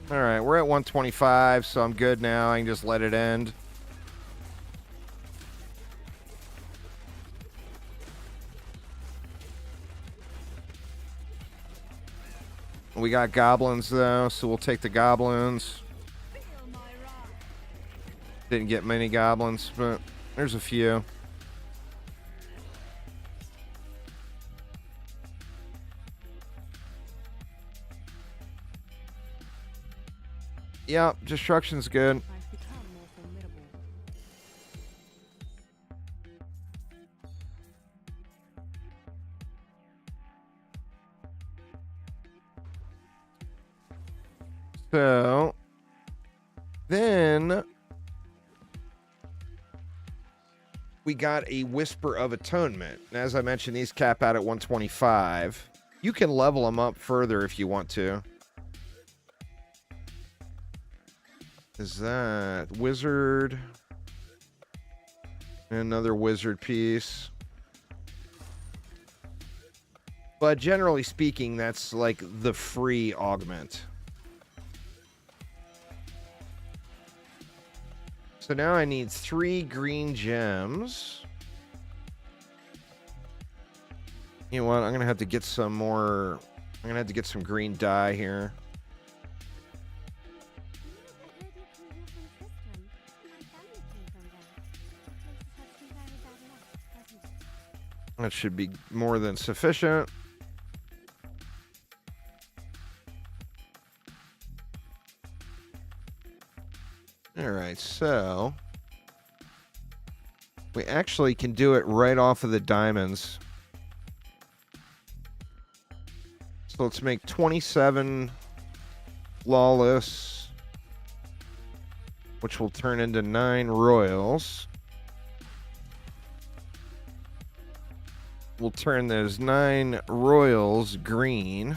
Not ready. All right, we're at 125, so I'm good now. I can just let it end. We got goblins, though, so we'll take the goblins. Feel my wrath. Didn't get many goblins, but there's a few. Yep, destruction's good. I've become more formidable. So, then we got a Whisper of Atonement. And as I mentioned, these cap out at 125. You can level them up further if you want to. Is that wizard? Another wizard piece. But generally speaking, that's like the free augment. So now I need 3 green gems. You know what? I'm going to have to get some more. I'm going to have to get some green dye here. That should be more than sufficient. All right, so we actually can do it right off of the diamonds. So let's make 27 flawless, which will turn into 9 royals. We'll turn those 9 royals green.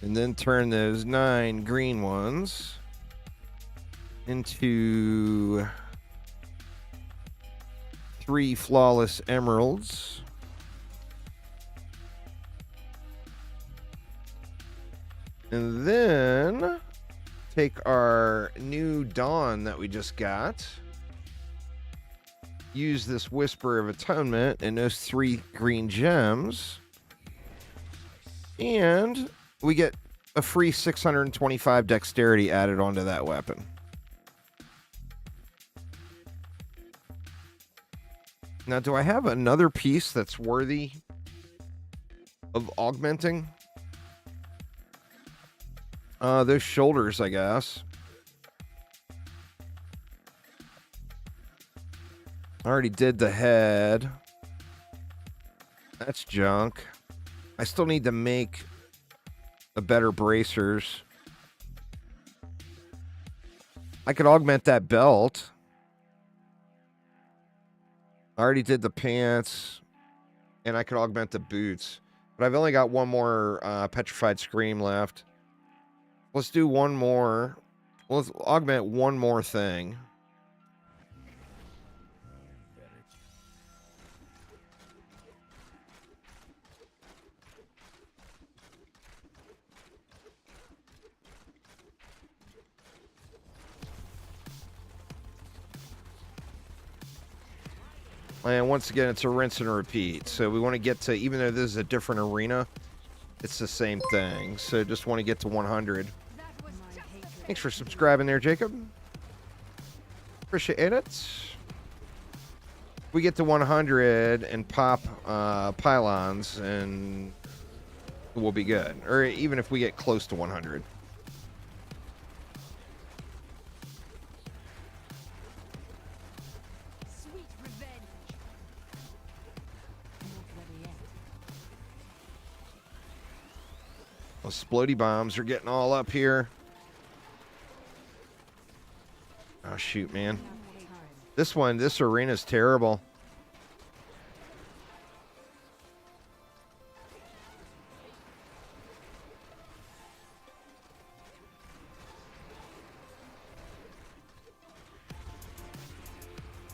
And then turn those 9 green ones into 3 flawless emeralds. And then take our new dawn that we just got use this Whisper of Atonement and those 3 green gems. And we get a free 625 dexterity added onto that weapon. Now, do I have another piece that's worthy of augmenting? Those shoulders, I guess. I already did the head. That's junk. I still need to make a better bracers. I could augment that belt. I already did the pants. And I could augment the boots. But I've only got one more Petrified Scream left. Let's do one more. Let's augment one more thing. And once again, it's a rinse and repeat. So we want to get to, even though this is a different arena, it's the same thing. So just want to get to 100. Thanks for subscribing there, Jacob. Appreciate it. We get to 100 and pop pylons, and we'll be good. Or even if we get close to 100. Those splody bombs are getting all up here. Oh, shoot, man. This arena's terrible.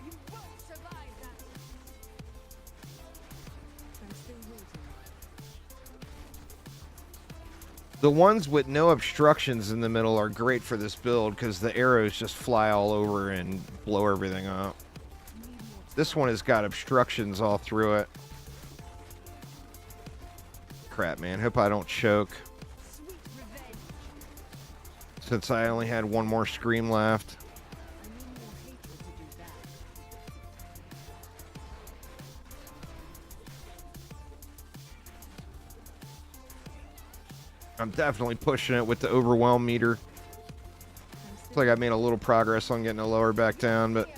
You won't survive that. I'm still waiting. The ones with no obstructions in the middle are great for this build because the arrows just fly all over and blow everything up. This one has got obstructions all through it. Crap, man. Hope I don't choke. Since I only had one more scream left. I'm definitely pushing it with the overwhelm meter. Looks like I made a little progress on getting the lower back down, but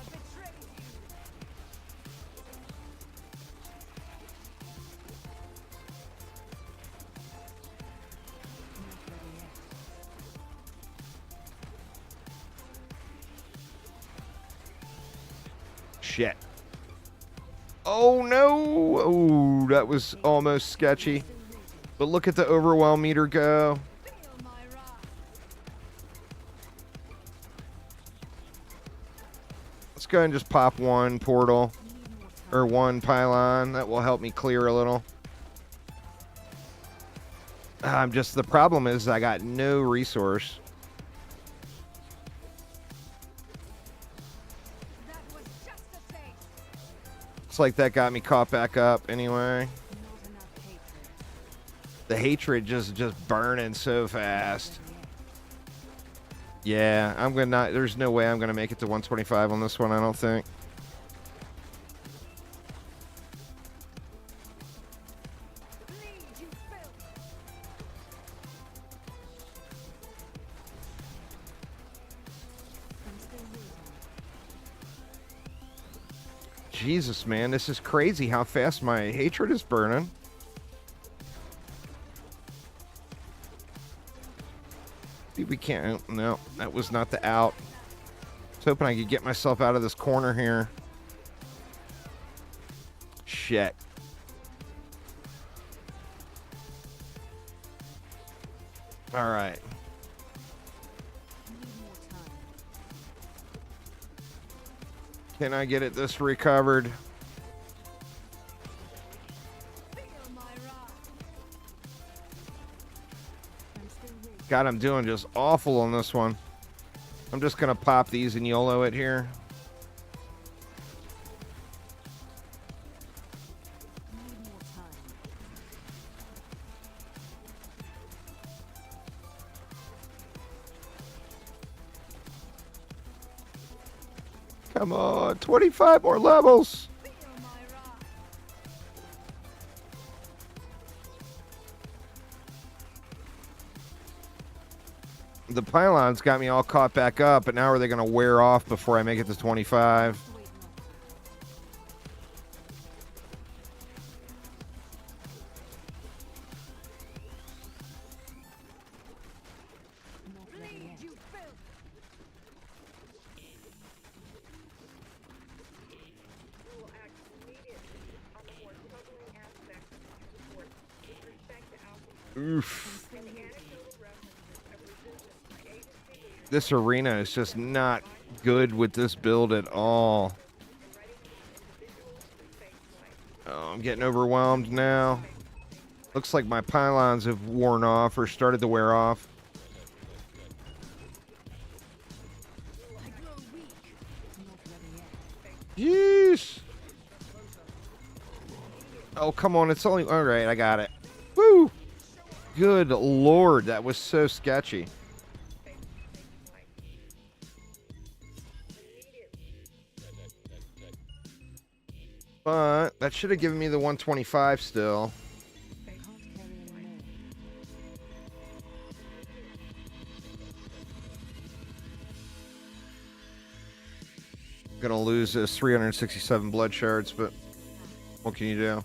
shit. Oh no! Oh, that was almost sketchy. But look at the overwhelm meter go. Let's go and just pop one portal or one pylon. That will help me clear a little. The problem is I got no resource. Looks like that got me caught back up anyway. The hatred just burning so fast. Yeah, there's no way I'm gonna make it to 125 on this one, I don't think. Jesus, man, this is crazy how fast my hatred is burning. We can't. No, that was not the out. I was hoping I could get myself out of this corner here. Shit. All right. Can I get this recovered? God, I'm doing just awful on this one. I'm just going to pop these and YOLO it here. Come on, 25 more levels. Feel my wrath. The pylons got me all caught back up, but now are they going to wear off before I make it to 25? Wait not. Not ready yet. You filth. We will act immediately on the more troubling aspects of these reports with respect to alcohol Oof. and the anecdotal references of resistance by agency leaders This arena is just not good with this build at all. and writing individuals with faith life. Oh, I'm getting overwhelmed now. Looks like my pylons have worn off or started to wear off. I grow weak. Not ready yet. Yeesh. Oh, come on. It's only... All right, I got it. Woo! Good Lord, that was so sketchy. But that should have given me the 125 still. I can't carry anymore. Gonna lose this 367 blood shards, but what can you do?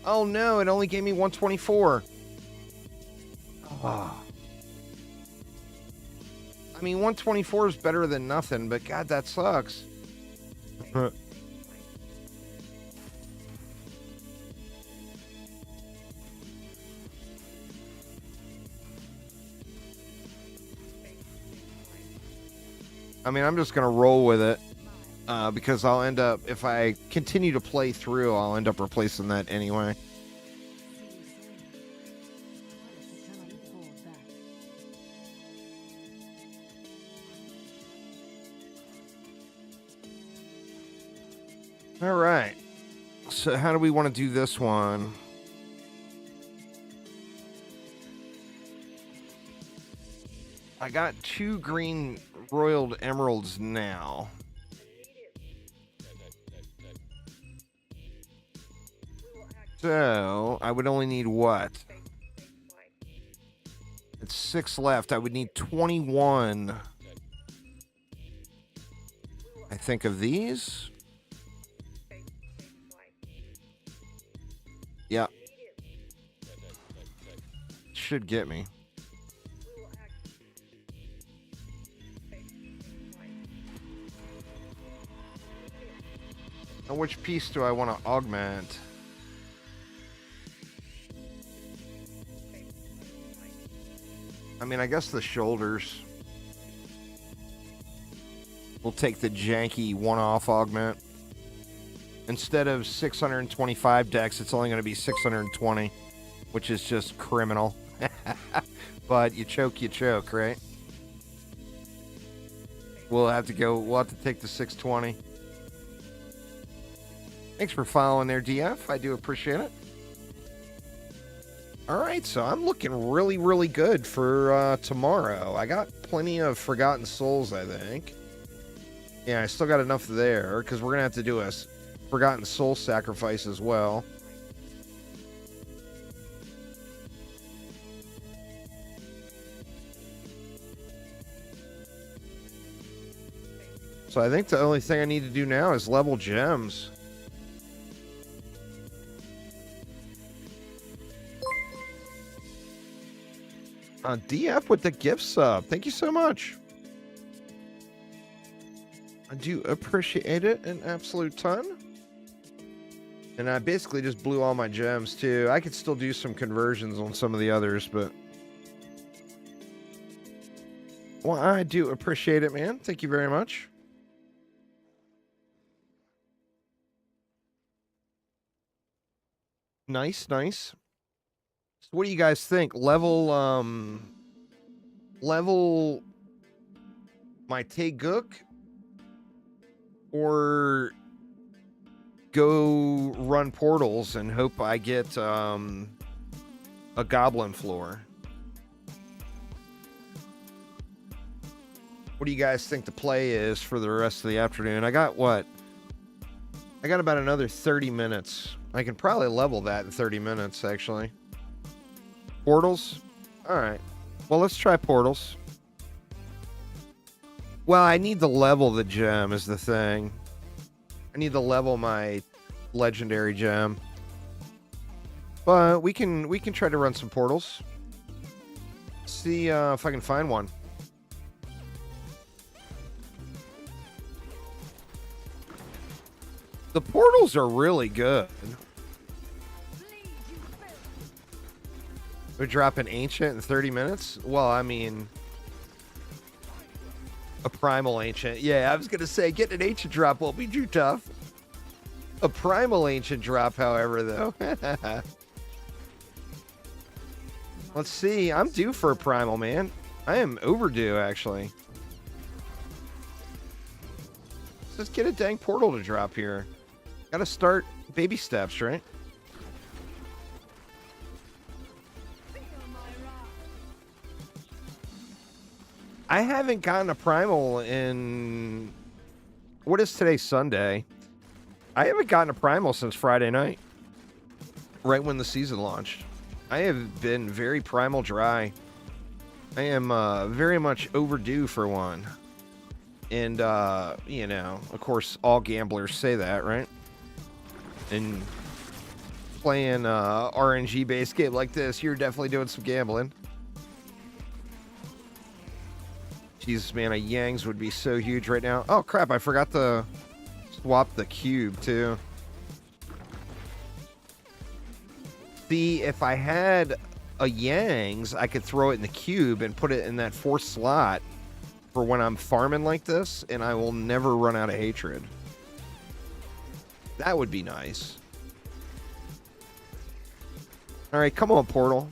Oh no, it only gave me 124. Ah. I mean, 124 is better than nothing, but God, that sucks. I mean, I'm just going to roll with it because I'll end up, if I continue to play through, I'll end up replacing that anyway. All right. So how do we want to do this one? I got 2 green roiled emeralds now. So I would only need what? It's 6 left. I would need 21. I think of these. Yeah. Should get me. Now, which piece do I want to augment? I mean, I guess the shoulders. We'll take the janky one-off augment. Instead of 625 dex, it's only going to be 620, which is just criminal. But you choke, right? We'll have to take the 620. Thanks for following there, DF. I do appreciate it. All right, so I'm looking really, really good for tomorrow. I got plenty of Forgotten Souls, I think. Yeah, I still got enough there, because we're going to have to do a Forgotten Soul sacrifice as well. So I think the only thing I need to do now is level gems. DF with the gift sub. Thank you so much. I do appreciate it an absolute ton. And I basically just blew all my gems too. I could still do some conversions on some of the others, but... Well, I do appreciate it, man. Thank you very much. Nice, nice. So what do you guys think? Level my Taegook, or go run portals and hope I get a goblin floor? What do you guys think the play is for the rest of the afternoon? I got what? I got about another 30 minutes. I can probably level that in 30 minutes, actually. Portals? All right. Well, let's try portals. Well, I need to level the gem is the thing. I need to level my legendary gem. But we can try to run some portals. See if I can find one. The portals are really good. We're dropping ancient in 30 minutes? Well, I mean, a primal ancient. Yeah, I was going to say, getting an ancient drop won't be too tough. A primal ancient drop, however, though. Let's see. I'm due for a primal, man. I am overdue, actually. Let's just get a dang portal to drop here. Gotta start baby steps, right? I haven't gotten a primal in... What is today, Sunday? I haven't gotten a primal since Friday night. Right when the season launched. I have been very primal dry. I am very much overdue for one. And, you know, of course, all gamblers say that, right? And playing RNG-based game like this, you're definitely doing some gambling. Jesus, man, a Yangs would be so huge right now. Oh, crap, I forgot to swap the cube, too. See, if I had a Yangs, I could throw it in the cube and put it in that fourth slot for when I'm farming like this, and I will never run out of hatred. That would be nice. All right, come on, Portal.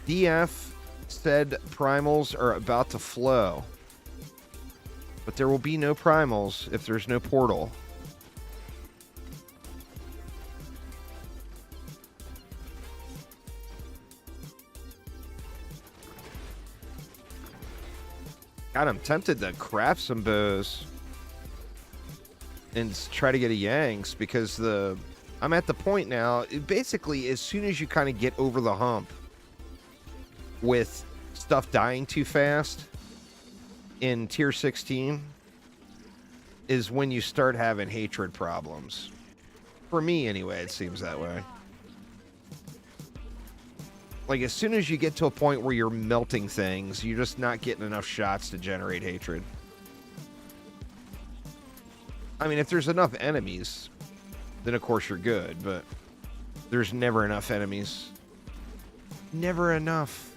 DF said primals are about to flow. But there will be no primals if there's no portal. God, I'm tempted to craft some bows and try to get a Yangs because I'm at the point now, basically, as soon as you kind of get over the hump with stuff dying too fast in tier 16 is when you start having hatred problems. For me, anyway, it seems that way. Like, as soon as you get to a point where you're melting things, you're just not getting enough shots to generate hatred. I mean, if there's enough enemies, then of course you're good, but there's never enough enemies. Never enough.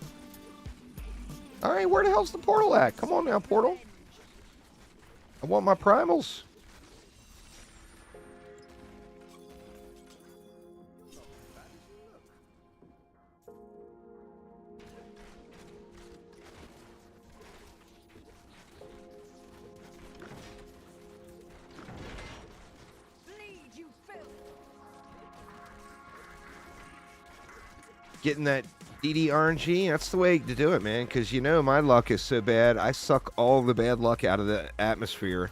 All right, where the hell's the portal at? Come on now, portal. I want my primals. Getting that DD RNG, that's the way to do it, man, because you know my luck is so bad. I suck all the bad luck out of the atmosphere,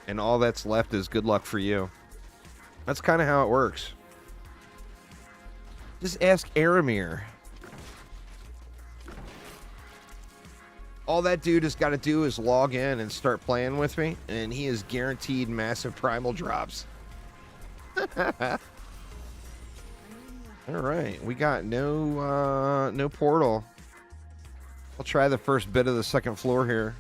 and all that's left is good luck for you. That's kind of how it works. Just ask Aramir. All that dude has got to do is log in and start playing with me, and he is guaranteed massive primal drops. All right, we got no portal. I'll try the first bit of the second floor here.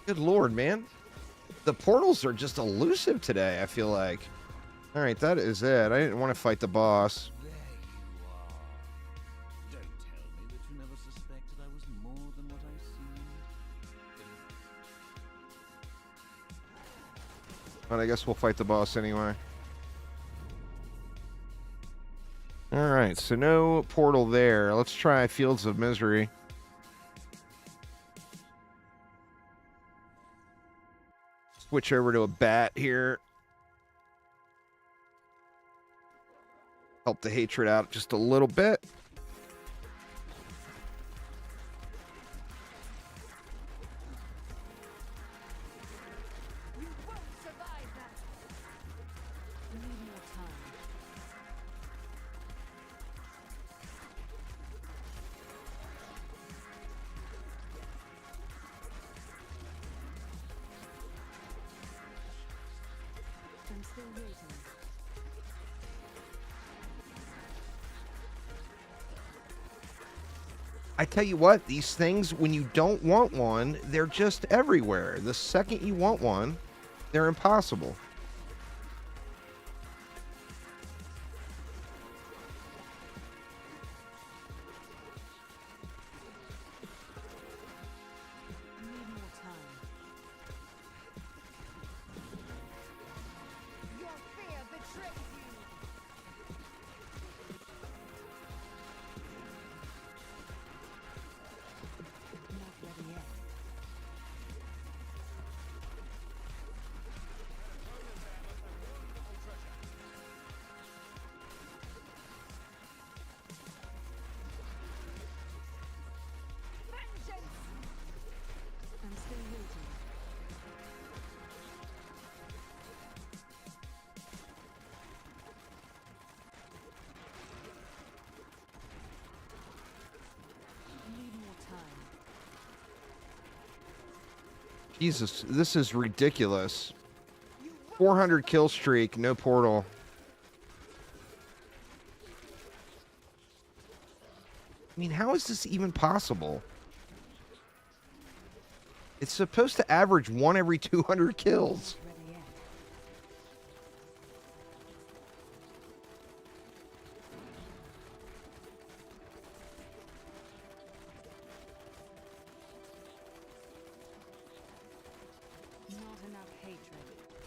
Good lord, man. The portals are just elusive today, I feel like. All right, that is it. I didn't want to fight the boss. There you are. Don't tell me that you never suspected I was more than what I seem. But I guess we'll fight the boss anyway. right, so no portal there. Let's try Fields of Misery. Switch over to a bat here. Help the hatred out just a little bit. You won't survive that. We need more time. I'm still waiting. I tell you what, these things, when you don't want one, they're just everywhere. The second you want one, they're impossible. We need more time. Your fear betrays you. Not ready yet. Vengeance! I'm still waiting. We need more time. Jesus, this is ridiculous. 400 kill streak, no portal. I mean, how is this even possible? It's supposed to average one every 200 kills. Not ready yet. Not enough hatred.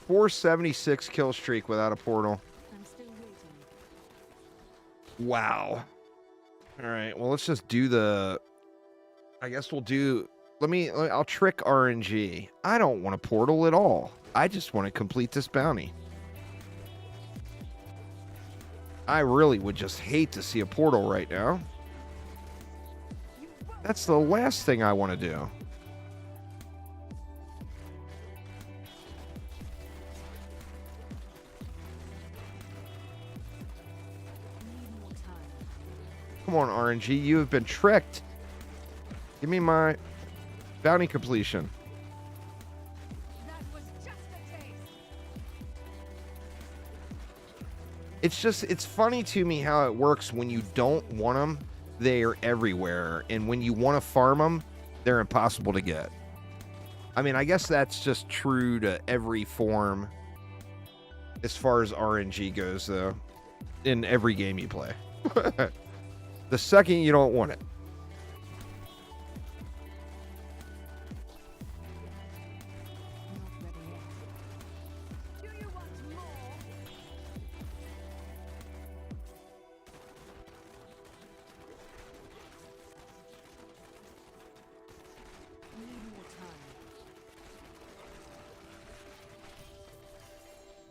476 kill streak without a portal. I'm still waiting. Wow. All right, well, let's just do the... I guess we'll do... I'll trick RNG. I don't want a portal at all. I just want to complete this bounty. I really would just hate to see a portal right now. That's the last thing I want to do. We need more time. Come on, RNG. You have been tricked. Give me my bounty completion. That was just a taste. It's funny to me how it works when you don't want them. They're everywhere. And when you want to farm them, they're impossible to get. I mean, I guess that's just true to every form as far as RNG goes, though, in every game you play. The second you don't want it. Not ready yet. Do you want more? We need more time.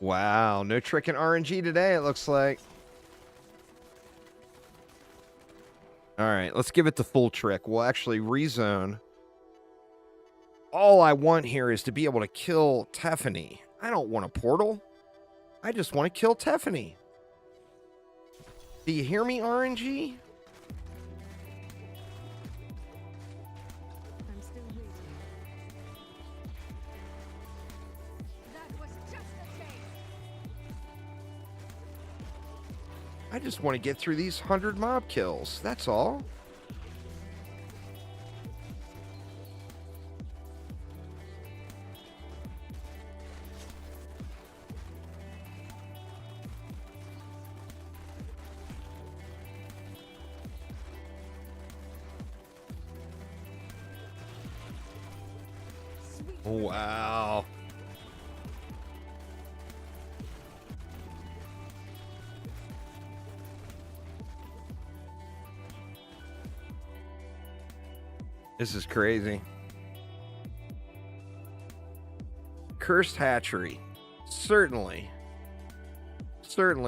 Wow, no tricking RNG today, it looks like. All right, let's give it the full trick. We'll actually rezone. All I want here is to be able to kill Tiffany. I don't want a portal. I just want to kill Tiffany. Do you hear me, RNG? I'm still waiting. That was just a taste. I just want to get through these 100 mob kills. That's all. Sweet. Wow. This is crazy. Cursed hatchery. Certainly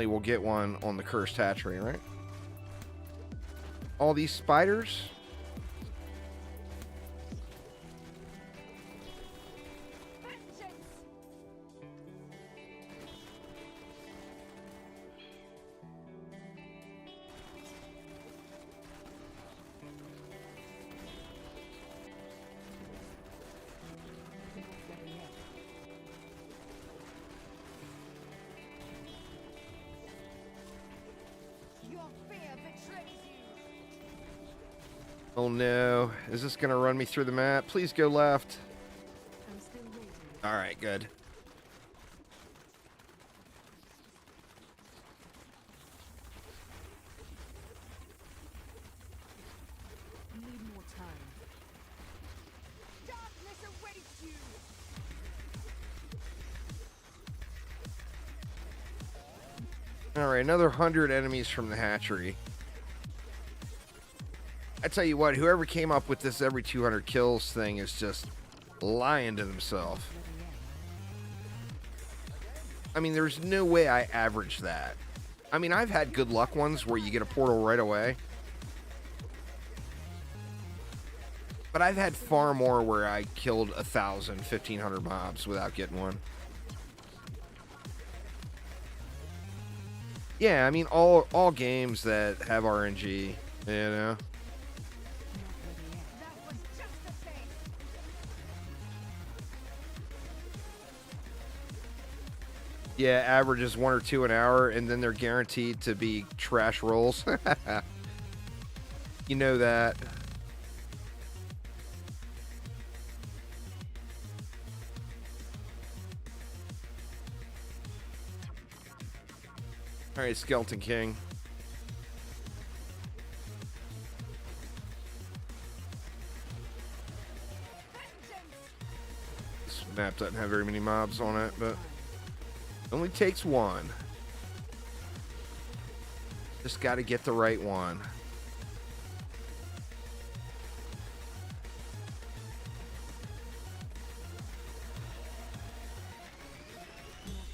we'll get one on the cursed hatchery, right? All these spiders. Your fear betrays you. Oh no. Is this going to run me through the map? Please go left. I'm still waiting. All right, good. Need more time. Darkness awaits you. All right, another 100 enemies from the hatchery. I tell you what, whoever came up with this every 200 kills thing is just lying to themselves. I mean, there's no way I average that. I mean, I've had good luck ones where you get a portal right away. But I've had far more where I killed 1,000, 1,500 mobs without getting one. Yeah, I mean, all games that have RNG, you know. That was just the thing. Yeah, average is 1 or 2 an hour, and then they're guaranteed to be trash rolls. You know that. All right, Skeleton King. This map doesn't have very many mobs on it, but it only takes one. Just got to get the right one. Not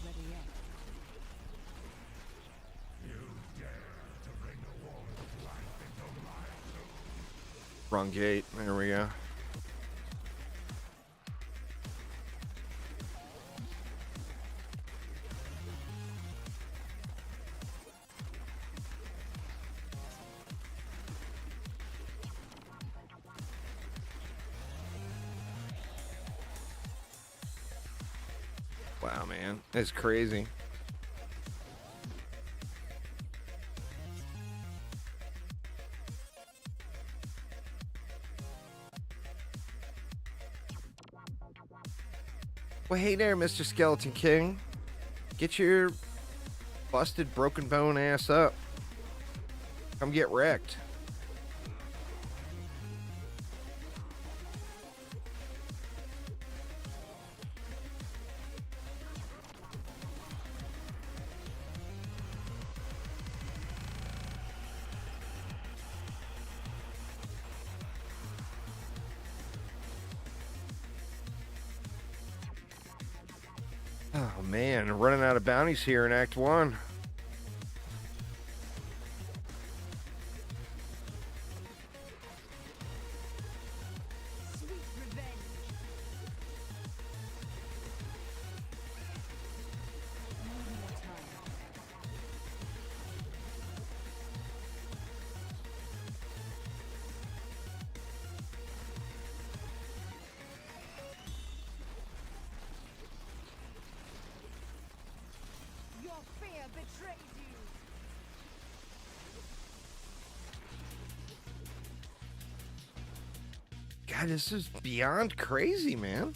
ready yet. Wrong gate. There we go. Wow, man. That's crazy. Well, hey there, Mr. Skeleton King. Get your busted, broken bone ass up. Come get wrecked. Oh man, running out of bounties here in Act 1. Sweet revenge. Need more time. Your fear betrays you. God, this is beyond crazy, man.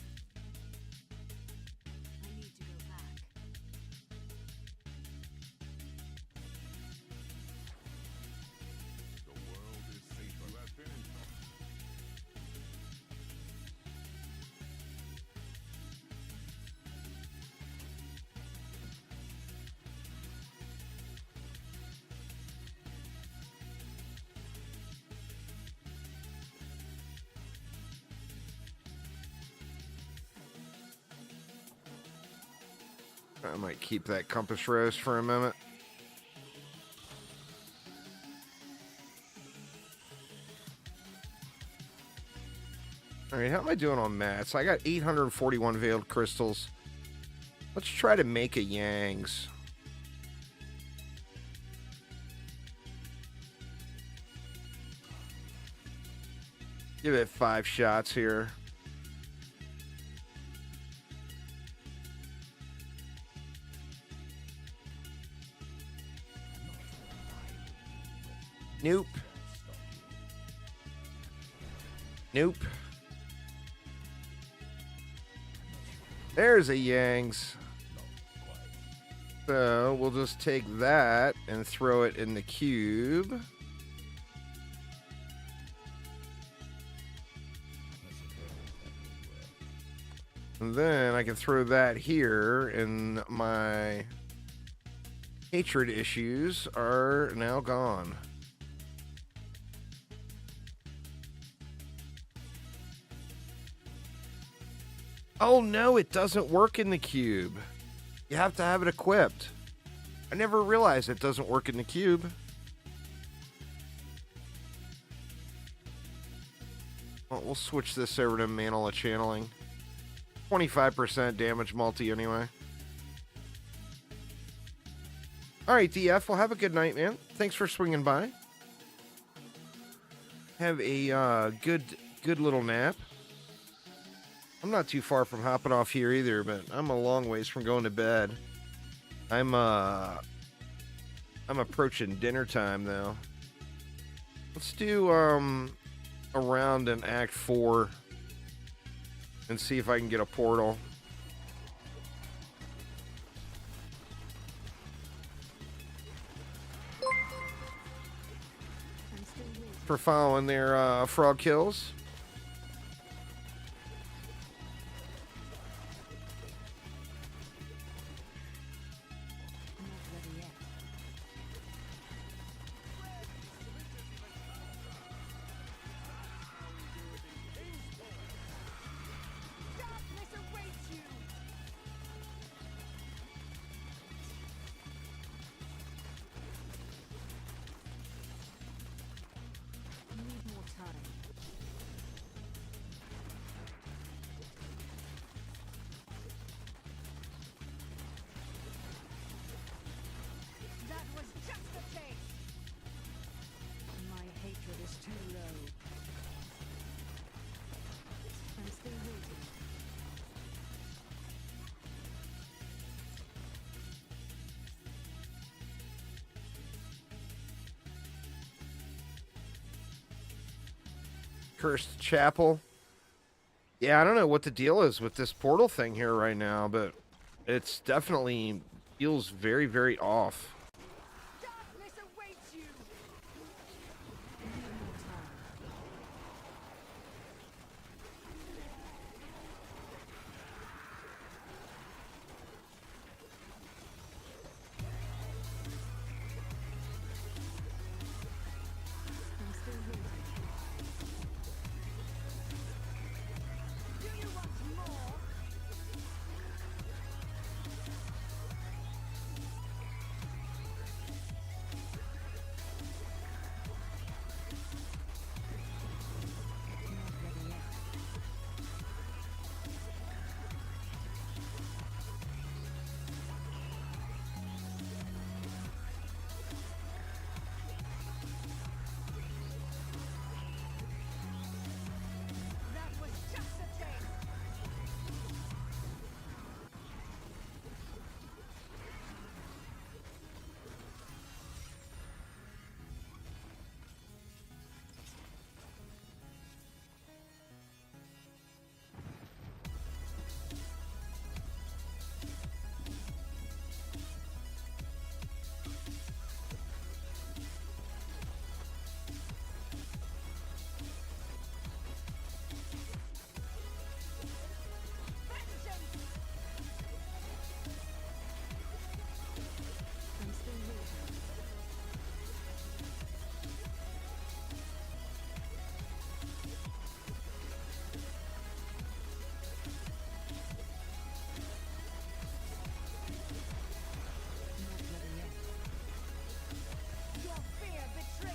I need to go back. The world is safer at finish. I might keep that compass rose for a moment. All right, how am I doing on mats? I got 841 veiled crystals. Let's try to make a Yang's. Give it 5 shots here. Nope. Nope. There's a Yang's. So we'll just take that and throw it in the cube. And then I can throw that here, and my hatred issues are now gone. Oh no, it doesn't work in the cube. You have to have it equipped. I never realized it doesn't work in the cube. Well, we'll switch this over to Mantle of Channeling. 25% damage multi anyway. Alright, DF, well, have a good night, man. Thanks for swinging by. Have a good little nap. I'm not too far from hopping off here either, but I'm a long ways from going to bed. I'm approaching dinner time though. Let's do a round in Act 4 and see if I can get a portal. I'm still waiting. For following their frog kills. I'm not ready yet. Darkness awaits you. I need more time. That was just a taste. My hatred is too low. I'm still waiting. Cursed Chapel. Yeah, I don't know what the deal is with this portal thing here right now, but it's definitely feels very, very off. Darkness awaits you. I need more time. I'm still waiting. Do you want more?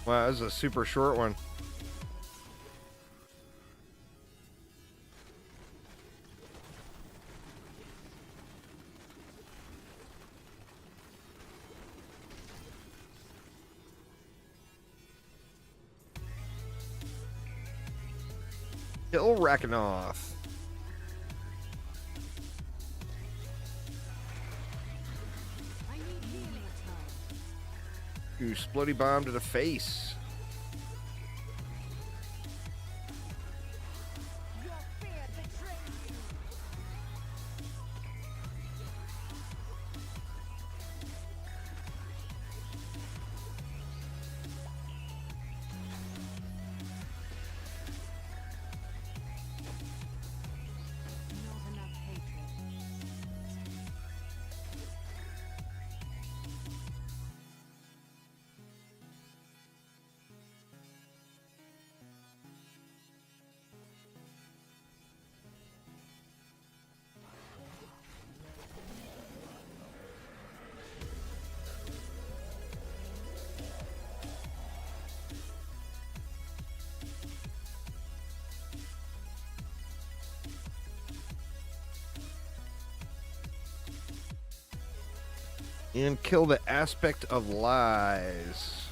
Wow, that was a super short one. Kill Rakanoth. I need healing time. Ooh, splody bomb to the face. Your fear betrays you. Not enough hatred. And kill the aspect of lies.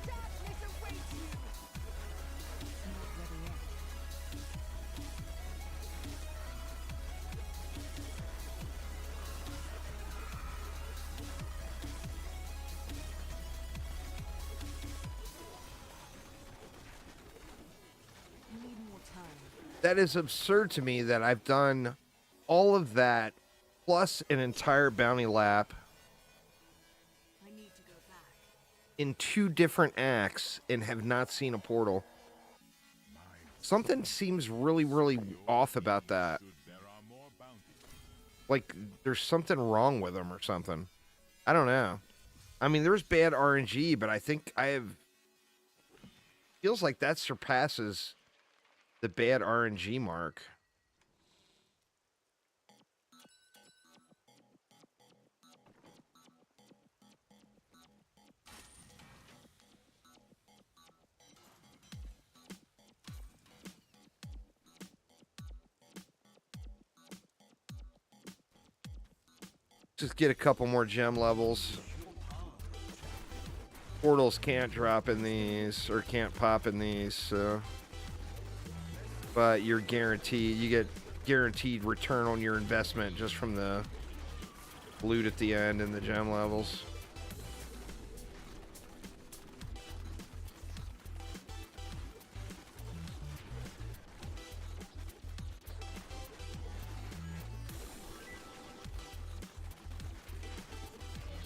Darkness awaits you. Not ready yet. I need more time. That is absurd to me that I've done all of that plus an entire bounty lap I need to go back. in 2 different acts and have not seen a portal. Something seems really, really off about that. Like, there's something wrong with them or something. I don't know. I mean, there's bad RNG, but I think I have... Feels like that surpasses the bad RNG mark. Just get a couple more gem levels. Portals can't drop in these, or can't pop in these, so... But you're guaranteed, you get guaranteed return on your investment just from the loot at the end and the gem levels.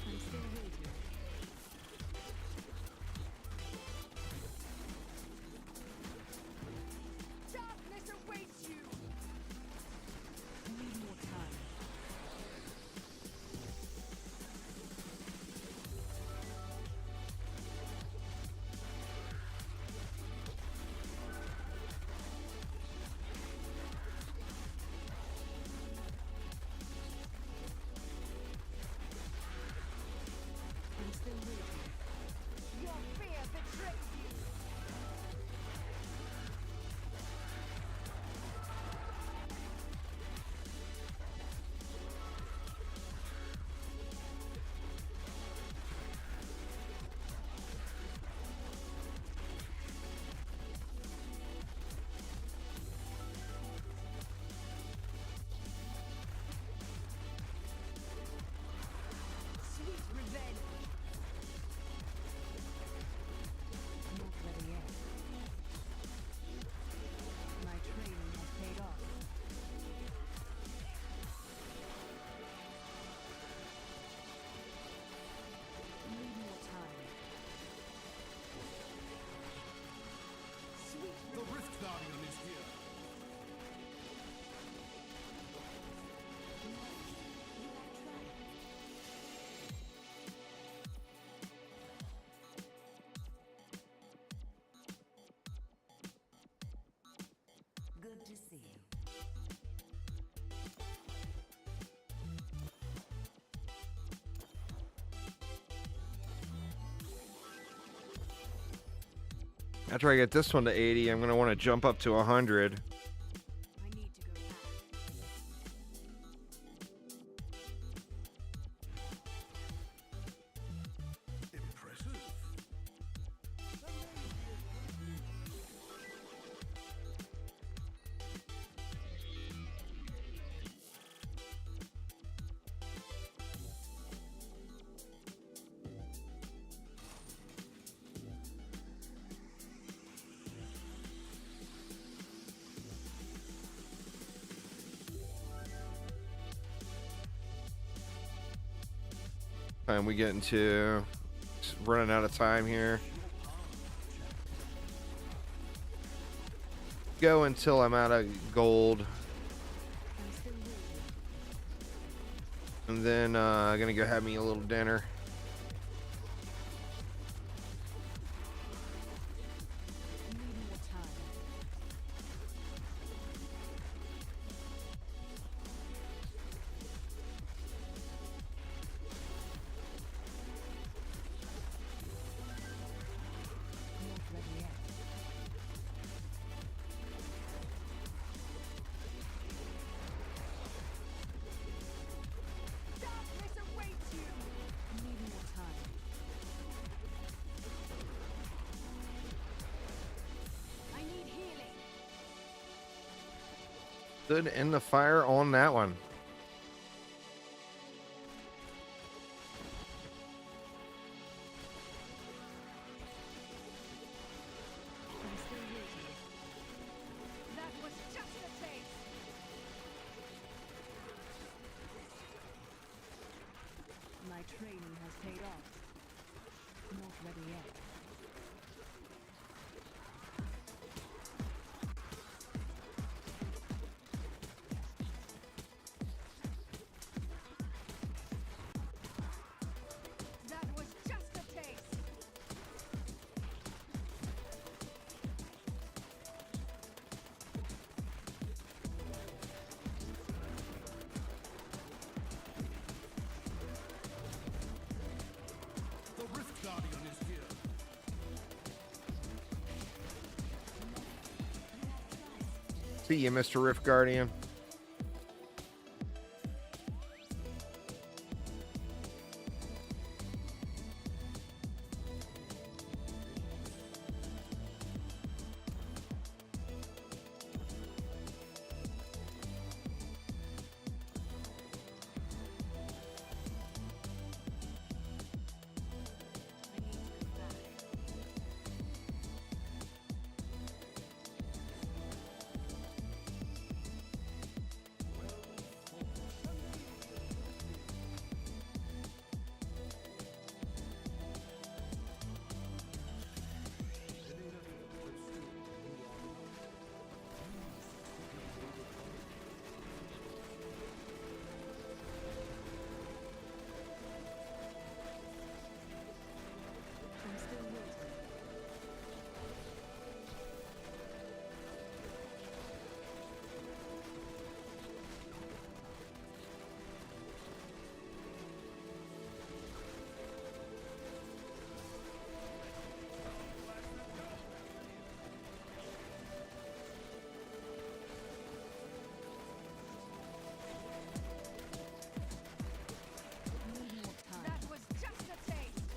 I'm still waiting. Darkness awaits you. I need more time. After I get this one to 80, I'm going to want to jump up to 100. I need to go back. Impressive. Time we get into just running out of time here. Go until I'm out of gold. I'm still waiting. And then I'm going to go have me a little dinner. I need more time. Not ready yet. Darkness awaits you. I need more time. I need healing. Good end the fire on that one. I'm still waiting. That was just a taste. My training has paid off. Not ready yet. That was just a taste. The Rift Guardian is here. See you, Mr. Rift Guardian. I need to go back. I'm still waiting. I need more time. That was just a taste.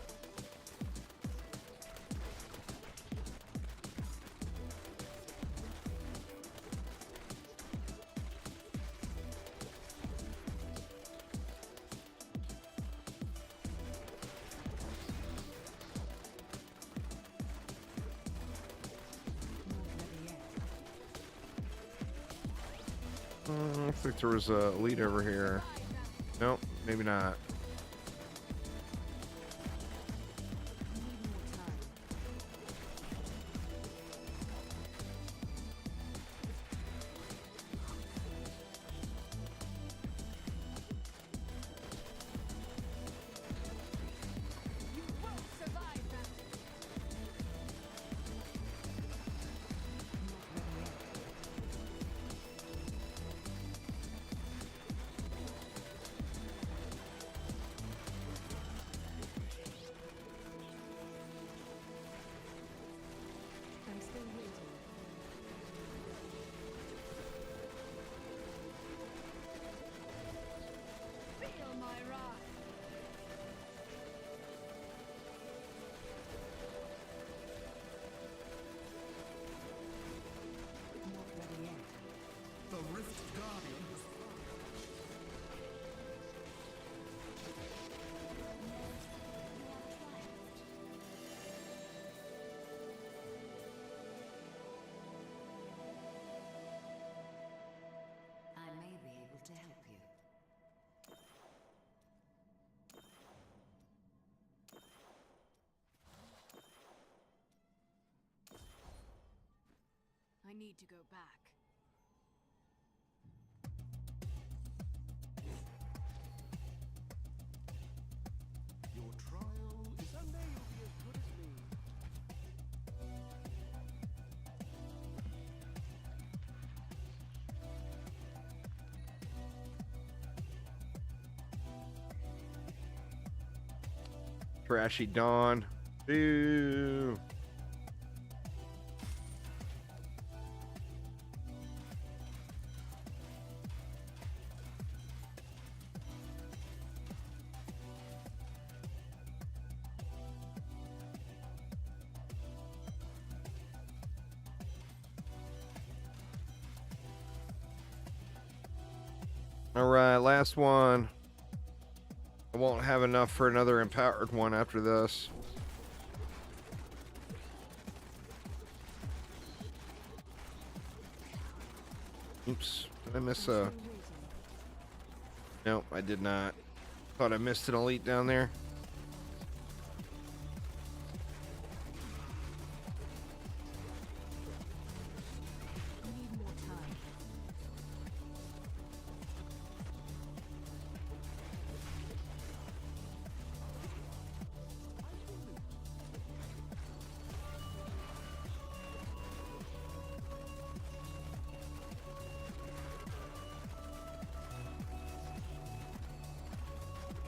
Not ready yet. Looks like there was a lead over here. Nope, maybe not. I need more time. You won't survive that. Not ready yet. need to go back. Your trial is someday you'll be as good as me. Trashy Dawn. Boo. All right, last one. I won't have enough for another empowered one after this. Oops, did I miss a... Nope, I did not. Thought I missed an elite down there. I need more time.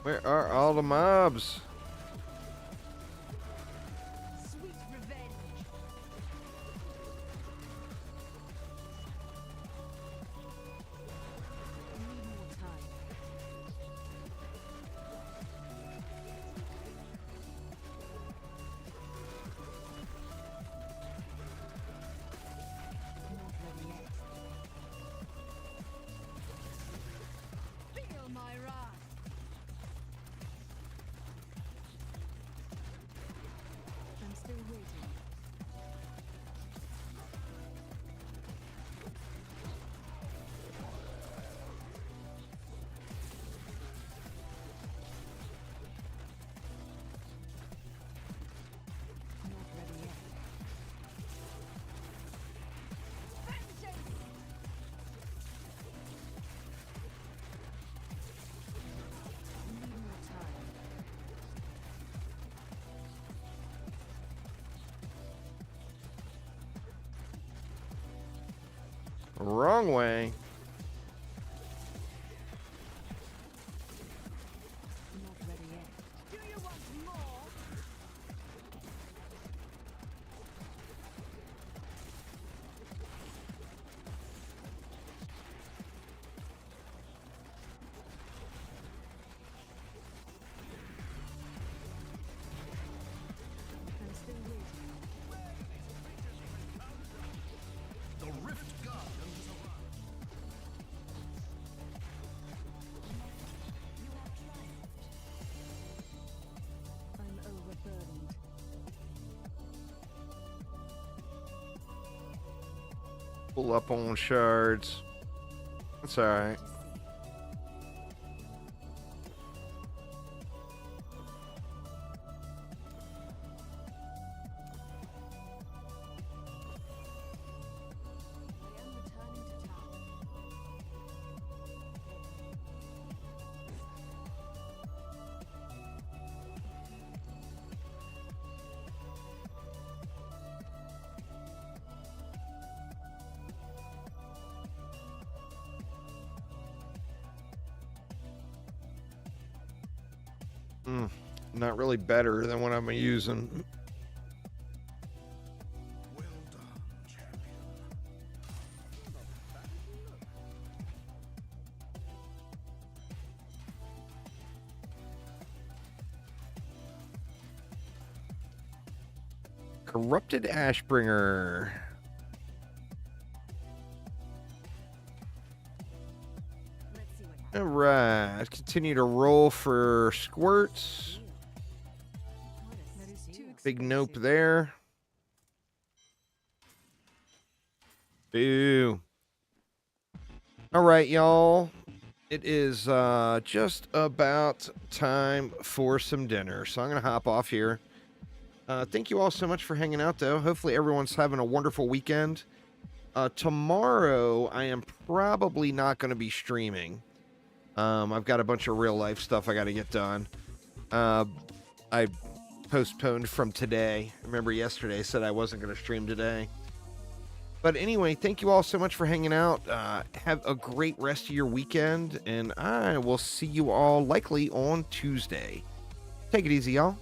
Where are all the mobs? Sweet revenge. I need more time. Not ready yet. Feel my wrath. I'm still waiting. Not ready yet. Vengeance! Need more time. Wrong way. Not ready yet. Do you want more? I'm still waiting. The Rift Guardian has arrived. You are triumphed. I'm overburdened. Pull up on shards. That's alright. To see. I am returning to town. Not really better than what I'm using. Well done, champion. Corrupted Ashbringer. Let's see what happens. All right, let's continue to roll for squirts. That is too Big nope expensive. there. Boo. All right, y'all. It is just about time for some dinner. So I'm going to hop off here. Thank you all so much for hanging out, though. Hopefully everyone's having a wonderful weekend. Tomorrow, I am probably not going to be streaming. I've got a bunch of real life stuff I got to get done. I postponed from today. Remember yesterday I said I wasn't going to stream today. But anyway, thank you all so much for hanging out. Have a great rest of your weekend, and I will see you all likely on Tuesday. Take it easy, y'all.